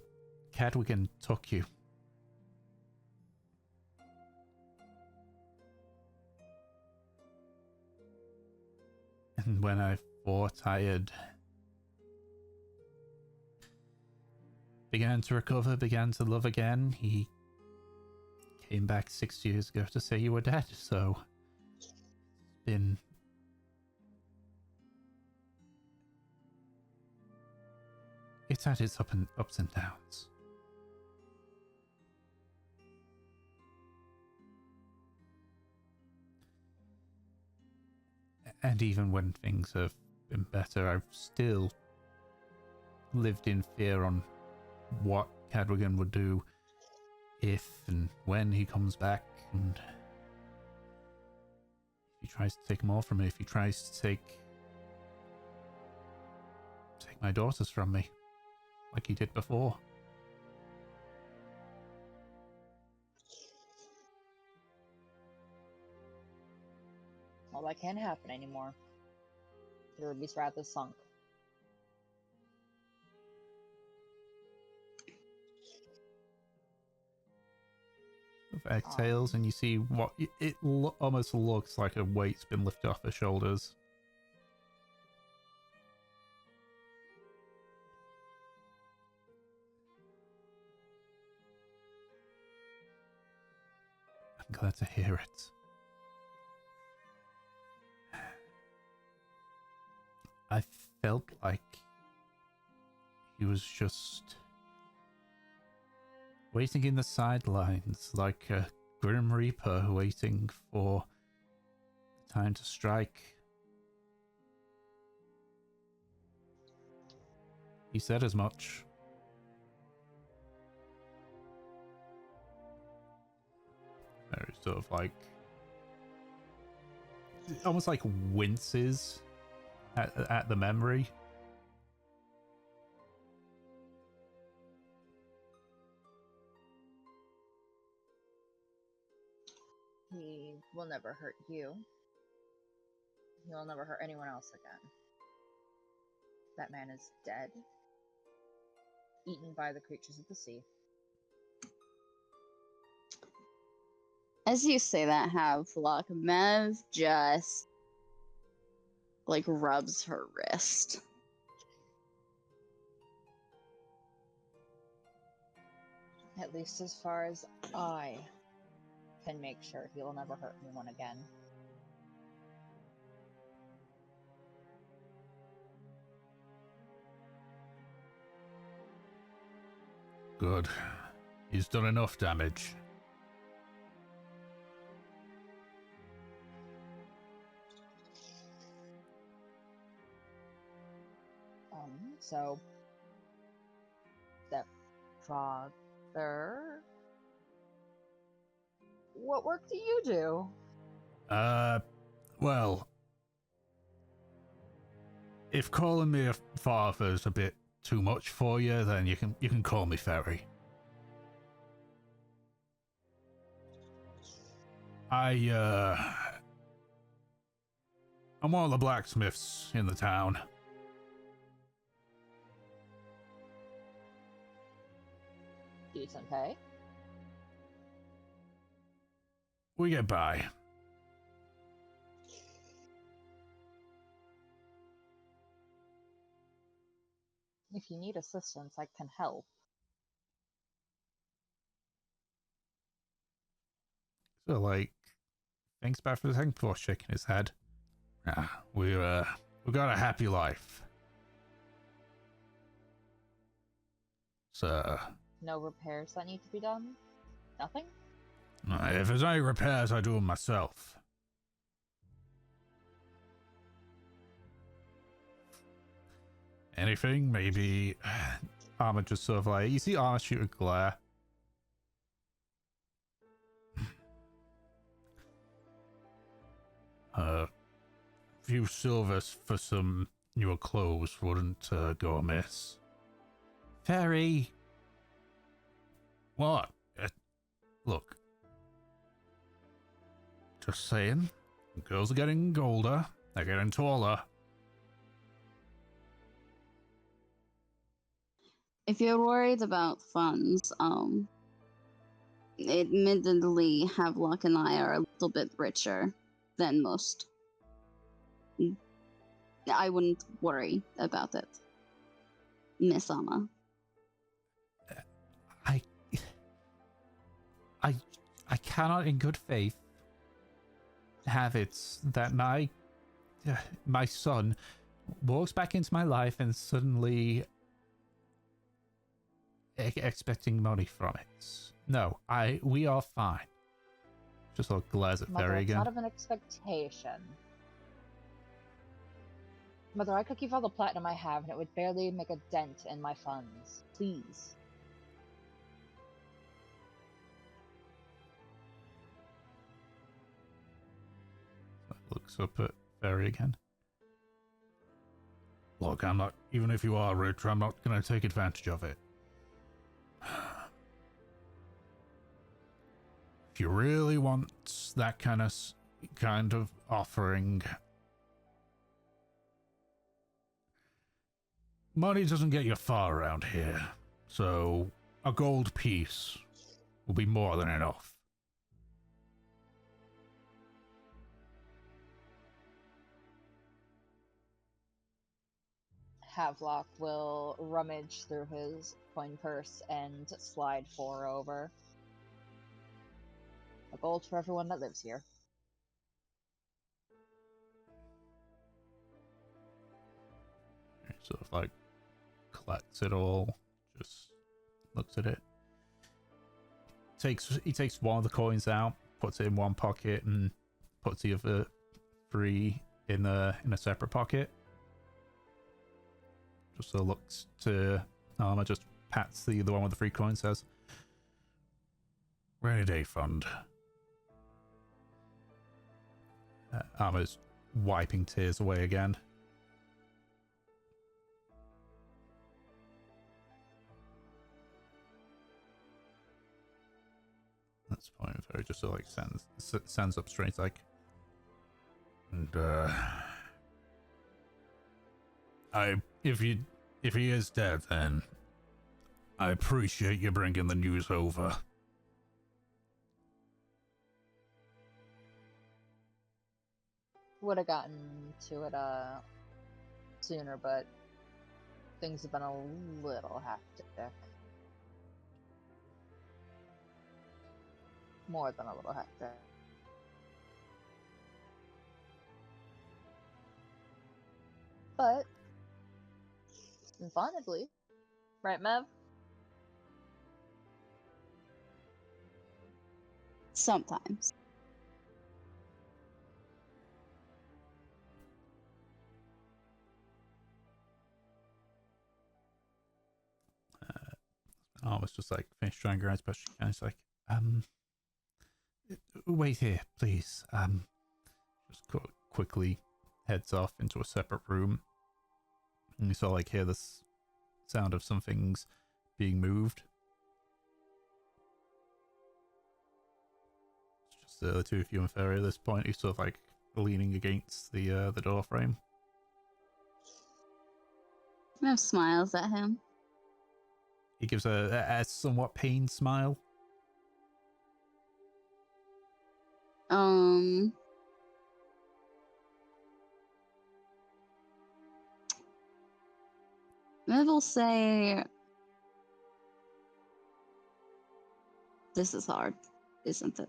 Cadwigan took you. And when I thought I had began to recover, began to love again, he came back 6 years ago to say you were dead, so it's been... It's had its ups and downs. And even when things have been better, I've still lived in fear on what Cadwigan would do if and when he comes back, and if he tries to take more from me, if he tries to take my daughters from me, like he did before. Well, that can't happen anymore. The ruby's rather sunk. Exhales, and you see what it almost looks like a weight's been lifted off her shoulders. I'm glad to hear it. I felt like he was just waiting in the sidelines, like a Grim Reaper waiting for the time to strike. He said as much. Very sort of like, almost like winces at the memory. He will never hurt you. He will never hurt anyone else again. That man is dead. Eaten by the creatures of the sea. As you say that, Havelock, Mev just like rubs her wrist. At least as far as I can make sure he will never hurt anyone again. Good. He's done enough damage. So stepfather, what work do you do? Well, if calling me a father's a bit too much for you, then you can call me Ferry. I'm one of the blacksmiths in the town. Decent pay. We get by. if you need assistance, I can help. So, like, thanks back for the thing for shaking his head. We got a happy life. So, No repairs that need to be done? Nothing? if there's any repairs, I do them myself. Anything? Maybe Armor just sort of like, you see Armor shoot a glare. Few silvers for some newer clothes wouldn't go amiss. Fairy! What? Look. Just saying. Girls are getting older. They're getting taller. If you're worried about funds, admittedly, Havelock and I are a little bit richer than most. I wouldn't worry about it, Miss Amma. I cannot in good faith have it that my son walks back into my life and suddenly expecting money from it. No, we are fine. Just like glares at Mother, Fairy it's again. not of an expectation. Mother, I could give all the platinum I have and it would barely make a dent in my funds. Please. Looks up at Fairy again. Look, I'm not, even if you are rich, I'm not going to take advantage of it. If you really want that kind of offering, money doesn't get you far around here, so a gold piece will be more than enough. Havelock will rummage through his coin purse and slide 4 over. A gold for everyone that lives here. He sort of like collects it all, just looks at it. He takes one of the coins out, puts it in one pocket, and puts the other 3 in a separate pocket. Just sort of looks to Armor, just pats the one with the 3 coins, says, "Rainy day fund." Armor's wiping tears away again. That's the point. Fairy just sort of like stands up straight, like, and if he is dead, then I appreciate you bringing the news over. Would have gotten to it sooner, but things have been a little hectic. More than a little hectic. But it's been fun, at least. Right, Mev? Sometimes. Armor's just like finished trying to go as best she can. It's like, wait here, please. Just quickly heads off into a separate room. And you sort of like hear this sound of some things being moved. It's just the 2 of you and Fairy at this point. You're sort of like leaning against the door frame. Mev smiles at him. He gives a somewhat pained smile. I will say this is hard, isn't it?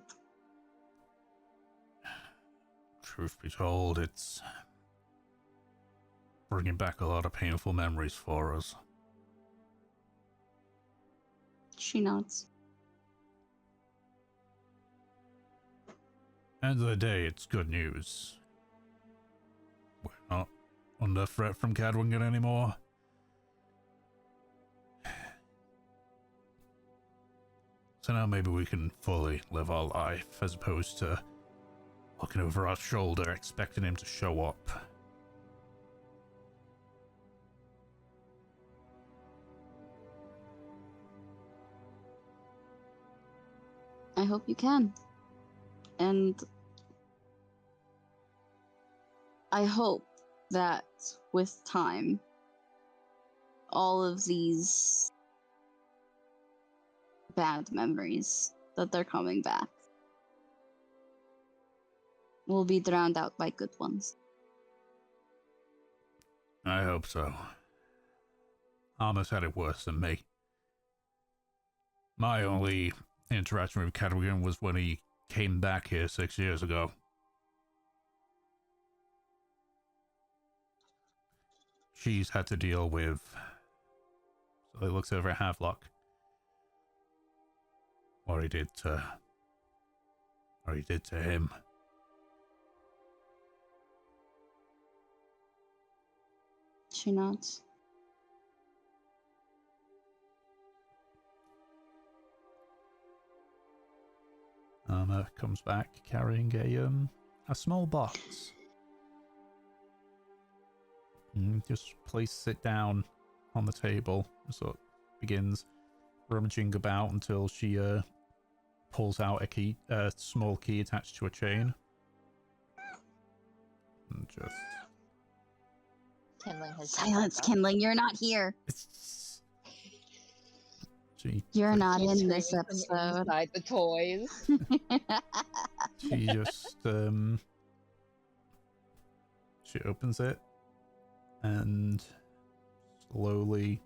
Truth be told, it's bringing back a lot of painful memories for us. She nods. End of the day, it's good news. We're not under threat from Cadwingen anymore. So now maybe we can fully live our life as opposed to looking over our shoulder expecting him to show up. I hope you can. And I hope that with time, all of these bad memories that they're coming back will be drowned out by good ones. I hope so. Almost had it worse than me. My only interaction with Cadwingen was when he came back here 6 years ago. She's had to deal with... So he looks over at Havelock. What he did to him. She nods. Comes back carrying a small box. Just places it down on the table. So it begins rummaging about until she pulls out a small key attached to a chain. And just Kindling his Silence, Kindling, you're not here. You're not He's in this screaming from episode. inside the toys. she just she opens it and slowly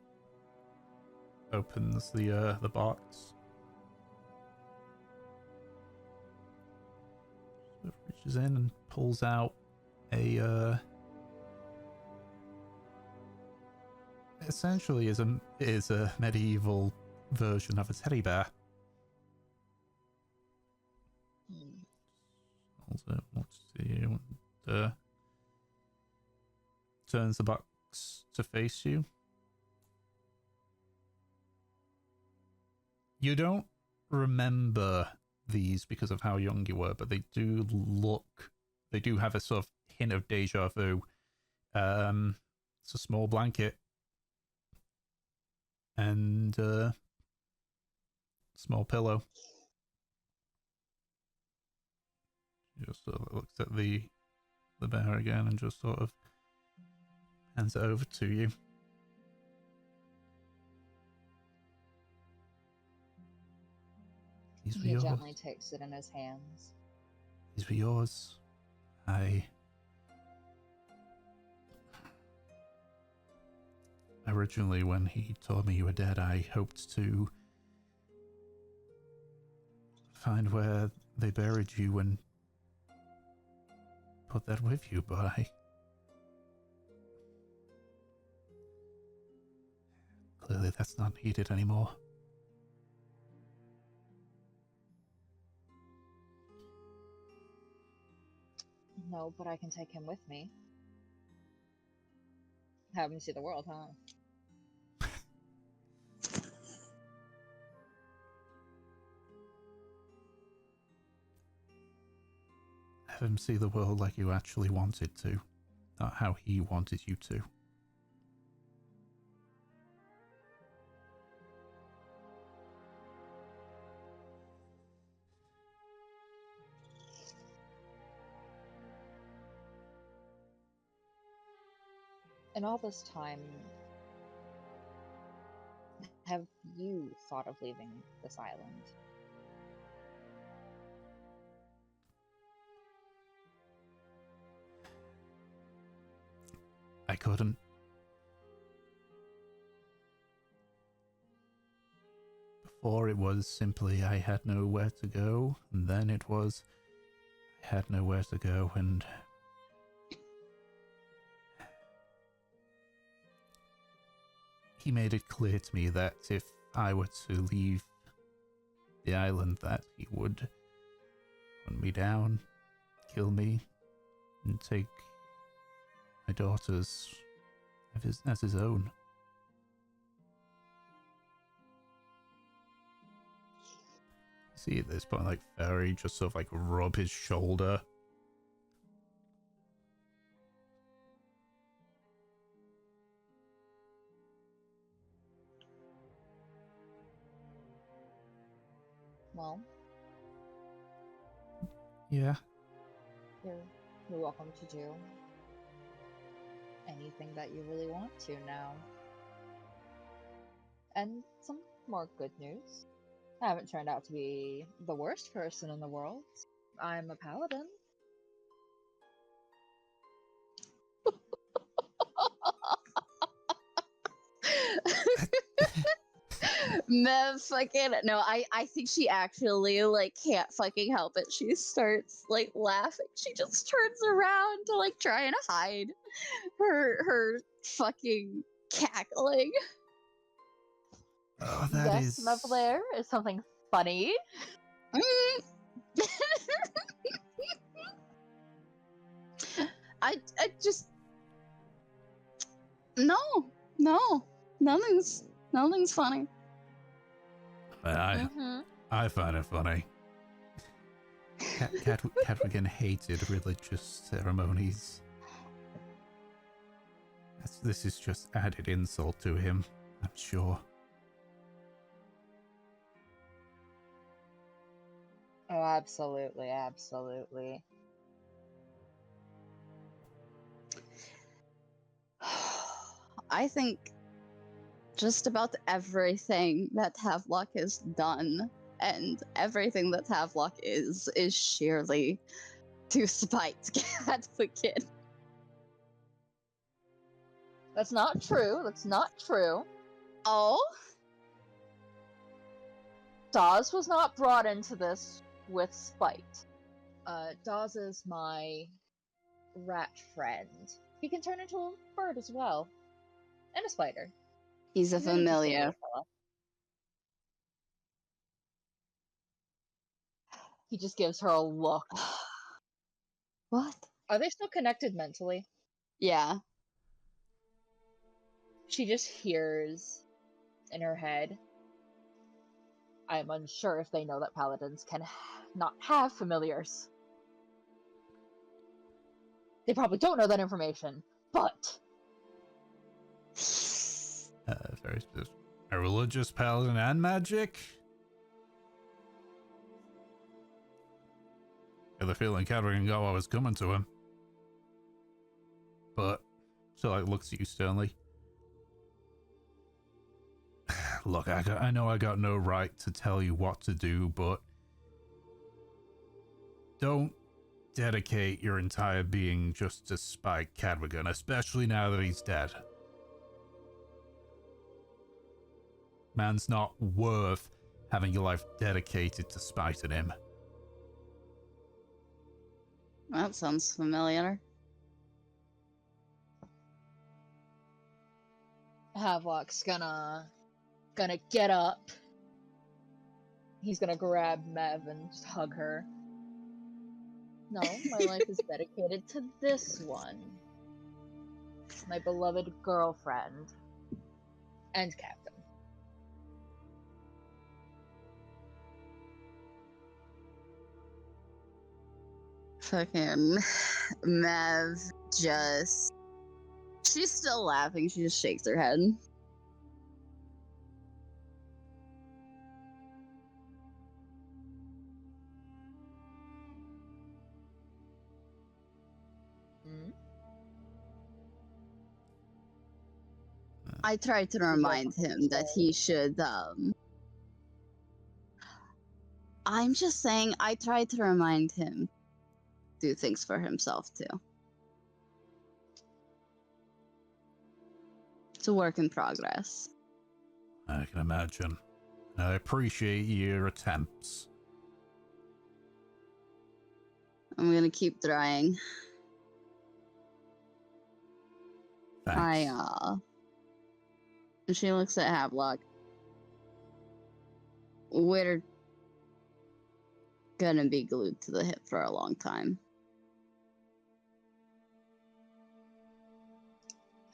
opens the box. So reaches in and pulls out a essentially is a medieval version of a teddy bear. Also, turns the box to face you. You don't remember these because of how young you were, but they do have a sort of hint of deja vu. It's a small blanket and small pillow. Just sort of looks at the bear again and just sort of hands it over to you. These were He yours. gently takes it in his hands. These were yours. Originally, when he told me you were dead, I hoped to find where they buried you and put that with you, but clearly that's not needed anymore. No, but I can take him with me. Have him see the world, huh? Have him see the world like you actually wanted to, not how he wanted you to. In all this time, have you thought of leaving this island? I couldn't. Before it was simply I had nowhere to go, and then it was I had nowhere to go, and he made it clear to me that if I were to leave the island, that he would hunt me down, kill me, and take my daughters as his own. See at this point, like, Fairy just sort of like rub his shoulder. Well, Yeah. you're welcome to do anything that you really want to now. And some more good news. I haven't turned out to be the worst person in the world. I'm a paladin. Mev fucking no, I think she actually like can't fucking help it. She starts like laughing. She just turns around to like try and hide her fucking cackling. Oh, that Yes, is... Mevlair is something funny. I just no, nothing's funny. I find it funny. Catwigan hated religious ceremonies. This is just added insult to him, I'm sure. Oh, absolutely, absolutely. I think just about everything that Havelock has done and everything that Havelock is sheerly to spite Catwigan. That's not true. That's not true. Oh? Dawes was not brought into this with spite. Dawes is my rat friend. He can turn into a bird as well. And a spider. He's a He's an interesting familiar. little fella. He just gives her a look. What? Are they still connected mentally? Yeah. She just hears in her head, I am unsure if they know that paladins can not have familiars. They probably don't know that information, but... Very specific. A religious paladin and magic? I had the feeling Catwigan got what was coming to him. But, so like looks at you sternly. Look, I know I got no right to tell you what to do, but don't dedicate your entire being just to spite Catwigan, especially now that he's dead. Man's not worth having your life dedicated to spiting him. That sounds familiar. Havelock's gonna get up. He's gonna grab Mev and just hug her. No, my life is dedicated to this one. My beloved girlfriend. And captain. Fucking Mev just... She's still laughing. She just shakes her head. I tried to remind him that he should, I'm just saying, I tried to remind him to do things for himself, too. It's a work in progress. I can imagine. I appreciate your attempts. I'm gonna keep trying. Thanks. And she looks at Havelock. We're gonna be glued to the hip for a long time.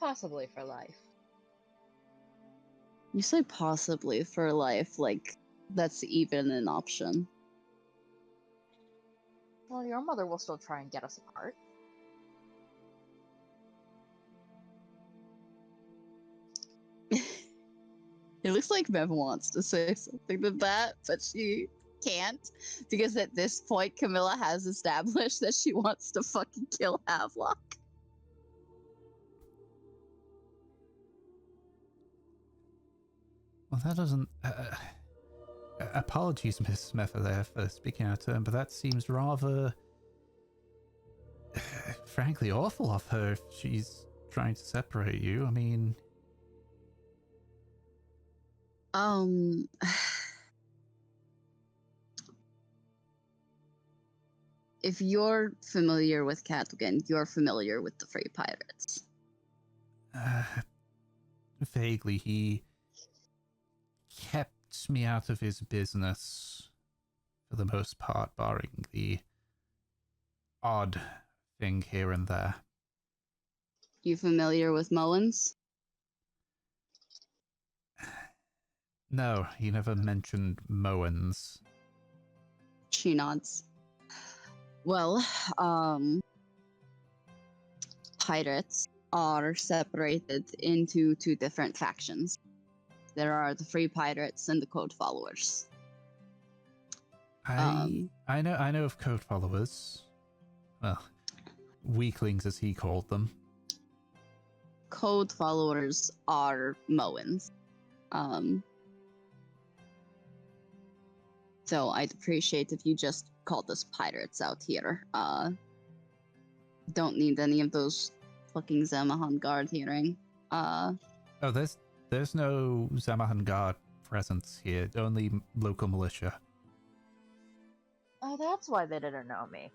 Possibly for life. You say possibly for life, like that's even an option. Well, your mother will still try and get us apart. It looks like Bev wants to say something to that, but she can't because at this point Camilla has established that she wants to fucking kill Havelock. Well, that doesn't... apologies, Miss Smith, there for speaking out of turn, but that seems rather... frankly awful of her if she's trying to separate you. I mean... If you're familiar with Catelyn, you're familiar with the Free Pirates. Vaguely, he kept me out of his business for the most part, barring the odd thing here and there. You familiar with Mullins? No, he never mentioned Moens. She nods. Well, pirates are separated into two different factions. There are the Free Pirates and the Code Followers. I know of code followers. Well, weaklings as he called them. Code Followers are Moens. So I'd appreciate if you just called us pirates out here. Don't need any of those fucking Zemahan guard hearing. Oh, there's no Zamahan guard presence here. Only local militia. Oh, that's why they didn't know me.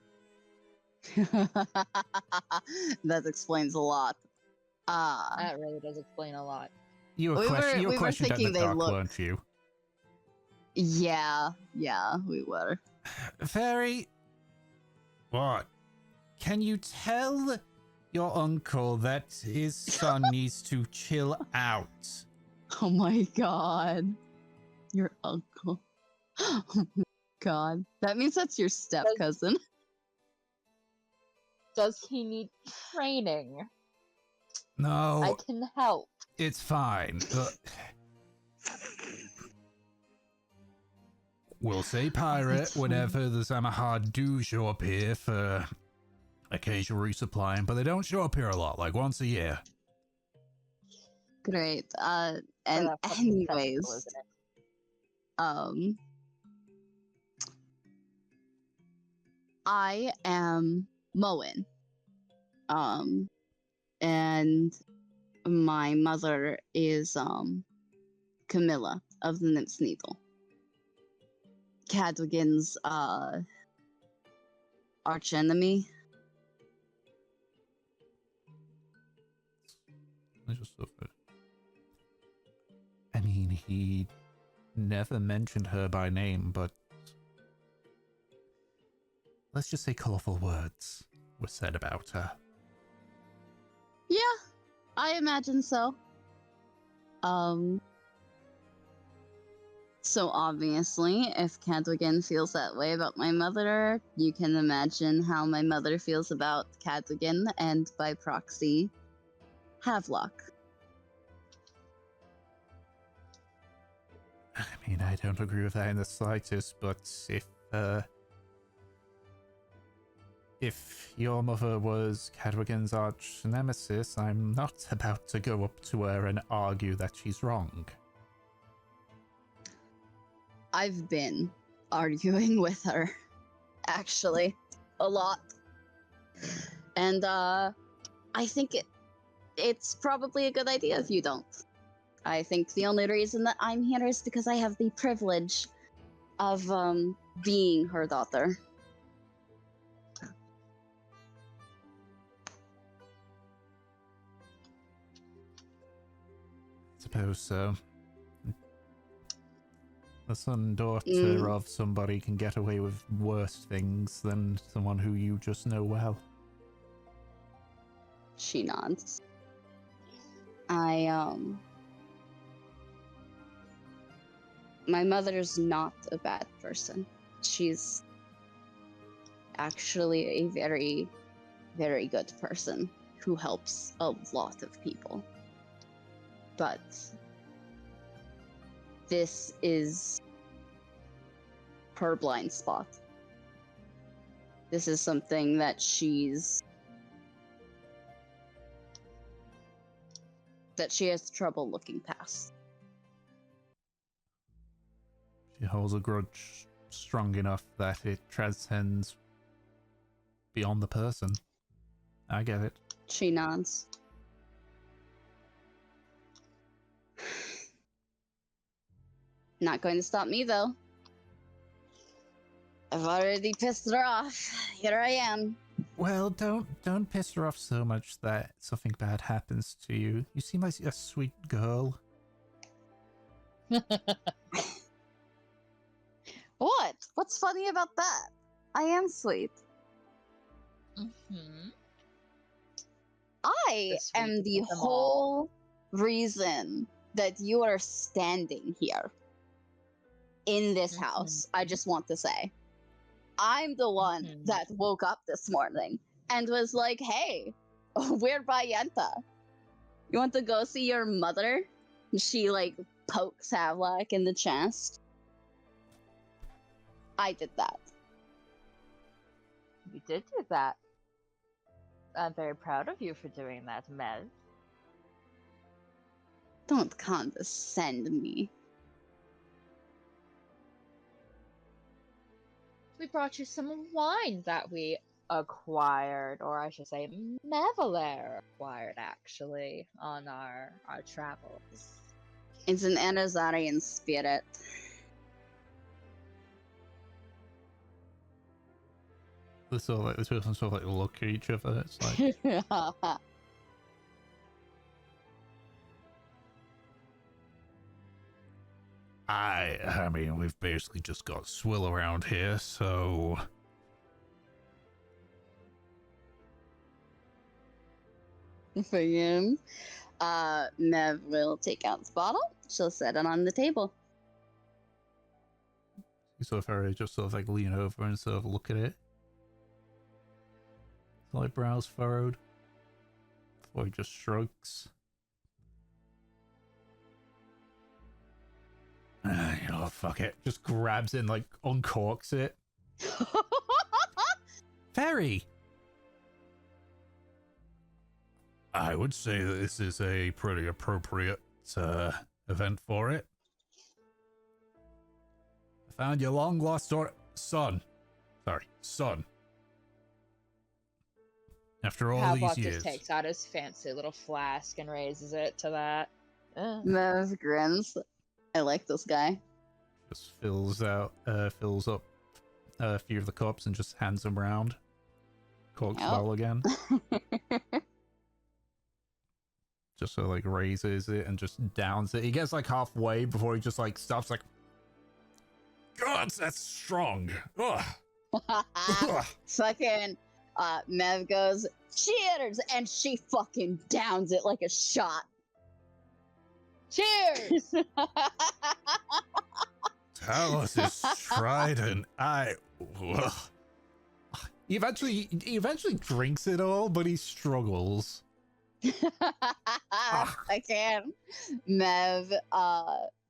That explains a lot. That really does explain a lot. You were questioned at the thinking they dock, look- weren't you? Yeah, we were. Fairy, what? Can you tell your uncle that his son needs to chill out? Oh my god. Your uncle. Oh my god. That means that's your step cousin. Does he need training? No, I can help. it's fine. We'll say pirate That's fine. whenever the Zamahad do show up here for occasional resupplying, but they don't show up here a lot, like once a year. Great. And that fucking anyways, festival, isn't it? I am Moen. And my mother is Camilla of the Nymph's Needle. Cadwigan's arch enemy. I mean, he never mentioned her by name, but let's just say colorful words were said about her. Yeah, I imagine so. So obviously, if Cadwigan feels that way about my mother, you can imagine how my mother feels about Cadwigan and by proxy, Havelock. I mean, I don't agree with that in the slightest, but if your mother was Cadwigan's arch nemesis, I'm not about to go up to her and argue that she's wrong. I've been arguing with her, actually, a lot. And I think it's probably a good idea if you don't. I think the only reason that I'm here is because I have the privilege of being her daughter. Suppose so. The son and daughter of somebody can get away with worse things than someone who you just know well. She nods. My mother's not a bad person. She's actually a very, very good person who helps a lot of people. But this is her blind spot. This is something that she has trouble looking past. She holds a grudge strong enough that it transcends beyond the person. I get it. She nods. Not going to stop me, though. I've already pissed her off. Here I am. Well, don't piss her off so much that something bad happens to you. You seem like a sweet girl. What? What's funny about that? I am sweet. Mm-hmm. I am the whole reason that you are standing here in this house. I just want to say. I'm the one that woke up this morning and was like, hey, we're by Yenta. You want to go see your mother? She, like, pokes Havlock in the chest. I did that. You did do that. I'm very proud of you for doing that, Mel. Don't condescend me. We brought you some wine that we acquired, or I should say Mevelair acquired, actually, on our travels. It's an Anazarian spirit. This person sort of like look at each other. It's like I mean, we've basically just got swill around here, so For him, Mev will take out the bottle. She'll set it on the table. you sort of just sort of like lean over and sort of look at it. Like brows furrowed. Before he just shrugs. You know, fuck it. Just grabs it and like uncorks it. Fairy! I would say that this is a pretty appropriate event for it. I found your long lost son. After all Havlock these years. just takes out his fancy little flask and raises it to that. Mev grins. I like this guy. Just fills up a few of the cups and just hands them round. Corks the bottle again. Just so like raises it and just downs it. He gets like halfway before he just like stops like, God, that's strong. Ugh. Ugh. Fucking Mev goes, cheers! And she fucking downs it like a shot. Cheers! Talos is tried and he eventually drinks it all, but he struggles. I can. Mev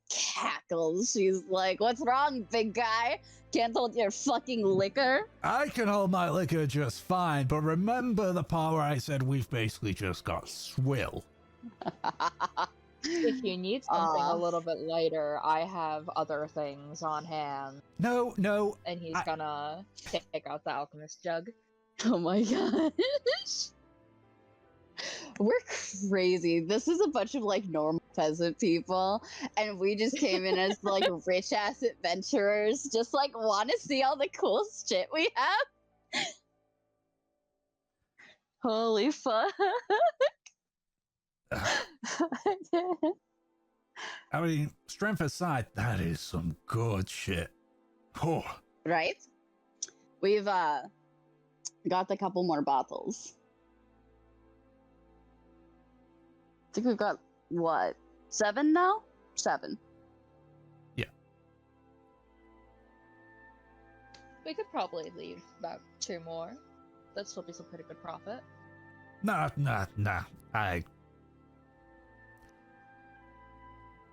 cackles. She's like, what's wrong, big guy? Can't hold your fucking liquor? I can hold my liquor just fine, but remember the part where I said we've basically just got swill. If you need something a little bit lighter, I have other things on hand. No. And he's gonna take out the alchemist jug. Oh my gosh. We're crazy. This is a bunch of like normal peasant people, and we just came in as like rich ass adventurers, just like want to see all the cool shit we have. Holy fuck. I mean, strength aside, that is some good shit. Oh, Right? We've got a couple more bottles. I think we've got what? 7 now? 7. We could probably leave about 2 more. That'd still be some pretty good profit. nah.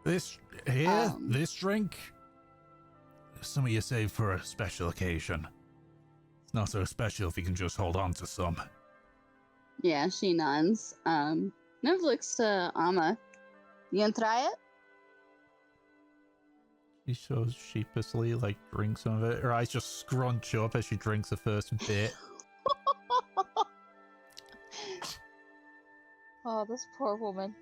This here, this drink, some of you save for a special occasion. It's not so special if you can just hold on to some. Yeah, she nods. Nev looks to Amma. You gonna try it? She so sheepishly, like, drinks some of it. Her eyes just scrunch up as she drinks the first bit. Oh, this poor woman.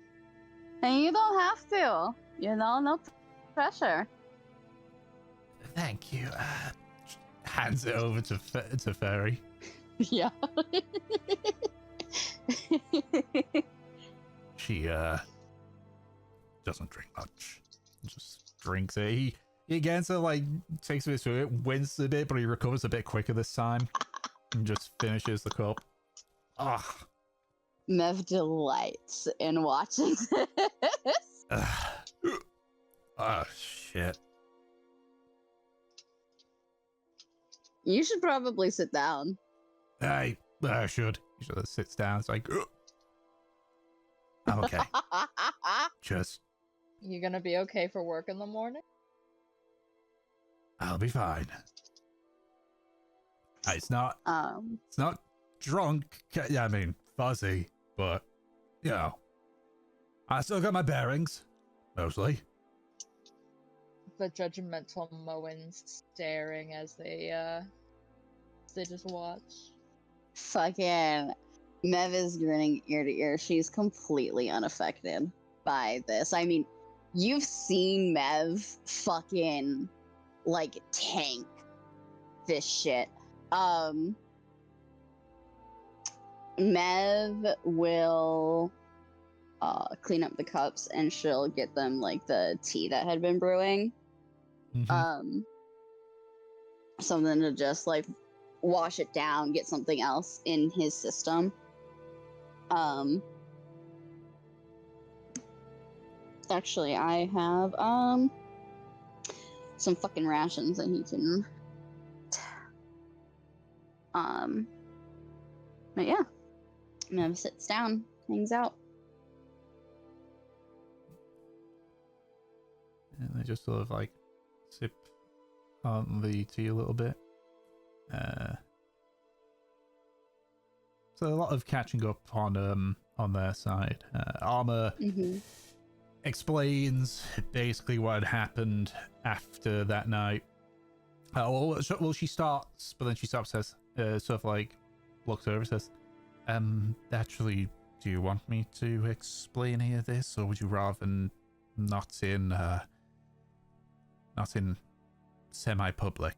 And you don't have to. You know, no pressure. Thank you. Hands it over to Fairy. Yeah. She doesn't drink much. Just drinks it. He again so like takes a bit through it, winces a bit, but he recovers a bit quicker this time and just finishes the cup. Ah. Mev delights in watching this. Oh shit. You should probably sit down. I should. He sort of sits down. It's like, ugh. I'm okay. Cheers. You gonna be okay for work in the morning? I'll be fine. It's not drunk. Yeah, I mean, fuzzy, but, you know, I still got my bearings, mostly. The judgmental Moans staring as they just watch. Fucking Mev is grinning ear to ear. She's completely unaffected by this. I mean, you've seen Mev fucking like tank this shit. Mev will clean up the cups and she'll get them like the tea that had been brewing. Mm-hmm. Something to just like wash it down, get something else in his system. Actually, I have some fucking rations that he can but yeah, Mev sits down, hangs out. And they just sort of like sip on the tea a little bit. So a lot of catching up on their side. Armor explains basically what had happened after that night. Well, she starts, but then she stops, says, sort of like looks over, says, actually, do you want me to explain any of this, or would you rather not in semi-public?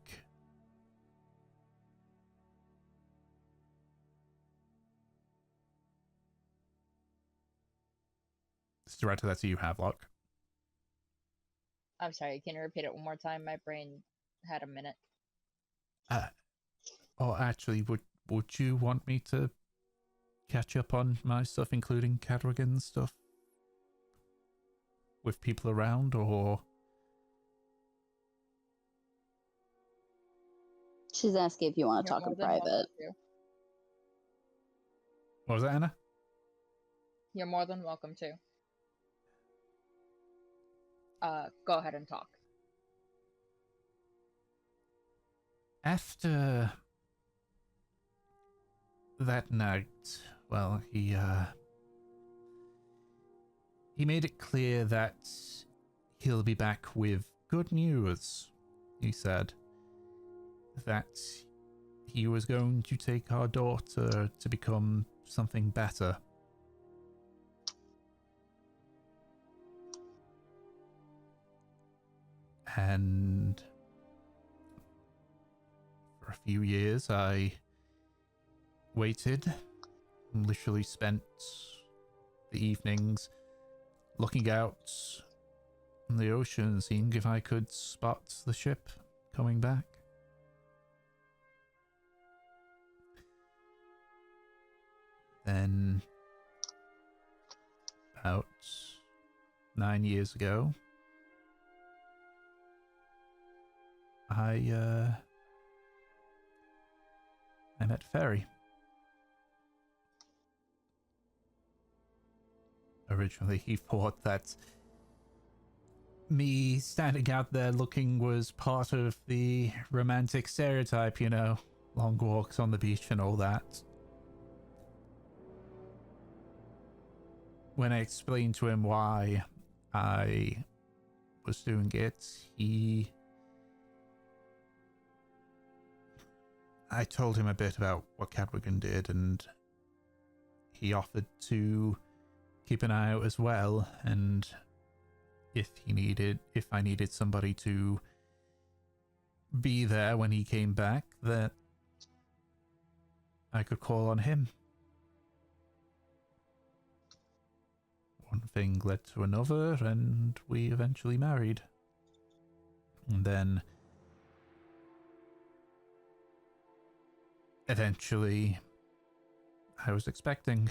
This director, that's you, Havelock. I'm sorry, can you repeat it one more time? My brain had a minute. Oh, actually, would you want me to catch up on my stuff, including Cadrigan's stuff, with people around, or? She's asking if you want to You're talk in more than welcome private. to. What was that, Anna? You're more than welcome to. Go ahead and talk. After that night, well, he made it clear that he'll be back with good news. He said that he was going to take our daughter to become something better. And for a few years, I waited and literally spent the evenings looking out on the ocean, seeing if I could spot the ship coming back. Then, about 9 years ago, I met Ferry. Originally, he thought that me standing out there looking was part of the romantic stereotype, you know, long walks on the beach and all that. When I explained to him why I was doing it, I told him a bit about what Cadwigan did, and he offered to keep an eye out as well, and if I needed somebody to be there when he came back, that I could call on him. One thing led to another, and we eventually married. And then eventually I was expecting.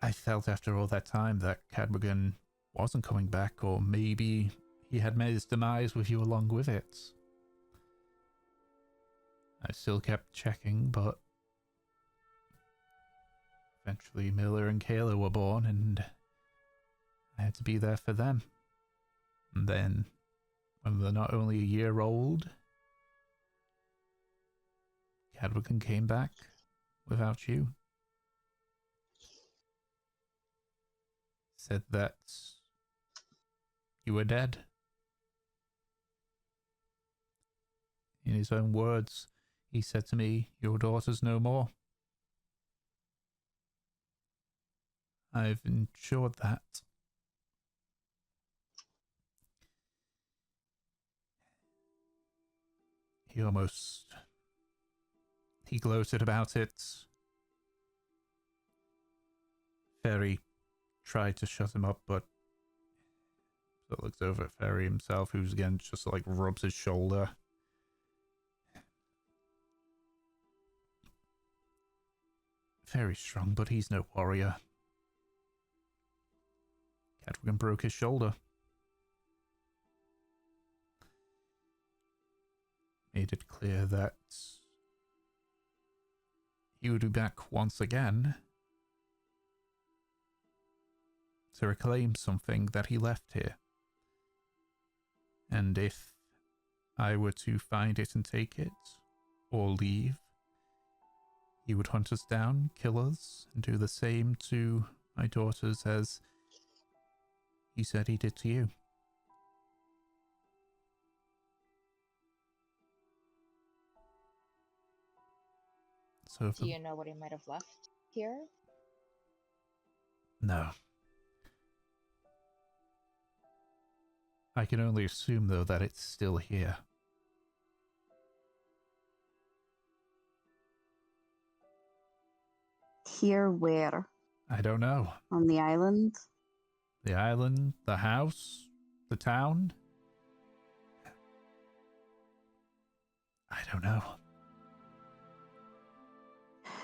I felt after all that time that Cadwigan wasn't coming back, or maybe he had met his demise with you along with it. I still kept checking, but eventually Miller and Kayla were born, and I had to be there for them. And then, when they're not only a year old, Cadwigan came back without you. Said that you were dead. In his own words, he said to me, "Your daughter's no more." I've ensured that. He gloated about it. Ferry tried to shut him up, but so looks over at Ferry himself, who's again just like rubs his shoulder. Very strong, but he's no warrior. Cadwigan broke his shoulder. Made it clear that he would be back once again to reclaim something that he left here. And if I were to find it and take it, or leave, he would hunt us down, kill us, and do the same to my daughters as he said he did to you. So Do you know what he might have left here? No. I can only assume, though, that it's still here. Here where? I don't know. On the island? The island, the house, the town? I don't know.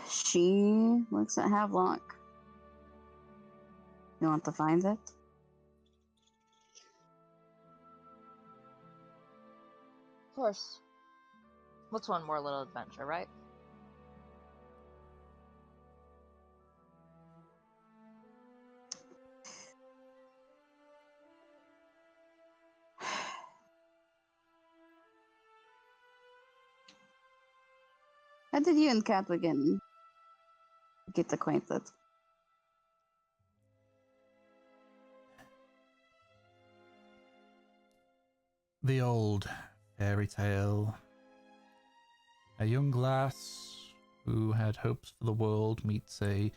She looks at Havelock. You want to find it? Of course. What's one more little adventure, right? How did you and Cadwigan get acquainted? The old fairy tale. A young lass who had hopes for the world meets a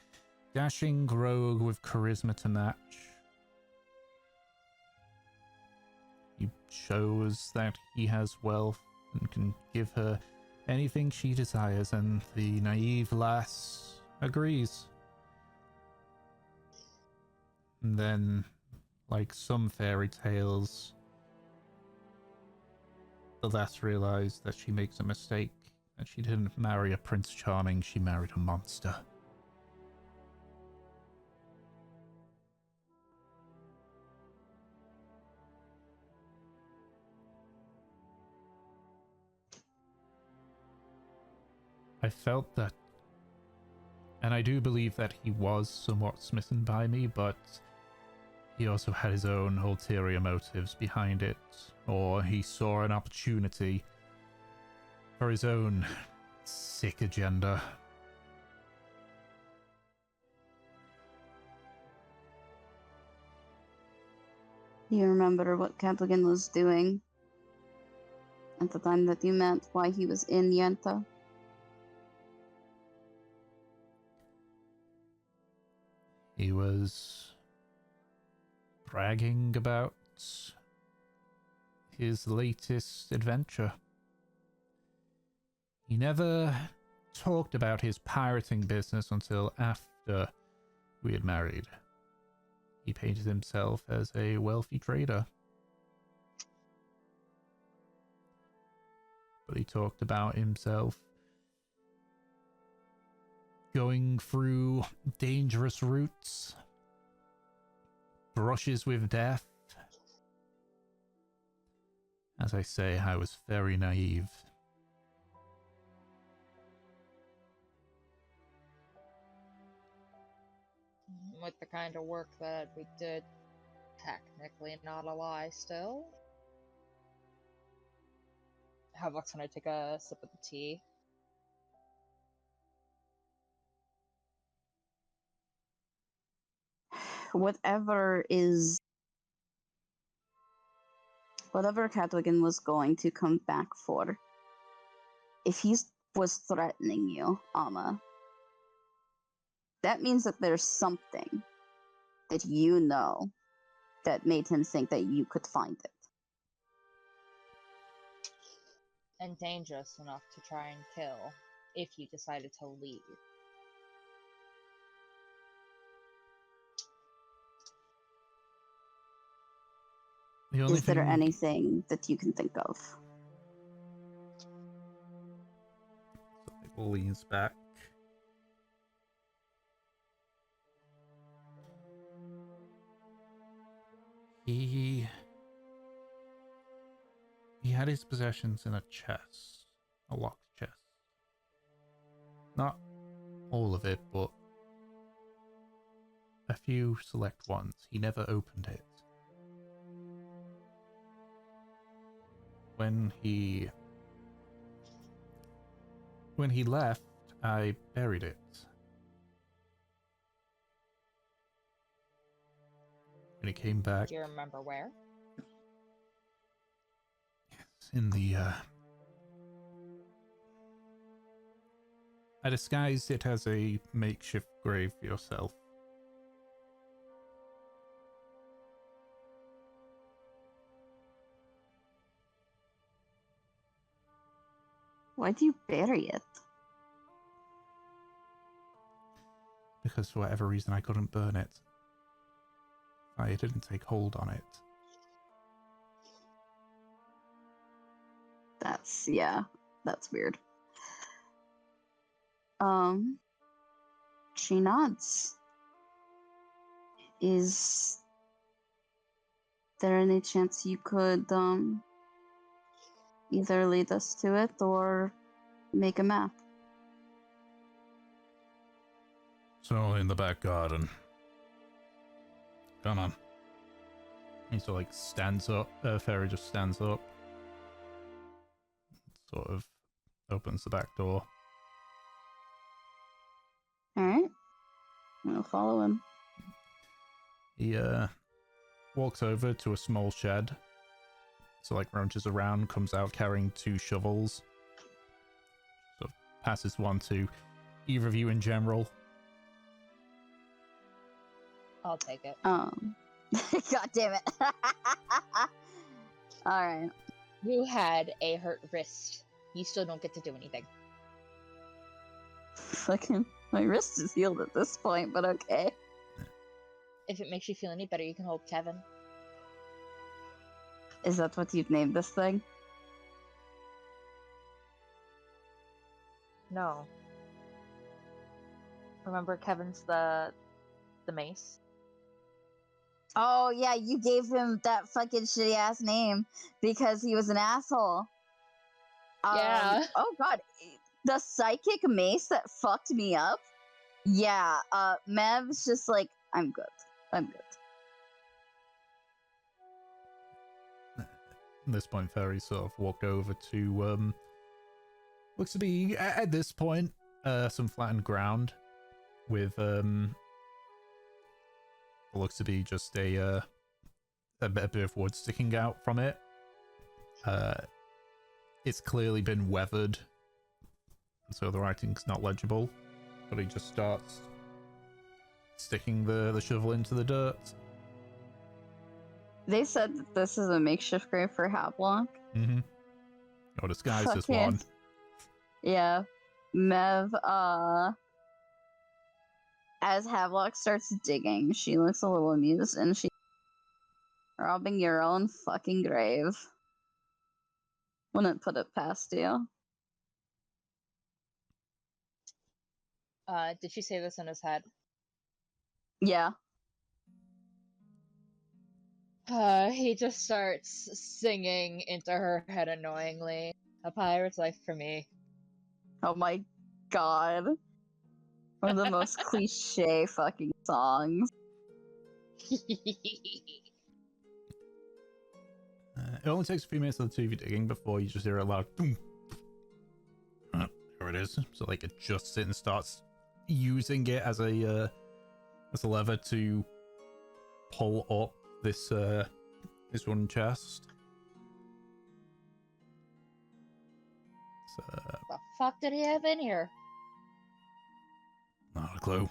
dashing rogue with charisma to match. He shows that he has wealth and can give her anything she desires, and the naive lass agrees. And then, like some fairy tales, the lass realized that she makes a mistake, that she didn't marry a Prince Charming, she married a monster. I felt that, and I do believe that he was somewhat smitten by me, but he also had his own ulterior motives behind it, or he saw an opportunity for his own sick agenda. Do you remember what Cadogan was doing at the time that you met, why he was in Yenta? He was bragging about his latest adventure. He never talked about his pirating business until after we had married. He painted himself as a wealthy trader. But he talked about himself going through dangerous routes, brushes with death. As I say, I was very naive. With the kind of work that we did, technically not a lie still. How about when I take a sip of the tea? Whatever Cadogan was going to come back for, if he was threatening you, Amma, that means that there's something that you know that made him think that you could find it. And dangerous enough to try and kill if you decided to leave. Is there anything that you can think of? Something leans back. He had his possessions in a chest, a locked chest. Not all of it, but a few select ones. He never opened it. When he left, I buried it. When he came back, Do you remember where? in the I disguised it as a makeshift grave for yourself. Why do you bury it? Because for whatever reason I couldn't burn it. I didn't take hold on it. That's weird. She nods. Is there any chance you could either lead us to it or make a map? So in the back garden. Come on. He sort of like stands up. Fairy just stands up. Sort of opens the back door. Alright. I'll follow him. He walks over to a small shed. So like rounches around, comes out carrying 2 shovels. Sort of passes one to either of you in general. I'll take it. God damn it. Alright. You had a hurt wrist. You still don't get to do anything. Fucking, my wrist is healed at this point, but okay. If it makes you feel any better, you can hold Kevin. Is that what you've named this thing? No. Remember Kevin's the mace? Oh yeah, you gave him that fucking shitty ass name because he was an asshole. Yeah. Oh god, the psychic mace that fucked me up. Yeah. Mev's just like, I'm good. I'm good. At this point, Ferry sort of walked over to looks to be at this point some flattened ground with looks to be just a bit of wood sticking out from it. It's clearly been weathered, so the writing's not legible, but he just starts sticking the shovel into the dirt. They said that this is a makeshift grave for Havelock. Mm-hmm. Or disguised as Fucking- one. Yeah. Mev, as Havelock starts digging, she looks a little amused and she robbing your own fucking grave. Wouldn't put it past you. Did she say this in his head? Yeah. He just starts singing into her head annoyingly. A pirate's life for me. Oh my god. One of the most cliche fucking songs. It only takes a few minutes of the two of you digging before you just hear a loud boom. There it is. So like adjusts it and starts using it as a lever to pull up this wooden chest. So, The fuck did he have in here? not a clue.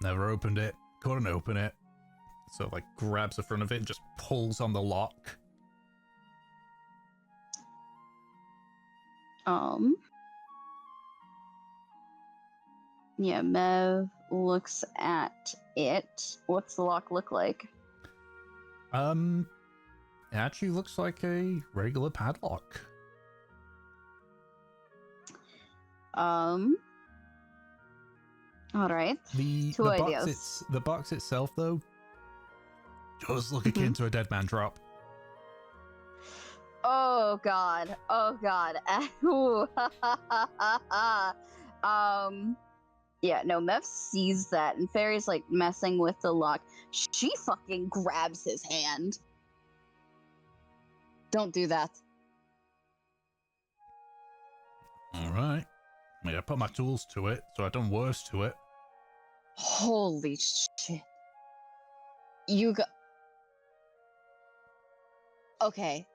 Never opened it. Couldn't open it. So like grabs the front of it and just pulls on the lock. Yeah, Mev looks at it. What's the lock look like? It actually looks like a regular padlock. Alright. The Two box ideas. the box itself though does look akin to a dead man drop. Oh god. Oh god. Ooh, yeah, no, Mev sees that and Fairy's like messing with the lock. She fucking grabs his hand. Don't do that. Alright. I mean, I put my tools to it, so I've done worse to it. Holy shit. You got. Okay.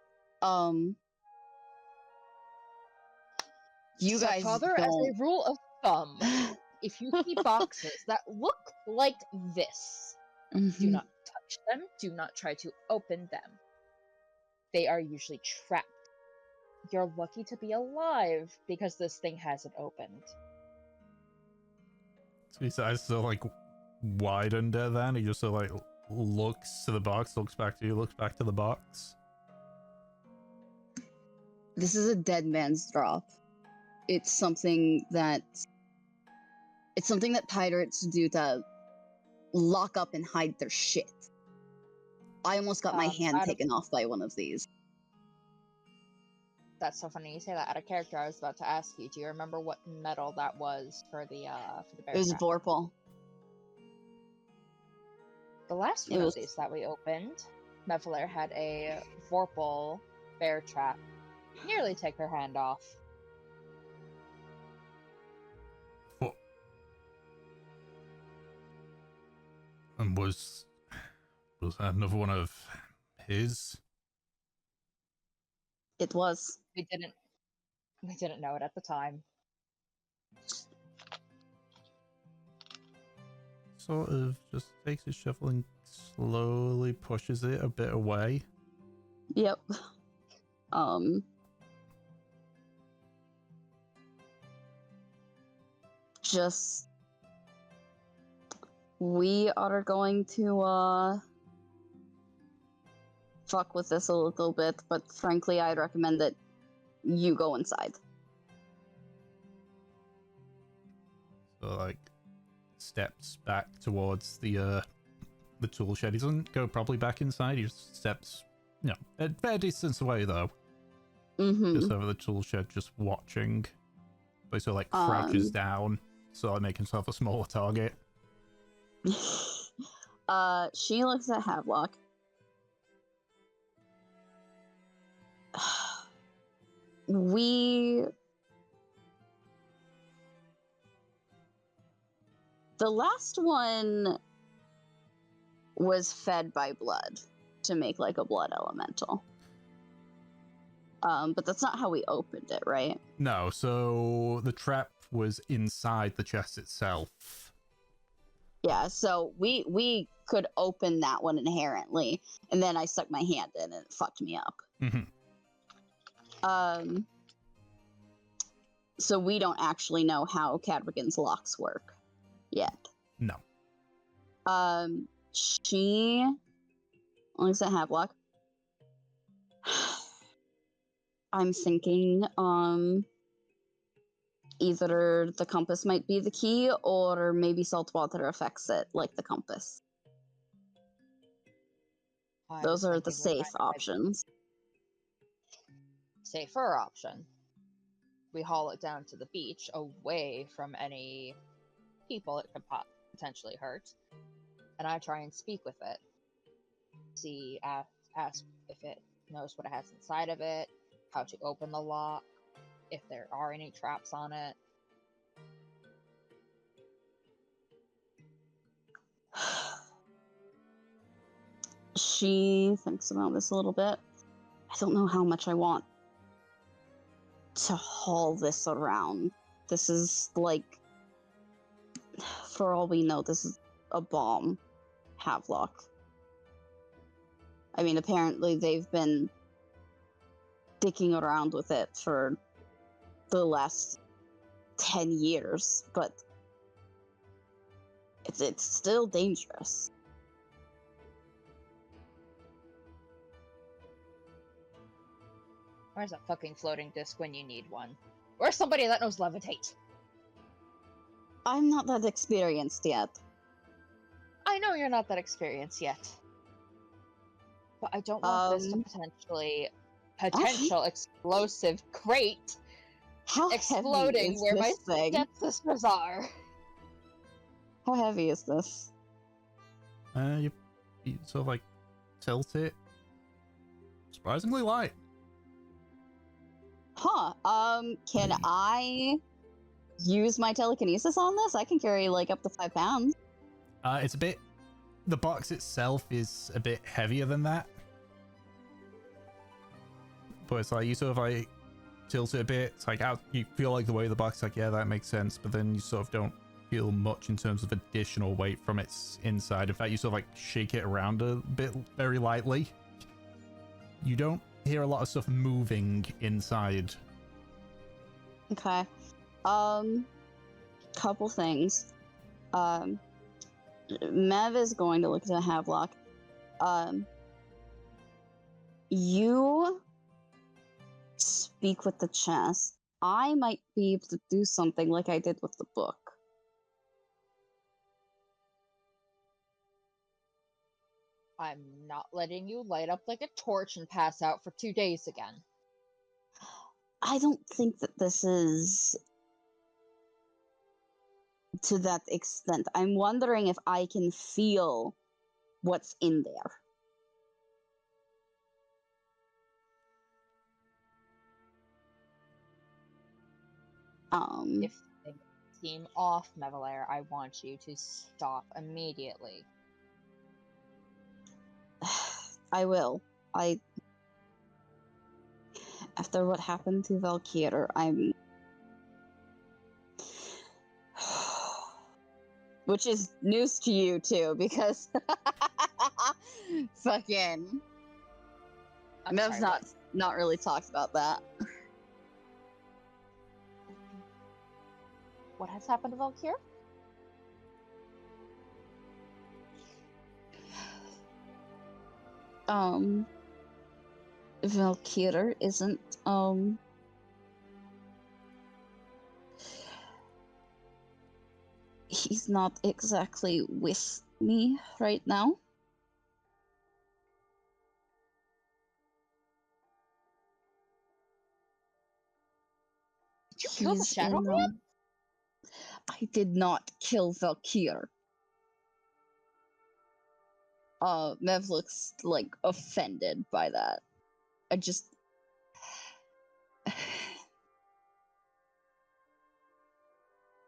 You guys Father, as don't. a rule of thumb, if you see boxes that look like this, do Mhm. not touch them. Do not try to open them. They are usually trapped. You're lucky to be alive because this thing hasn't opened. So his eyes still like widened at that, and he just sort of like looks to the box, looks back to you, looks back to the box. This is a dead man's drop. It's something that pirates do to lock up and hide their shit. I almost got my hand out of- taken off by one of these. That's so funny you say that. Out of character, I was about to ask you. Do you remember what metal that was for the bear It was trap? Vorpal. The last It one was- of these that we opened, Mevler had a Vorpal bear trap. Nearly take her hand off. What? And was that another one of his? It was. We didn't know it at the time. Sort of just takes his shovel and slowly pushes it a bit away. Yep. Just we are going to fuck with this a little bit, but frankly I'd recommend that you go inside. So like steps back towards the tool shed. He doesn't go probably back inside, he just steps, you know, a fair distance away though. Just over the tool shed, just watching. But he sort of like crouches down, so I make himself a smaller target. She looks at Havelock. The last one was fed by blood to make like a blood elemental. But that's not how we opened it, right? No, so the trap was inside the chest itself. Yeah, so we could open that one inherently, and then I stuck my hand in and it fucked me up. So we don't actually know how Cadrigan's locks work yet. No. She looks at Havelock. I'm thinking, either the compass might be the key, or maybe salt water affects it, like the compass. Those are the safe options. Safer option. We haul it down to the beach, away from any people it could potentially hurt, and I try and speak with it. See, ask if it knows what it has inside of it, how to open the lock, if there are any traps on it. She thinks about this a little bit. I don't know how much I want to haul this around. This is like, for all we know, this is a bomb. Havelock. I mean, apparently they've been dicking around with it for the last 10 years, but it's still dangerous. Where's a fucking floating disc when you need one? Where's somebody that knows levitate? I'm not that experienced yet. I know you're not that experienced yet. But I don't want this to potential explosive crate how exploding where my thing? stepsisters are. How heavy is this? You sort of like tilt it. Surprisingly light. Huh. Can I use my telekinesis on this? I can carry like up to 5 pounds. It's a bit. The box itself is a bit heavier than that. But it's like you sort of like tilt it a bit. It's like out. You feel like the way the box is like, yeah, that makes sense. But then you sort of don't feel much in terms of additional weight from its inside. In fact, you sort of like shake it around a bit very lightly. You don't hear a lot of stuff moving inside. Okay. Couple things. Mev is going to look at Havelock. You speak with the chest. I might be able to do something like I did with the book. I'm not letting you light up like a torch and pass out for 2 days again. I don't think that this is to that extent. I'm wondering if I can feel what's in there. If things seem off, Mevalair, I want you to stop immediately. I will. After what happened to Valkyr, Which is news to you too, because fucking I'm Mev's sorry, not really talked about that. what has happened to Valkyr? Valkyr isn't he's not exactly with me right now. Did you kill the He's Shadow in, Man? I did not kill Valkyr. Mev looks like offended by that. I just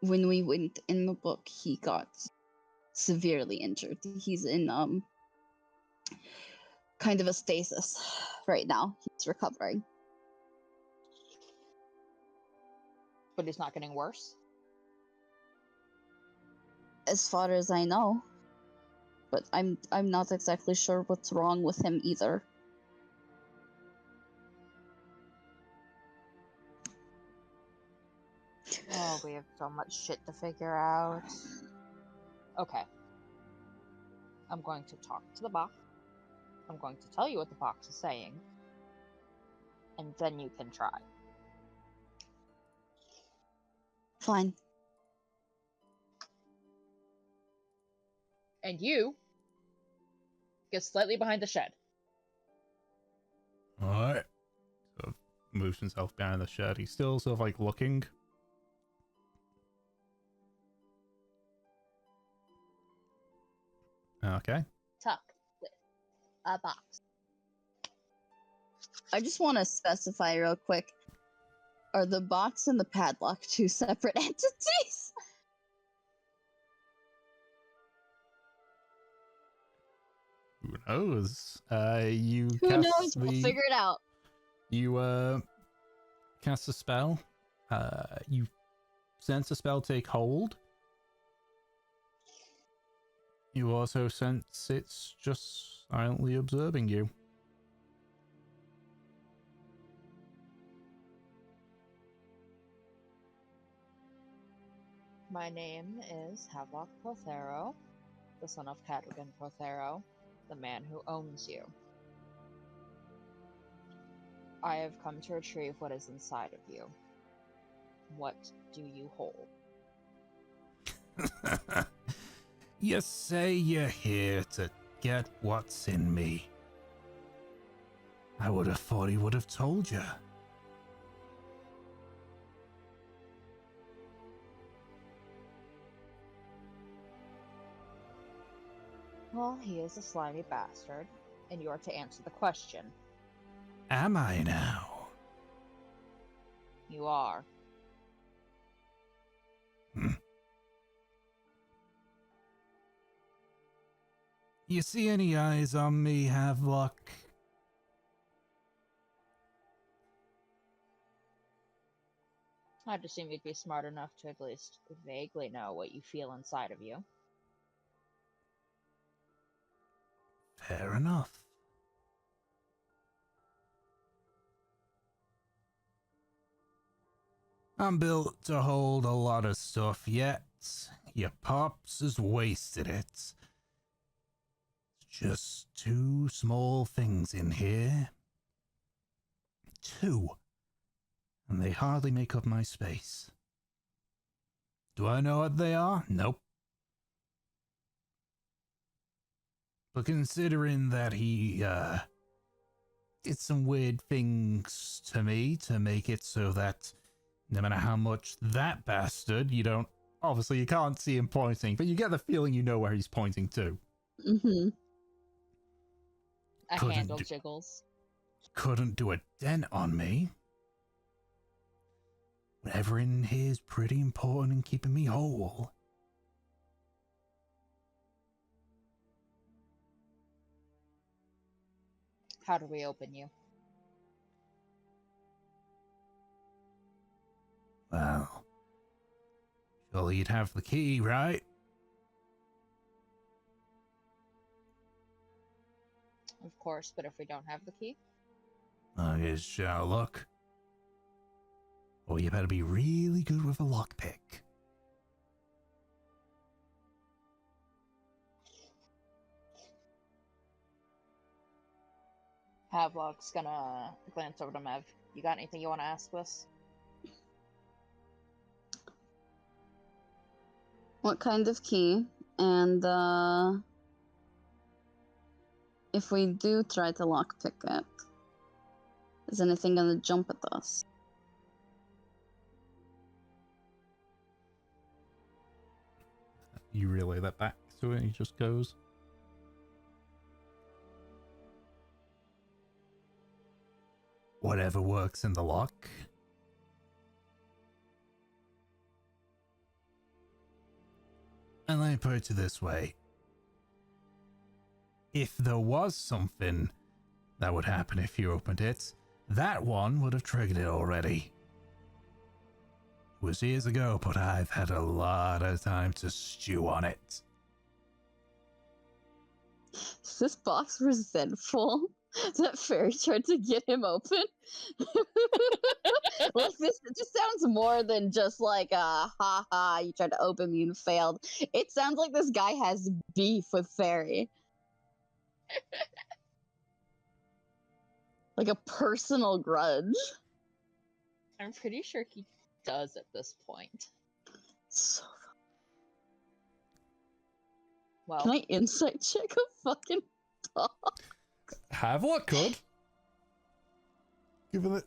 when we went in the book, he got severely injured. He's in kind of a stasis right now. He's recovering. But he's not getting worse. As far as I know. But I'm not exactly sure what's wrong with him either. Oh, we have so much shit to figure out. Okay. I'm going to talk to the box. I'm going to tell you what the box is saying. And then you can try. Fine. And you get slightly behind the shed. Alright. So moves himself behind the shed. He's still sort of like looking. Okay. Tuck with a box. I just want to specify real quick. Are the box and the padlock two separate entities? Who knows? You Who cast knows? We'll figure it out. You cast a spell. You sense a spell take hold. You also sense it's just silently observing you. My name is Havelock Prothero, the son of Cadogan Prothero, the man who owns you. I have come to retrieve what is inside of you. What do you hold? You say you're here to get what's in me. I would have thought he would have told you. Well, he is a slimy bastard, and you are to answer the question. Am I now? You are. You see any eyes on me, Havelock? I'd assume you'd be smart enough to at least vaguely know what you feel inside of you. Fair enough. I'm built to hold a lot of stuff, yet your pops has wasted it. Just two small things in here. Two. And they hardly make up my space. Do I know what they are? Nope. But considering that he, did some weird things to me to make it so that no matter how much that bastard, you can't see him pointing, but you get the feeling you know where he's pointing to. Mm-hmm. A handle jiggles. Couldn't do a dent on me. Whatever in here is pretty important in keeping me whole. How do we open you? Well, surely you'd have the key, right? Of course, but if we don't have the key? Okay, shall look. Oh, you better be really good with a lockpick. Havelock's gonna glance over to Mev. You got anything you want to ask us? What kind of key? And if we do try to lockpick it, is anything gonna jump at us? You relay that back to it, he just goes. Whatever works in the lock. And let me put it this way. If there was something that would happen if you opened it, that one would have triggered it already. It was years ago, but I've had a lot of time to stew on it. Is this box resentful that Fairy tried to get him open? Like, this it just sounds more than just like ha ha, you tried to open me and failed. It sounds like this guy has beef with Fairy. Like a personal grudge. I'm pretty sure he does at this point. So, Well, can I insight check a fucking dog? Have what could? Given it,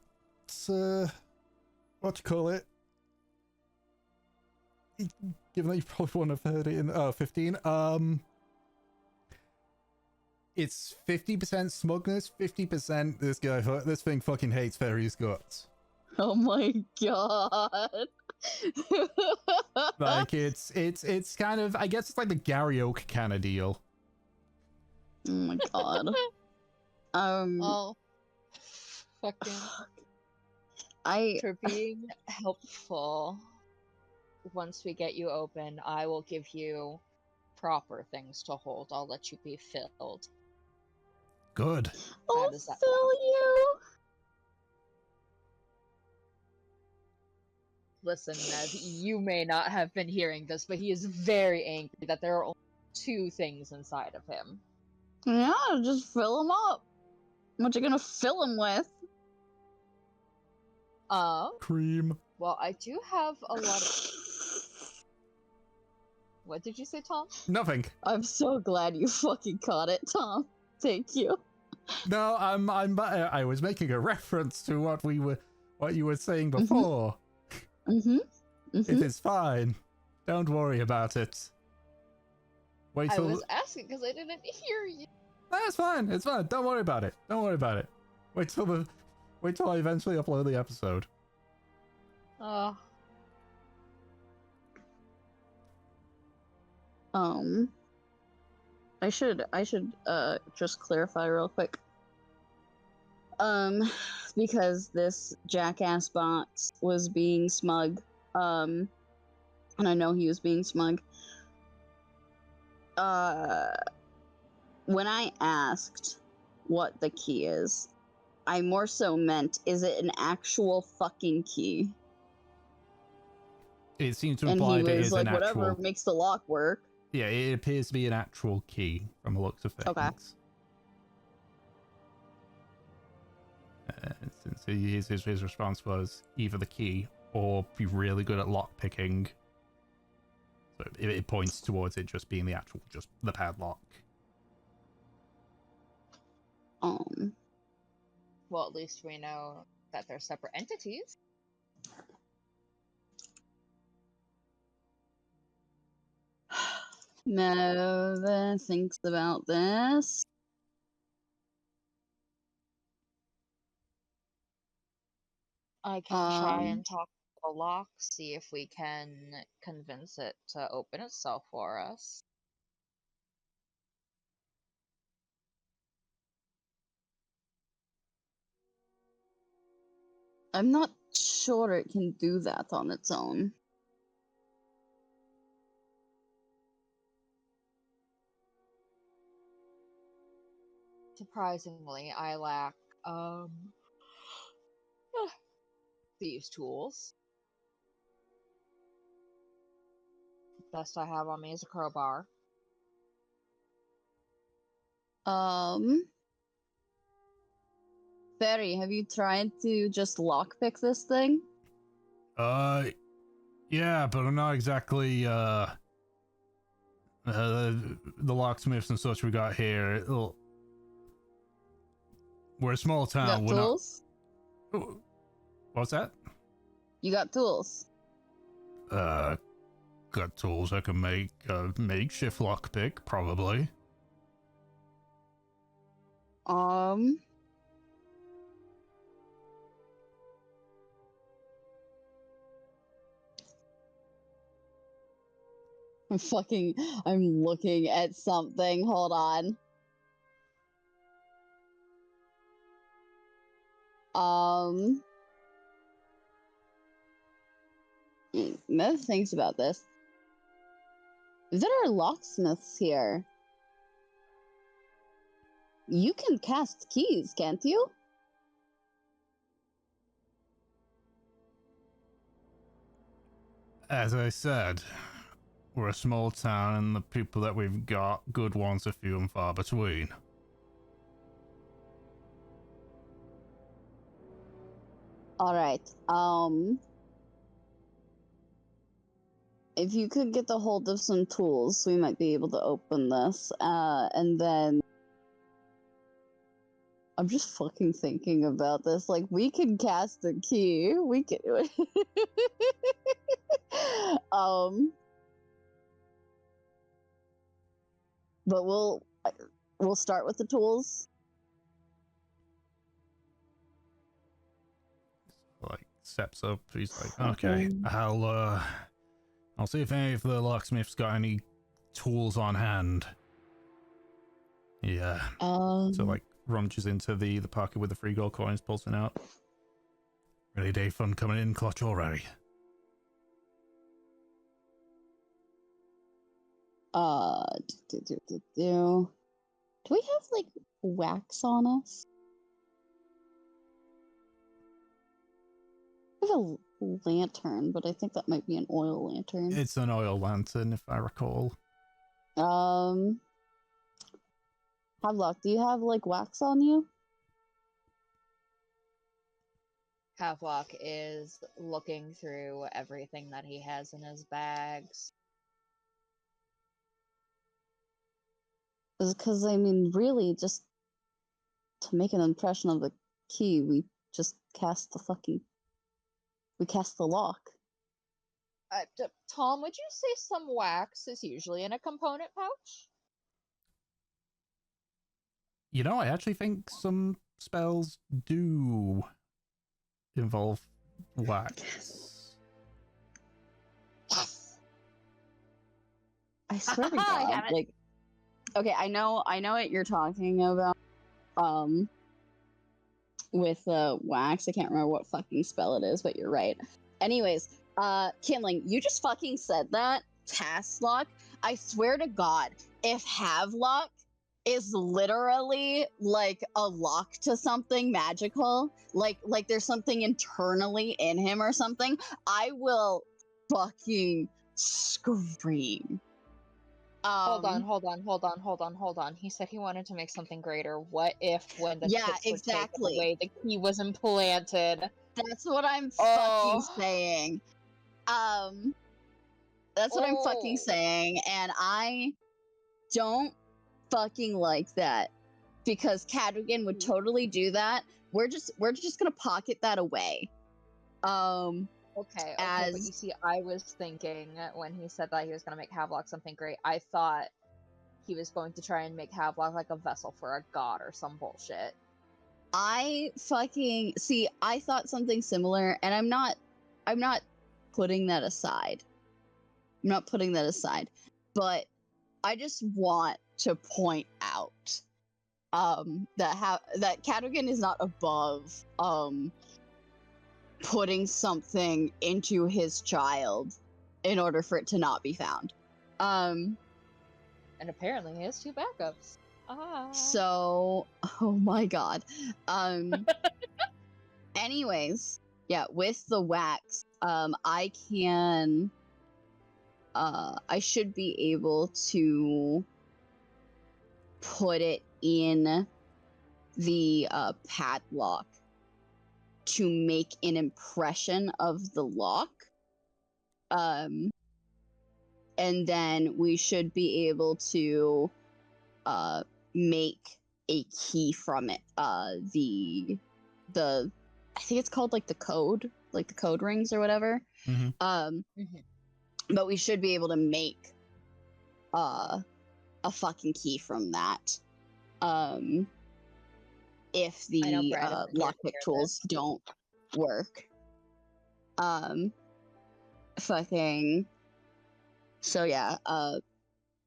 what you call it? Given that you probably wouldn't have heard it in 15. It's 50% smugness, 50% this thing fucking hates fairies' guts. Oh my god. Like it's kind of, I guess it's like the Gary Oak kind of deal. Oh my god. oh, fucking for being helpful. Once we get you open, I will give you proper things to hold. I'll let you be filled. Good. I'll does that fill you. Listen, Ned, you may not have been hearing this, but he is very angry that there are only 2 things inside of him. Yeah, just fill him up. What you gonna fill him with? Cream. Well, I do have a lot of... What did you say, Tom? Nothing. I'm so glad you fucking caught it, Tom. Thank you. No, I was making a reference to what you were saying before. Mm-hmm. It is fine. Don't worry about it. Wait I till was asking because I didn't hear you. That's fine. It's fine. Don't worry about it. Don't worry about it. Wait till I eventually upload the episode. Oh. I should just clarify real quick. Because this jackass box was being smug. And I know he was being smug. When I asked what the key is, I more so meant, is it an actual fucking key? It seems to And imply he that it was is like, an whatever actual. makes the lock work. Yeah, it appears to be an actual key from the looks of things. Okay. Since his response was either the key or be really good at lock picking. So it points towards it just being just the padlock. Well, at least we know that they're separate entities. Never thinks about this. I can try and talk to the lock, see if we can convince it to open itself for us. I'm not sure it can do that on its own. Surprisingly, I lack these tools. Best I have on me is a crowbar. Barry, have you tried to just lockpick this thing? Yeah, but I'm not exactly, the locksmiths and such we got here. We're a small You town. got tools? What's that? You got tools? Got tools. I can make a makeshift lockpick, probably. I'm looking at something. Hold on. Another things about this. There are locksmiths here. You can cast keys, can't you? As I said, we're a small town, and the people that we've got, good ones, are few and far between. Alright, if you could get the hold of some tools, we might be able to open this, and then... I'm just fucking thinking about this. Like, we can cast a key. We can... But we'll start with the tools. Like, steps up. He's like, okay, I'll see if any of the locksmiths got any tools on hand. Yeah. So, like, runches into the pocket with the 3 gold coins, pulls it out. Ready day fund coming in, clutch already. Do we have, like, wax on us? We have a lantern, but I think that might be an oil lantern. It's an oil lantern, if I recall. Havelock, do you have, like, wax on you? Havelock is looking through everything that he has in his bags. Because, I mean, really, just to make an impression of the key, we just cast the lock. Tom, would you say some wax is usually in a component pouch? You know, I actually think some spells do involve wax. Yes. I swear to I God, got it. like, okay, I know what you're talking about. With wax, I can't remember what fucking spell it is, but you're right. Anyways, Kinling, you just fucking said that. Cast lock. I swear to God, if Havelock is literally like a lock to something magical, like there's something internally in him or something, I will fucking scream. Hold on. He said he wanted to make something greater. What if when the chips were taken away, the key was implanted? That's what I'm fucking saying. That's what I'm fucking saying, and I don't fucking like that because Cadogan would totally do that. We're just gonna pocket that away. Okay, but you see, I was thinking when he said that he was going to make Havelock something great, I thought he was going to try and make Havelock like a vessel for a god or some bullshit. I thought something similar, and I'm not putting that aside. I'm not putting that aside, but I just want to point out that Cadogan is not above putting something into his child in order for it to not be found. And apparently he has 2 backups. So, oh my god. Anyways, yeah, with the wax, I can I should be able to put it in the padlock to make an impression of the lock. And then we should be able to make a key from it. The I think it's called like the code rings or whatever. Mm-hmm. But we should be able to make a fucking key from that. If the lockpick tools don't work. Fucking. So yeah,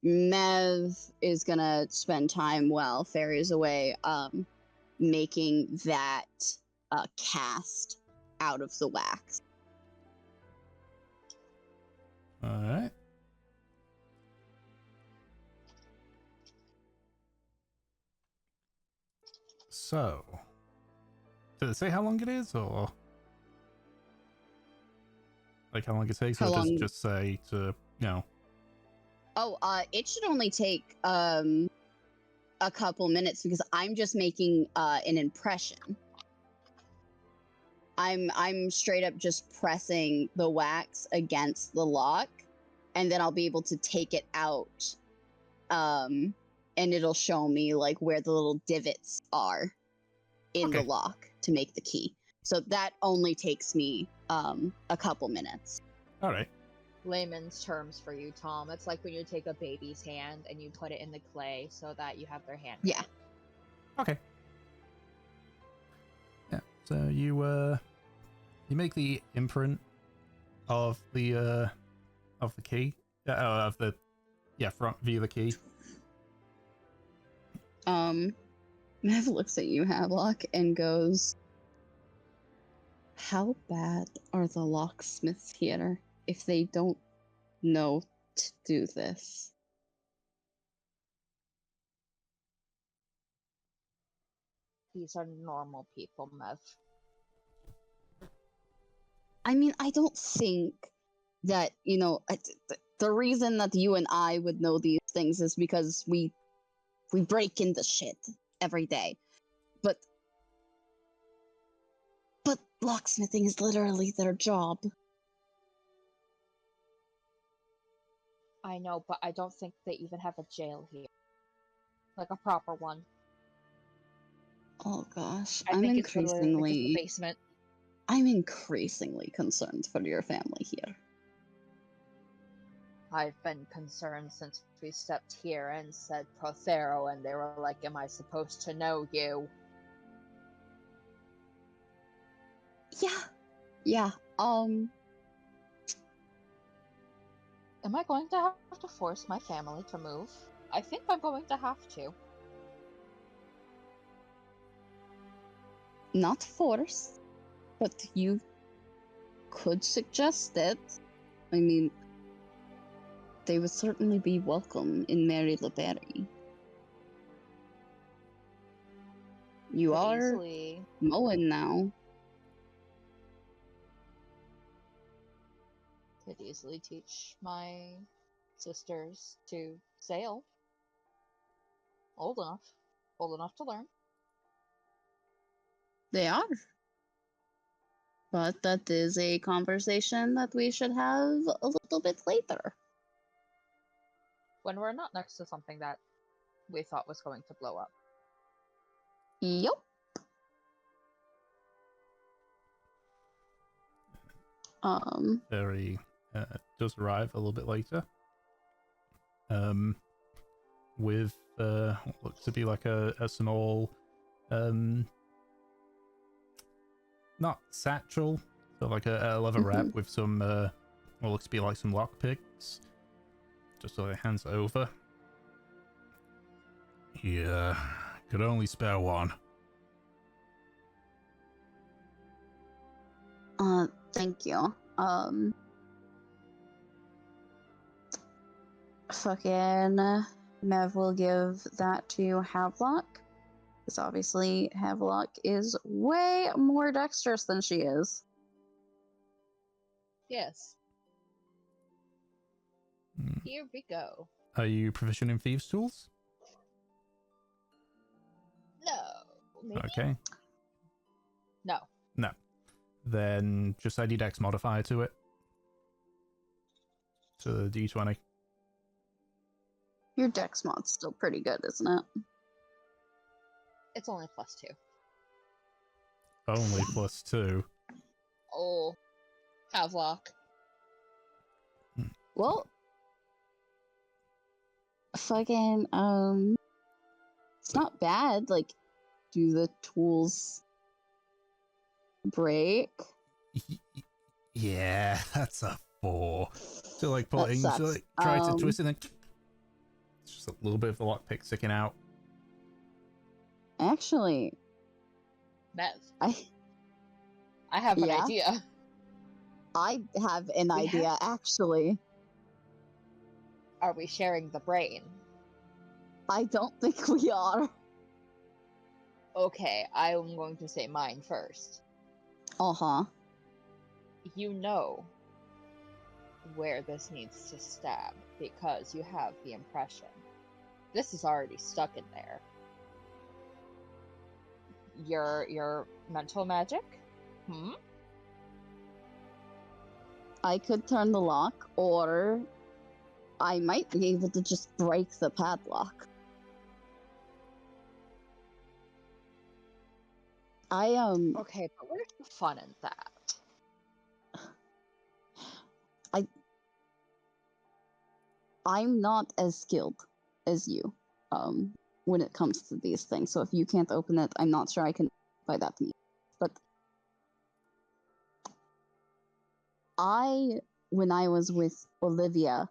Mev is gonna spend time while Fairy's away, making that cast out of the wax. Alright. So, did it say how long it is, or like how long it takes, or does it just say to, you know? Oh, it should only take a couple minutes because I'm just making an impression. I'm straight up just pressing the wax against the lock, and then I'll be able to take it out. And it'll show me like where the little divots are in the lock to make the key. So that only takes me a couple minutes. All right. Layman's terms for you, Tom. It's like when you take a baby's hand and you put it in the clay so that you have their hand. Yeah. Okay. Yeah. So you make the imprint of the key of the front view of the key. Mev looks at you, Havelock, and goes, "How bad are the locksmiths here if they don't know to do this?" These are normal people, Mev. I mean, I don't think that, the reason that you and I would know these things is because we break into shit every day. But locksmithing is literally their job. I know, but I don't think they even have a jail here. Like a proper one. Oh gosh, I think it's literally just the basement. I'm increasingly concerned for your family here. I've been concerned since we stepped here and said Prothero, and they were like, "Am I supposed to know you?" Yeah. Am I going to have to force my family to move? I think I'm going to have to. Not force, but you could suggest it. I mean, they would certainly be welcome in Mary LeBerry. You are mowing now. Could easily teach my sisters to sail. Old enough to learn. They are. But that is a conversation that we should have a little bit later. When we're not next to something that we thought was going to blow up. Yep. Barry does arrive a little bit later. With what looks to be like a small not satchel, but like a leather wrap with some what looks to be like some lockpicks. Just so he hands it over. Yeah, could only spare one. Thank you. Fucking Mev will give that to Havelock. Because obviously Havelock is way more dexterous than she is. Yes. Hmm. Here we go. Are you proficient in thieves' tools? No. Maybe? Okay. No. No. Then just add your dex modifier to it. To the d20. Your dex mod's still pretty good, isn't it? It's only +2. Only +2. Oh. Havelock. Well, fucking, it's not bad. Like, do the tools break? Yeah, that's a 4. So like That pulling, so sucks. like try to twist it, and then it's just a little bit of the lockpick sticking out. Actually, Mev. I have an Yeah? idea. have an We idea, actually. Are we sharing the brain? I don't think we are. Okay, I am going to say mine first. Uh-huh. You know where this needs to stab because you have the impression. This is already stuck in there. Your mental magic? I could turn the lock, or I might be able to just break the padlock. Okay, but where's the fun in that? I'm not as skilled as you, when it comes to these things. So if you can't open it, I'm not sure I can apply that to me. But when I was with Olivia,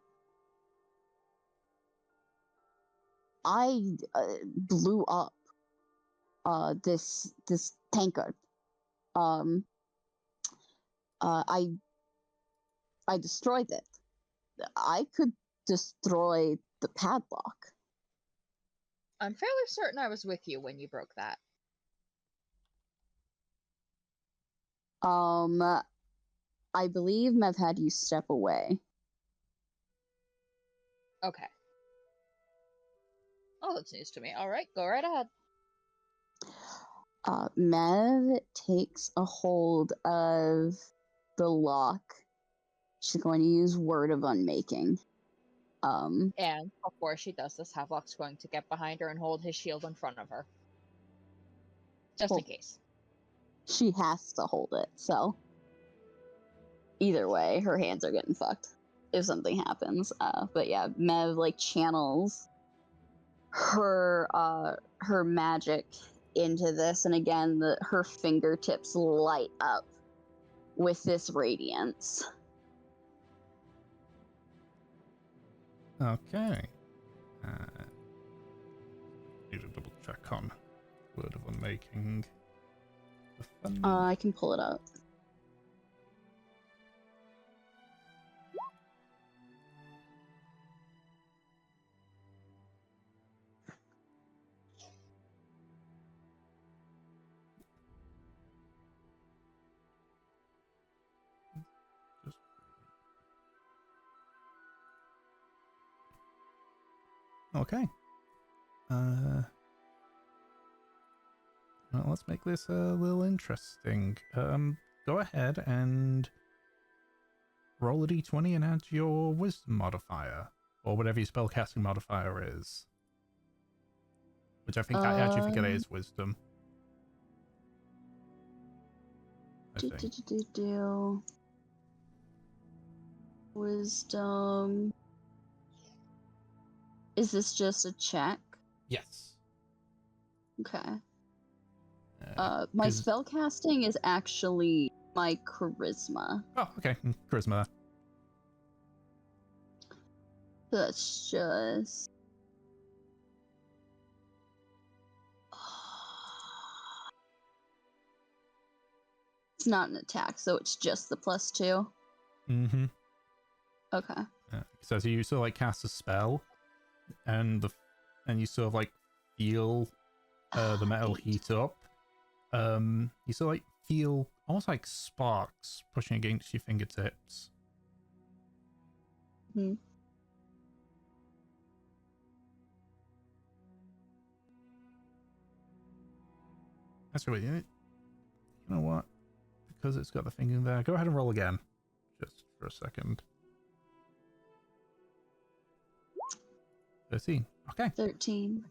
I blew up this tankard. I destroyed it. I could destroy the padlock. I'm fairly certain I was with you when you broke that. I believe Mev had you step away. Okay. Oh, that's news to me. Alright, go right ahead. Mev takes a hold of the lock. She's going to use Word of Unmaking. And before she does this, Havelock's going to get behind her and hold his shield in front of her. Just in case. She has to hold it, so either way, her hands are getting fucked if something happens. But yeah, Mev like channels her magic into this, and again, her fingertips light up with this radiance. Okay. Need to double check on Word of Unmaking. I can pull it up. Okay. Well, let's make this a little interesting. Go ahead and roll a d20 and add your wisdom modifier, or whatever your spellcasting modifier is. Which I actually think it is wisdom. Wisdom. Is this just a check? Yes. Okay. My spellcasting is actually my charisma. Oh, okay. Charisma. So that's just... It's not an attack, so it's just the +2. Mm-hmm. Okay. So as you like cast a spell, and you sort of like feel the metal heat up. You sort of like feel almost like sparks pushing against your fingertips. Hmm. That's right. You know what? Because it's got the thing in there. Go ahead and roll again, just for a second. 13. Okay. 13.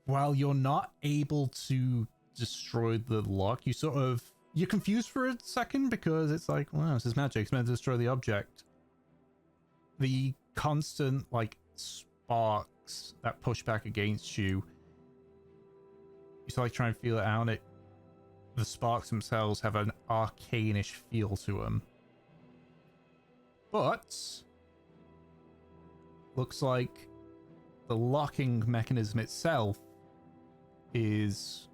While you're not able to destroy the lock, you're confused for a second because it's like, wow, this is magic. It's meant to destroy the object. The constant like sparks that push back against you. You start like trying to feel it out. The sparks themselves have an arcane-ish feel to them. But looks like the locking mechanism itself is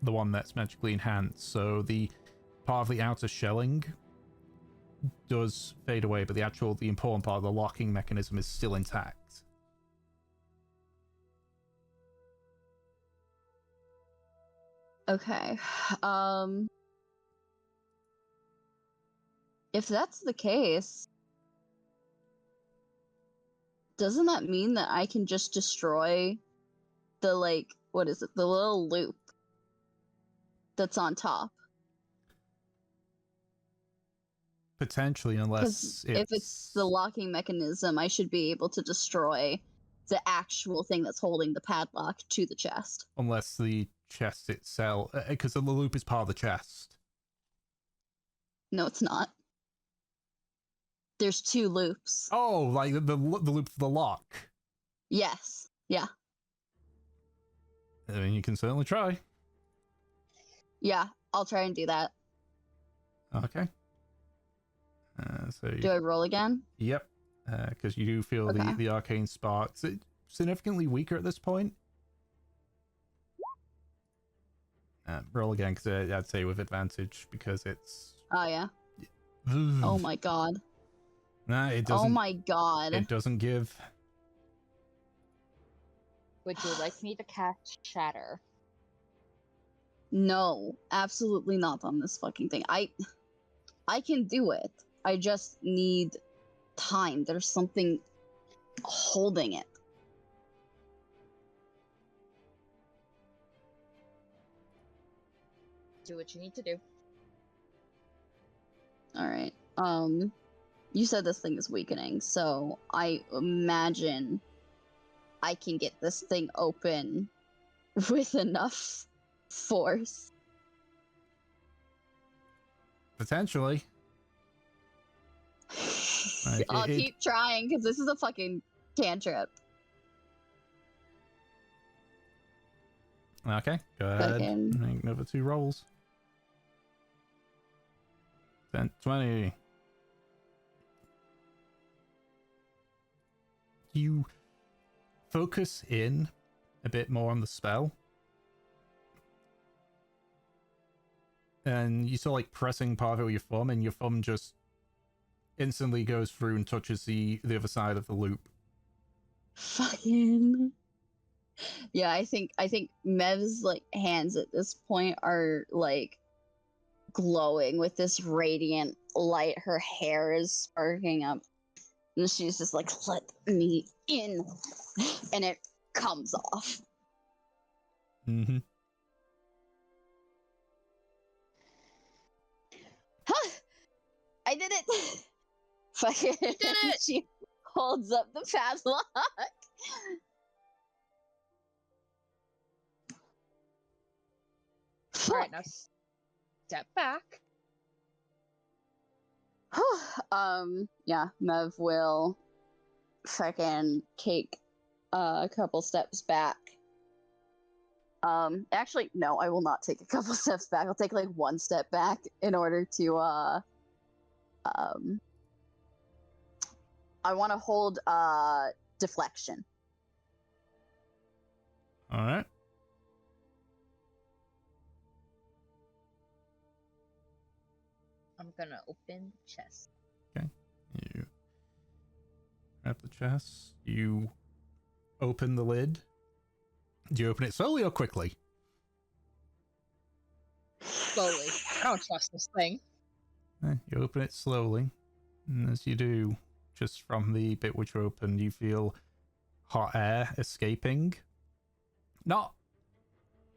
the one that's magically enhanced. So the part of the outer shelling does fade away, but the important part of the locking mechanism is still intact. Okay. If that's the case, doesn't that mean that I can just destroy the, like, what is it? The little loop that's on top? Potentially, unless if it's the locking mechanism, I should be able to destroy the actual thing that's holding the padlock to the chest. Unless the chest itself, because the loop is part of the chest. No, it's not. There's 2 loops. Oh, like the loop for the lock. Yes. Yeah. I mean, you can certainly try. Yeah, I'll try and do that. Okay. Do I roll again? Yep. Because you do feel Okay. the arcane sparks. It's significantly weaker at this point. Roll again, because I'd say with advantage, because it's... Oh, yeah. Oh my god. Nah, it doesn't... Oh my god. It doesn't give. Would you like me to cast Shatter? No, absolutely not on this fucking thing. I can do it. I just need time. There's something holding it. Do what you need to do. All right. You said this thing is weakening, so I imagine I can get this thing open with enough force. Potentially. Like, I'll keep trying, because this is a fucking cantrip. Okay, go ahead. Fucking- Make another 2 rolls. 10, 20. You focus in a bit more on the spell. And you start like pressing part of it with your thumb, and your thumb just instantly goes through and touches the other side of the loop. Fucking. Yeah, I think Mev's like hands at this point are like glowing with this radiant light. Her hair is sparking up. And she's just like, let me in. And it comes off. Mm-hmm. Huh! I did it! Fucking did it! She holds up the padlock. Alright, now step back. Yeah, Mev will fucking take a couple steps back. Actually, no, I will not take a couple steps back. I'll take like 1 step back in order to, I want to hold, deflection. Alright. I'm gonna open the chest. Okay. You grab the chest. You open the lid. Do you open it slowly or quickly? Slowly. I don't trust this thing. You open it slowly. And as you do, just from the bit which you opened, you feel hot air escaping. Not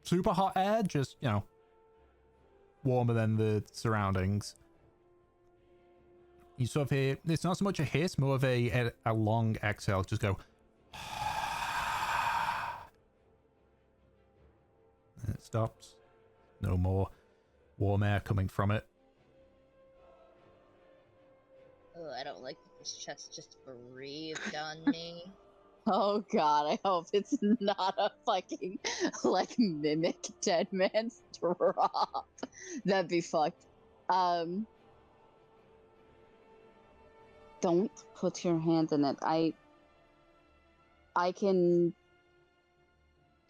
super hot air, just, you know, warmer than the surroundings. You sort of hear, it's not so much a hiss, more of a long exhale. Just go. And it stops. No more warm air coming from it. Oh, I don't like that this chest just breathed on me. Oh god, I hope it's not a fucking, like, mimic dead man's drop. That'd be fucked. Don't put your hand in it. I can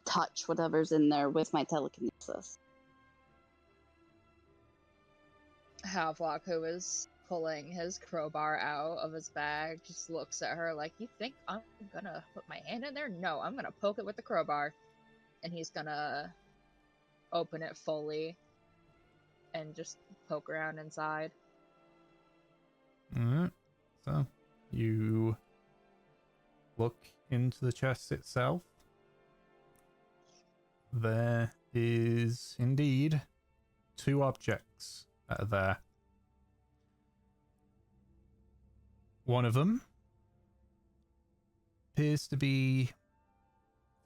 touch whatever's in there with my telekinesis. Havelock, who is pulling his crowbar out of his bag, just looks at her like, you think I'm gonna put my hand in there? No, I'm gonna poke it with the crowbar. And he's gonna open it fully and just poke around inside. Alright. So, you look into the chest itself. There is indeed 2 objects that are there. One of them appears to be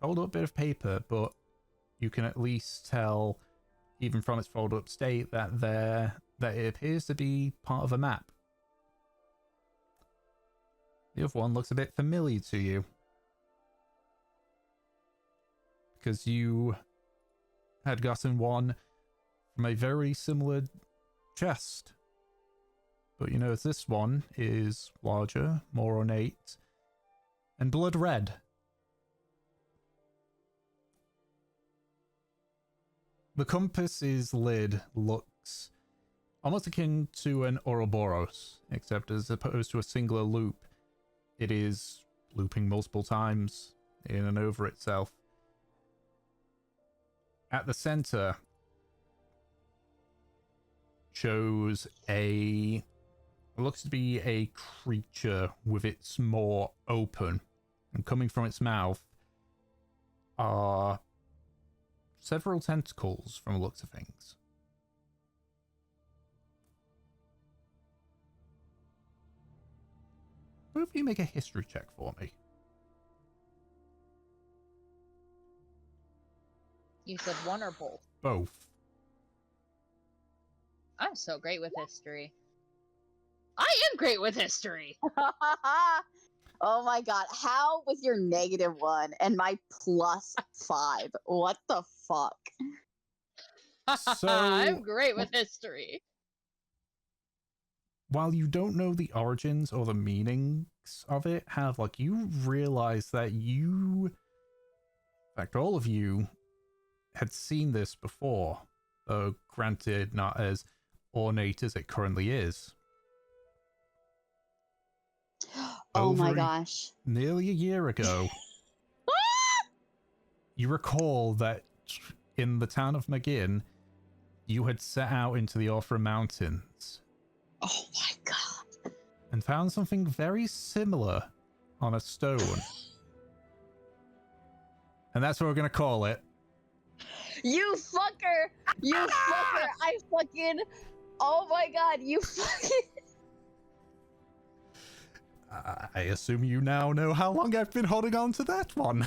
a folded up bit of paper, but you can at least tell, even from its folded up state, that it appears to be part of a map. The other one looks a bit familiar to you, because you had gotten one from a very similar chest. But you notice this one is larger, more ornate, and blood red. The compass's lid looks almost akin to an Ouroboros, except as opposed to a singular loop, it is looping multiple times in and over itself. At the center shows looks to be a creature with its maw open, and coming from its mouth are several tentacles from the looks of things. Both of you make a history check for me. You said one or both? Both. I'm so great with history. I am great with history! Oh my god, how with your -1 and my +5? What the fuck? So, I'm great with history. while you don't know the origins or the meanings of it, you realize that in fact, all of you had seen this before, though granted not as ornate as it currently is. Oh my Over gosh. nearly a year ago, you recall that in the town of McGinn, you had set out into the Orphan Mountains Oh my god. and found something very similar on a stone. And that's what we're going to call it. You fucker! You fucker! I fucking... Oh my god, you fucking... I assume you now know how long I've been holding on to that one.